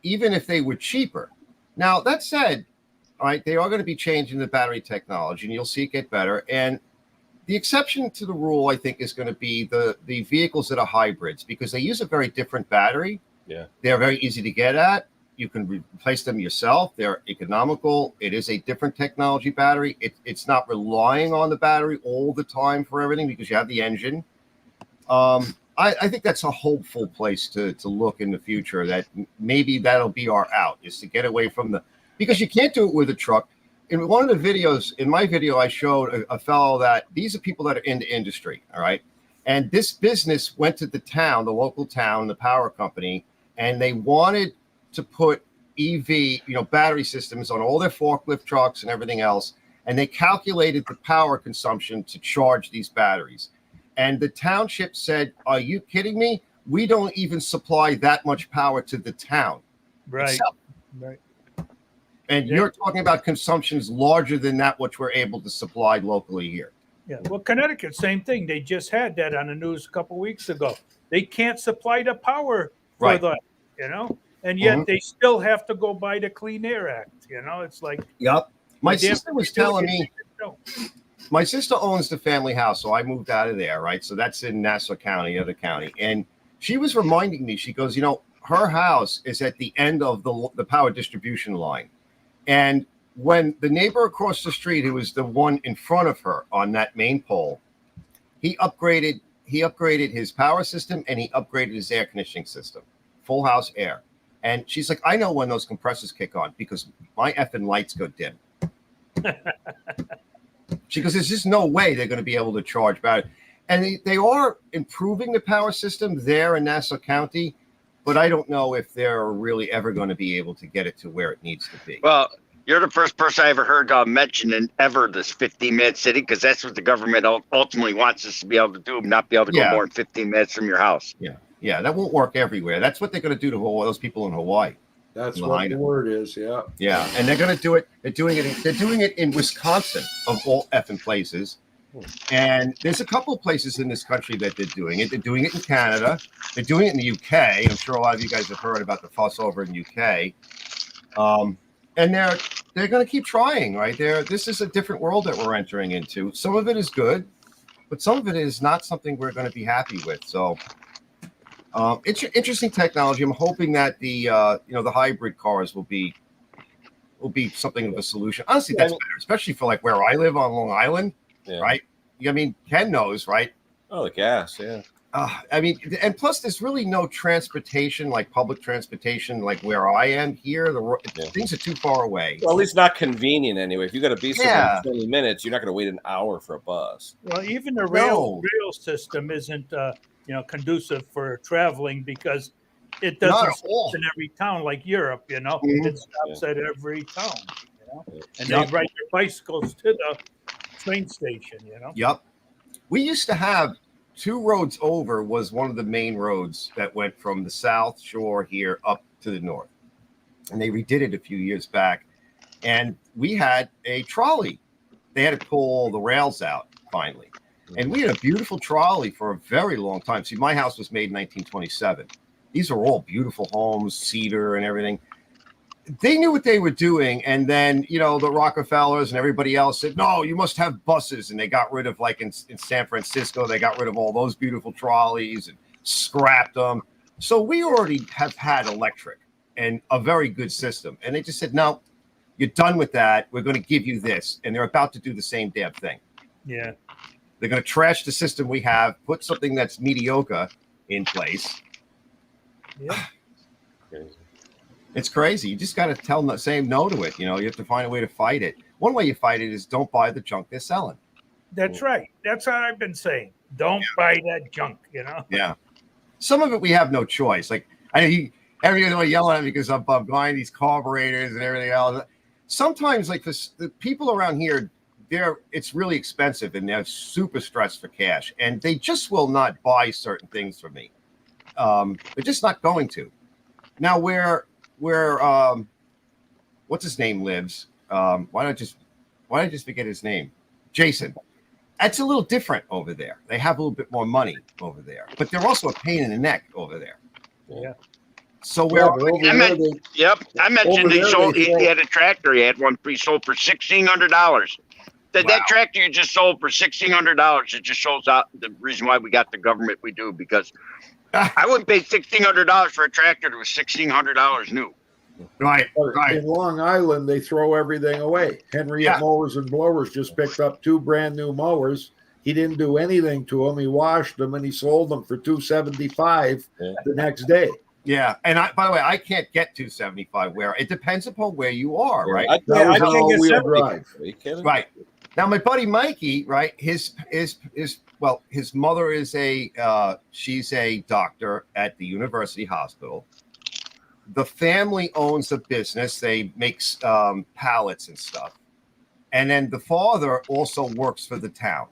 even if they were cheaper. Now, that said, all right, they are going to be changing the battery technology, and you'll see it get better. And the exception to the rule, I think, is going to be the vehicles that are hybrids, because they use a very different battery. Yeah. They're very easy to get at. You can replace them yourself. They're economical. It is a different technology battery. It's not relying on the battery all the time for everything because you have the engine. I think that's a hopeful place to look in the future, that maybe that'll be our out, is to get away from because you can't do it with a truck. In one of the videos, in my video, I showed a fellow that these are people that are in the industry. All right. And this business went to the local town, the power company, and they wanted to put EV, battery systems on all their forklift trucks and everything else. And they calculated the power consumption to charge these batteries. And the township said, are you kidding me? We don't even supply that much power to the town. Right. Right. And you're talking about consumptions larger than that, which we're able to supply locally here. Yeah. Well, Connecticut, same thing. They just had that on the news a couple of weeks ago. They can't supply the power for and yet they still have to go by the Clean Air Act. It's like. Yep. My sister was telling me. My sister owns the family house, so I moved out of there, right? So that's in Nassau County, other county. And she was reminding me, she goes, her house is at the end of the power distribution line. And when the neighbor across the street, who was the one in front of her on that main pole, he upgraded his power system and he upgraded his air conditioning system, full house air. And she's like, I know when those compressors kick on because my effing lights go dim. She goes, there's just no way they're going to be able to charge battery. And they are improving the power system there in Nassau County, but I don't know if they're really ever going to be able to get it to where it needs to be. Well, you're the first person I ever heard mention ever this 15-minute city, because that's what the government ultimately wants us to be able to do, not be able to go more than 15 minutes from your house. Yeah, that won't work everywhere. That's what they're going to do to all those people in Hawaii. That's what the word is. Yeah. Yeah, and they're going to do it. They're doing it in Wisconsin, of all effing places. And there's a couple of places in this country that they're doing it. They're doing it in Canada. They're doing it in the UK. I'm sure a lot of you guys have heard about the fuss over in the UK. And they're going to keep trying, right? This is a different world that we're entering into. Some of it is good, but some of it is not something we're going to be happy with. So it's interesting technology. I'm hoping that the hybrid cars will be something of a solution. Honestly, that's better, especially for like where I live on Long Island. Right? I mean, Ken knows, right? Oh, the gas, yeah. I mean, and plus, there's really no transportation, like public transportation, like where I am here. Things are too far away. Well, at least not convenient anyway. If you got to be somewhere in 20 minutes, you're not going to wait an hour for a bus. Well, even the rail system isn't, conducive for traveling because it doesn't stop in every town like Europe. It stops at every town. And they ride their bicycles to the train station. Yep. We used to have 2 roads over was one of the main roads that went from the South Shore here up to the north. And they redid it a few years back. And we had a trolley. They had to pull all the rails out finally. And we had a beautiful trolley for a very long time. See, my house was made in 1927. These are all beautiful homes, cedar and everything. They knew what they were doing. And then, the Rockefellers and everybody else said, no, you must have buses. And they got rid of, like in San Francisco, they got rid of all those beautiful trolleys and scrapped them. So we already have had electric and a very good system. And they just said, no, you're done with that. We're going to give you this. And they're about to do the same damn thing. Yeah. They're going to trash the system we have, put something that's mediocre in place. Yeah. It's crazy. You just got to say no to it. You have to find a way to fight it. One way you fight it is don't buy the junk they're selling. That's right. That's what I've been saying. Don't buy that junk, Yeah. Some of it we have no choice. Like, I know everyone yelling at me because I'm buying these carburetors and everything else. Sometimes, like the people around here, it's really expensive and they're super stressed for cash. And they just will not buy certain things from me. They're just not going to. Now, where what's his name lives? Why don't I just forget his name? Jason. That's a little different over there. They have a little bit more money over there, but they're also a pain in the neck over there. Yeah. So I mentioned he had a tractor. He had one pre-sold for $1,600. That tractor you just sold for $1,600. It just shows out the reason why we got the government we do, because I wouldn't pay $1,600 for a tractor that was $1,600 new. Right. In Long Island, they throw everything away. Henriette Mowers and Blowers just picked up 2 brand new mowers. He didn't do anything to them. He washed them and he sold them for $275 the next day. Yeah, and by the way, I can't get $275 where it depends upon where you are, right? I can't get drive. Right. Now, my buddy Mikey, right? His mother is she's a doctor at the University Hospital. The family owns a business. They make pallets and stuff. And then the father also works for the town.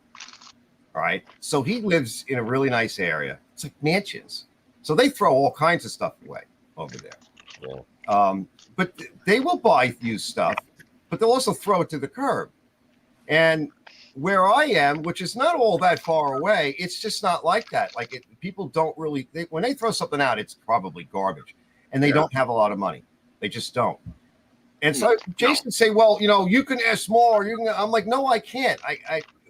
All right. So he lives in a really nice area. It's like mansions. So they throw all kinds of stuff away over there. Yeah. But they will buy used stuff, but they'll also throw it to the curb. And where I am, which is not all that far away, it's just not like that. Like people don't really, when they throw something out, it's probably garbage. And they don't have a lot of money. They just don't. And so Jason say, well, you can ask more. I'm like, no, I can't.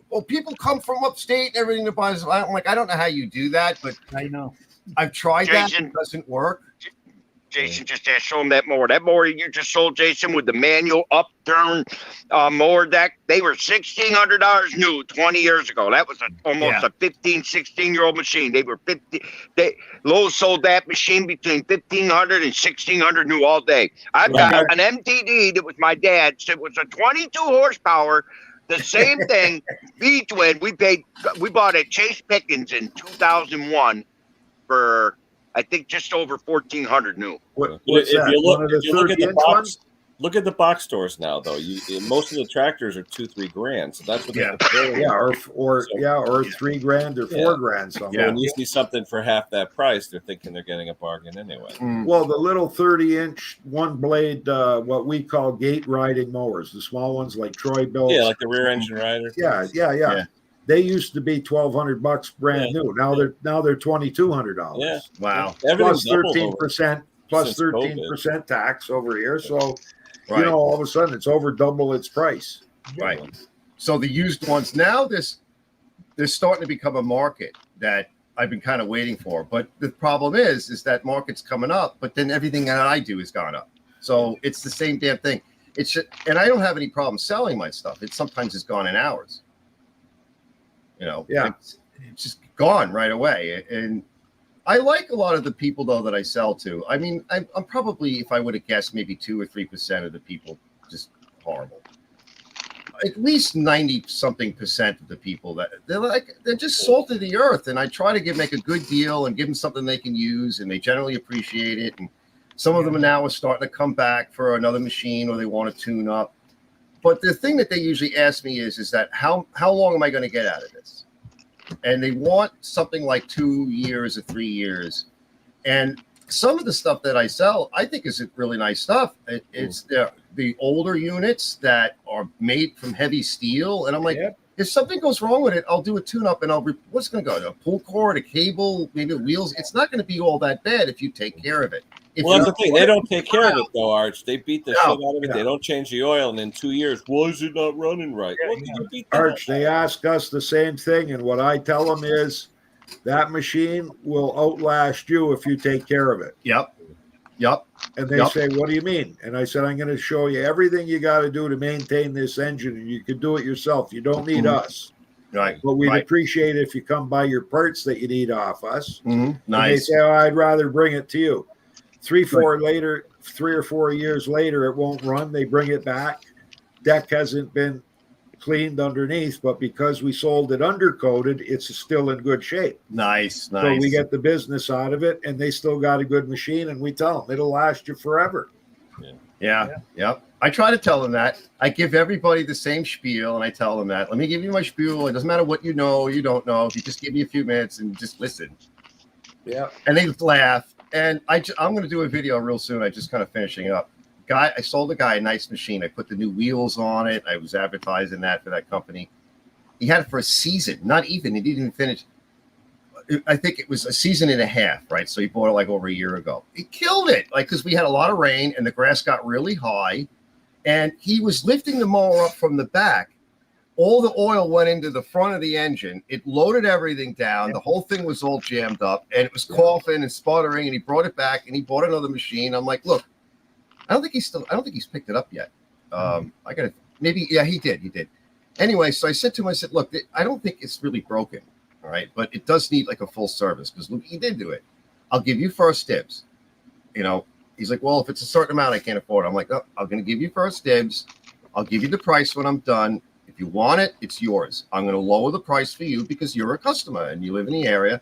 Well, people come from upstate and everything to buy. I'm like, I don't know how you do that, but I know. I've tried that. It doesn't work. Jason just asked, show him that mower. That mower you just sold, Jason, with the manual upturn mower deck, they were $1,600 new 20 years ago. That was almost a 15, 16-year-old machine. They were Lowe's sold that machine between $1,500 and $1,600 new all day. I've got an MTD that was my dad's. It was a 22 horsepower The same thing. Me twin. We bought a Chase Pickens in 2001 for I think just over 1,400 new. What's if that? you look, One of the if you look at the 30-inch box, ones? look at the box stores now, though. Most of the tractors are $2-3 grand, so that's what they're comparing. Yeah, or $3,000 or $4,000. So when you see something for half that price, they're thinking they're getting a bargain anyway. Well, the little 30-inch one blade, what we call gate riding mowers, the small ones like Troy built. Yeah, like the rear engine rider. Yeah. They used to be $1,200 brand new. Now they're $2,200. Yeah. Wow. Plus 13% tax over here. So all of a sudden it's over double its price. Right. So the used ones now, there's starting to become a market that I've been kind of waiting for. But the problem is that market's coming up, but then everything that I do has gone up. So it's the same damn thing. And I don't have any problem selling my stuff. Sometimes it's gone in hours. It's just gone right away. And I like a lot of the people though that I sell to. I mean, I'm probably, if I would have guessed, maybe 2 or 3% of the people just horrible. At least 90-something% of the people that they're just salt of the earth. And I try to make a good deal and give them something they can use, and they generally appreciate it. And some of them now are starting to come back for another machine, or they want to tune up. But the thing that they usually ask me is that how long am I going to get out of this? And they want something like 2 years or 3 years. And some of the stuff that I sell, I think is really nice stuff. It's the older units that are made from heavy steel. And I'm like, if something goes wrong with it, I'll do a tune-up and what's going to go? A pull cord, a cable, maybe wheels. It's not going to be all that bad if you take care of it. Well, that's the thing. They don't take care of it, though, Arch. They beat the shit out of it. They don't change the oil, and in 2 years, why is it not running right? Arch, they ask us the same thing, and what I tell them is that machine will outlast you if you take care of it. Yep. And they say, what do you mean? And I said, I'm going to show you everything you got to do to maintain this engine, and you can do it yourself. You don't need us. Right. But we'd appreciate it if you come buy your parts that you need off us. Nice. And they say, I'd rather bring it to you. 3 or 4 years later, it won't run. They bring it back. Deck hasn't been cleaned underneath, but because we sold it undercoated, it's still in good shape. Nice. So we get the business out of it, and they still got a good machine, and we tell them it'll last you forever. Yeah. I try to tell them that. I give everybody the same spiel, and I tell them that. Let me give you my spiel. It doesn't matter what you know or you don't know. If you just give me a few minutes and just listen. Yeah. And they laugh. And I'm going to do a video real soon. I just kind of finishing up. I sold a guy a nice machine. I put the new wheels on it. I was advertising that for that company. He had it for a season, not even. He didn't even finish. I think it was a season and a half, right? So he bought it like over a year ago. He killed it, because we had a lot of rain and the grass got really high. And he was lifting the mower up from the back. All the oil went into the front of the engine. It loaded everything down. The whole thing was all jammed up, and it was coughing and sputtering. And he brought it back, and he bought another machine. I'm like, look, I don't think he's picked it up yet. I gotta maybe. Yeah, he did. Anyway, so I said to him, look, I don't think it's really broken. All right, but it does need like a full service because look, he did do it. I'll give you first dibs. He's like, well, if it's a certain amount, I can't afford it. I'm like, no, I'm going to give you first dibs. I'll give you the price when I'm done. If you want it, it's yours. I'm going to lower the price for you because you're a customer and you live in the area.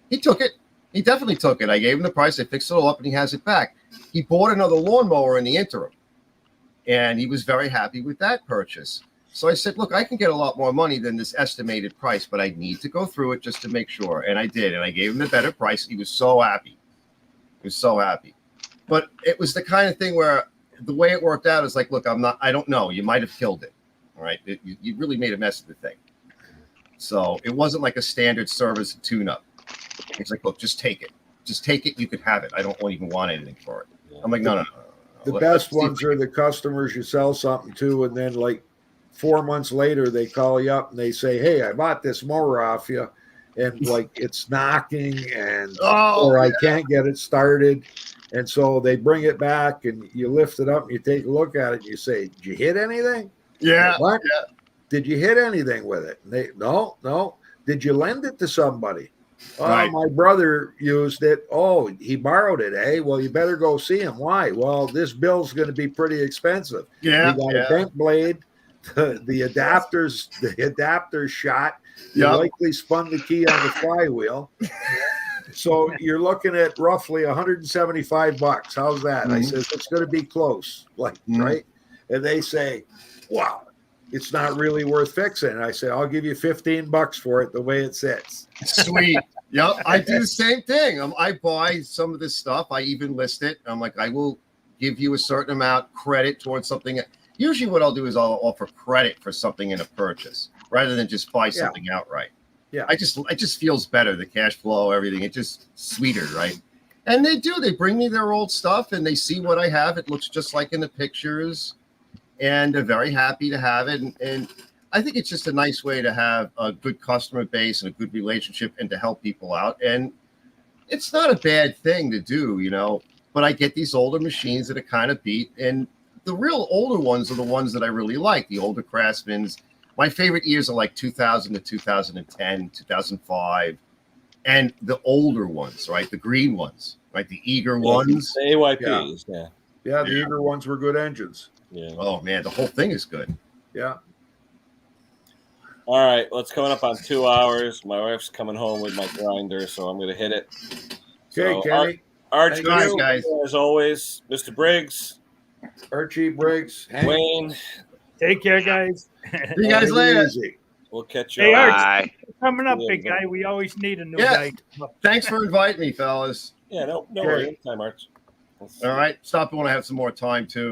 He took it. He definitely took it. I gave him the price. I fixed it all up and he has it back. He bought another lawnmower in the interim. And he was very happy with that purchase. So I said, look, I can get a lot more money than this estimated price, but I need to go through it just to make sure. And I did. And I gave him the better price. He was so happy. But it was the kind of thing where the way it worked out is like, look, I don't know. You might have killed it. All right. You really made a mess of the thing. So it wasn't like a standard service tune-up. It's like, look, just take it. Just take it. You could have it. I don't even want anything for it. I'm like, no. The best ones are the customers you sell something to, and then like 4 months later, they call you up and they say, hey, I bought this mower off you, and like it's knocking or I can't get it started. And so they bring it back and you lift it up and you take a look at it and you say, did you hit anything? Yeah. What? Yeah. Did you hit anything with it? And they, no. Did you lend it to somebody? Right. My brother used it. Oh, he borrowed it, eh? Well, you better go see him. Why? Well, this bill's going to be pretty expensive. Yeah. You got a bent blade. the adapters shot. You likely spun the key on the flywheel. So you're looking at roughly $175. How's that? I says, it's going to be close, like, right? And they say, wow, it's not really worth fixing. And I say, I'll give you $15 for it the way it sits. Sweet. Yep. I do the same thing. I buy some of this stuff. I even list it. I'm like, I will give you a certain amount credit towards something. Usually what I'll do is I'll offer credit for something in a purchase rather than just buy something outright. Yeah. It just feels better. The cash flow, everything. It's just sweeter, right? And they do. They bring me their old stuff and they see what I have. It looks just like in the pictures. And they're very happy to have it. And I think it's just a nice way to have a good customer base and a good relationship and to help people out. And it's not a bad thing to do, you know. But I get these older machines that are kind of beat. And the real older ones are the ones that I really like, the older Craftsmans. My favorite years are like 2000 to 2010, 2005. And the older ones, right? The green ones, right? The eager ones. The AYPs, Yeah, the eager ones were good engines. Yeah. Oh, man, the whole thing is good. Yeah. All right, well, it's coming up on 2 hours. My wife's coming home with my grinder, so I'm going to hit it. Okay, Kenny. Archie, guys. As always, Mr. Briggs. Archie, Briggs. Wayne. Take care, guys. See you guys later. We'll catch you. Hey, Bye. coming up, big guy. We always need a new guy. Thanks for inviting me, fellas. Yeah, no worries. Anytime, Arch. All right. Stop when I have some more time, too.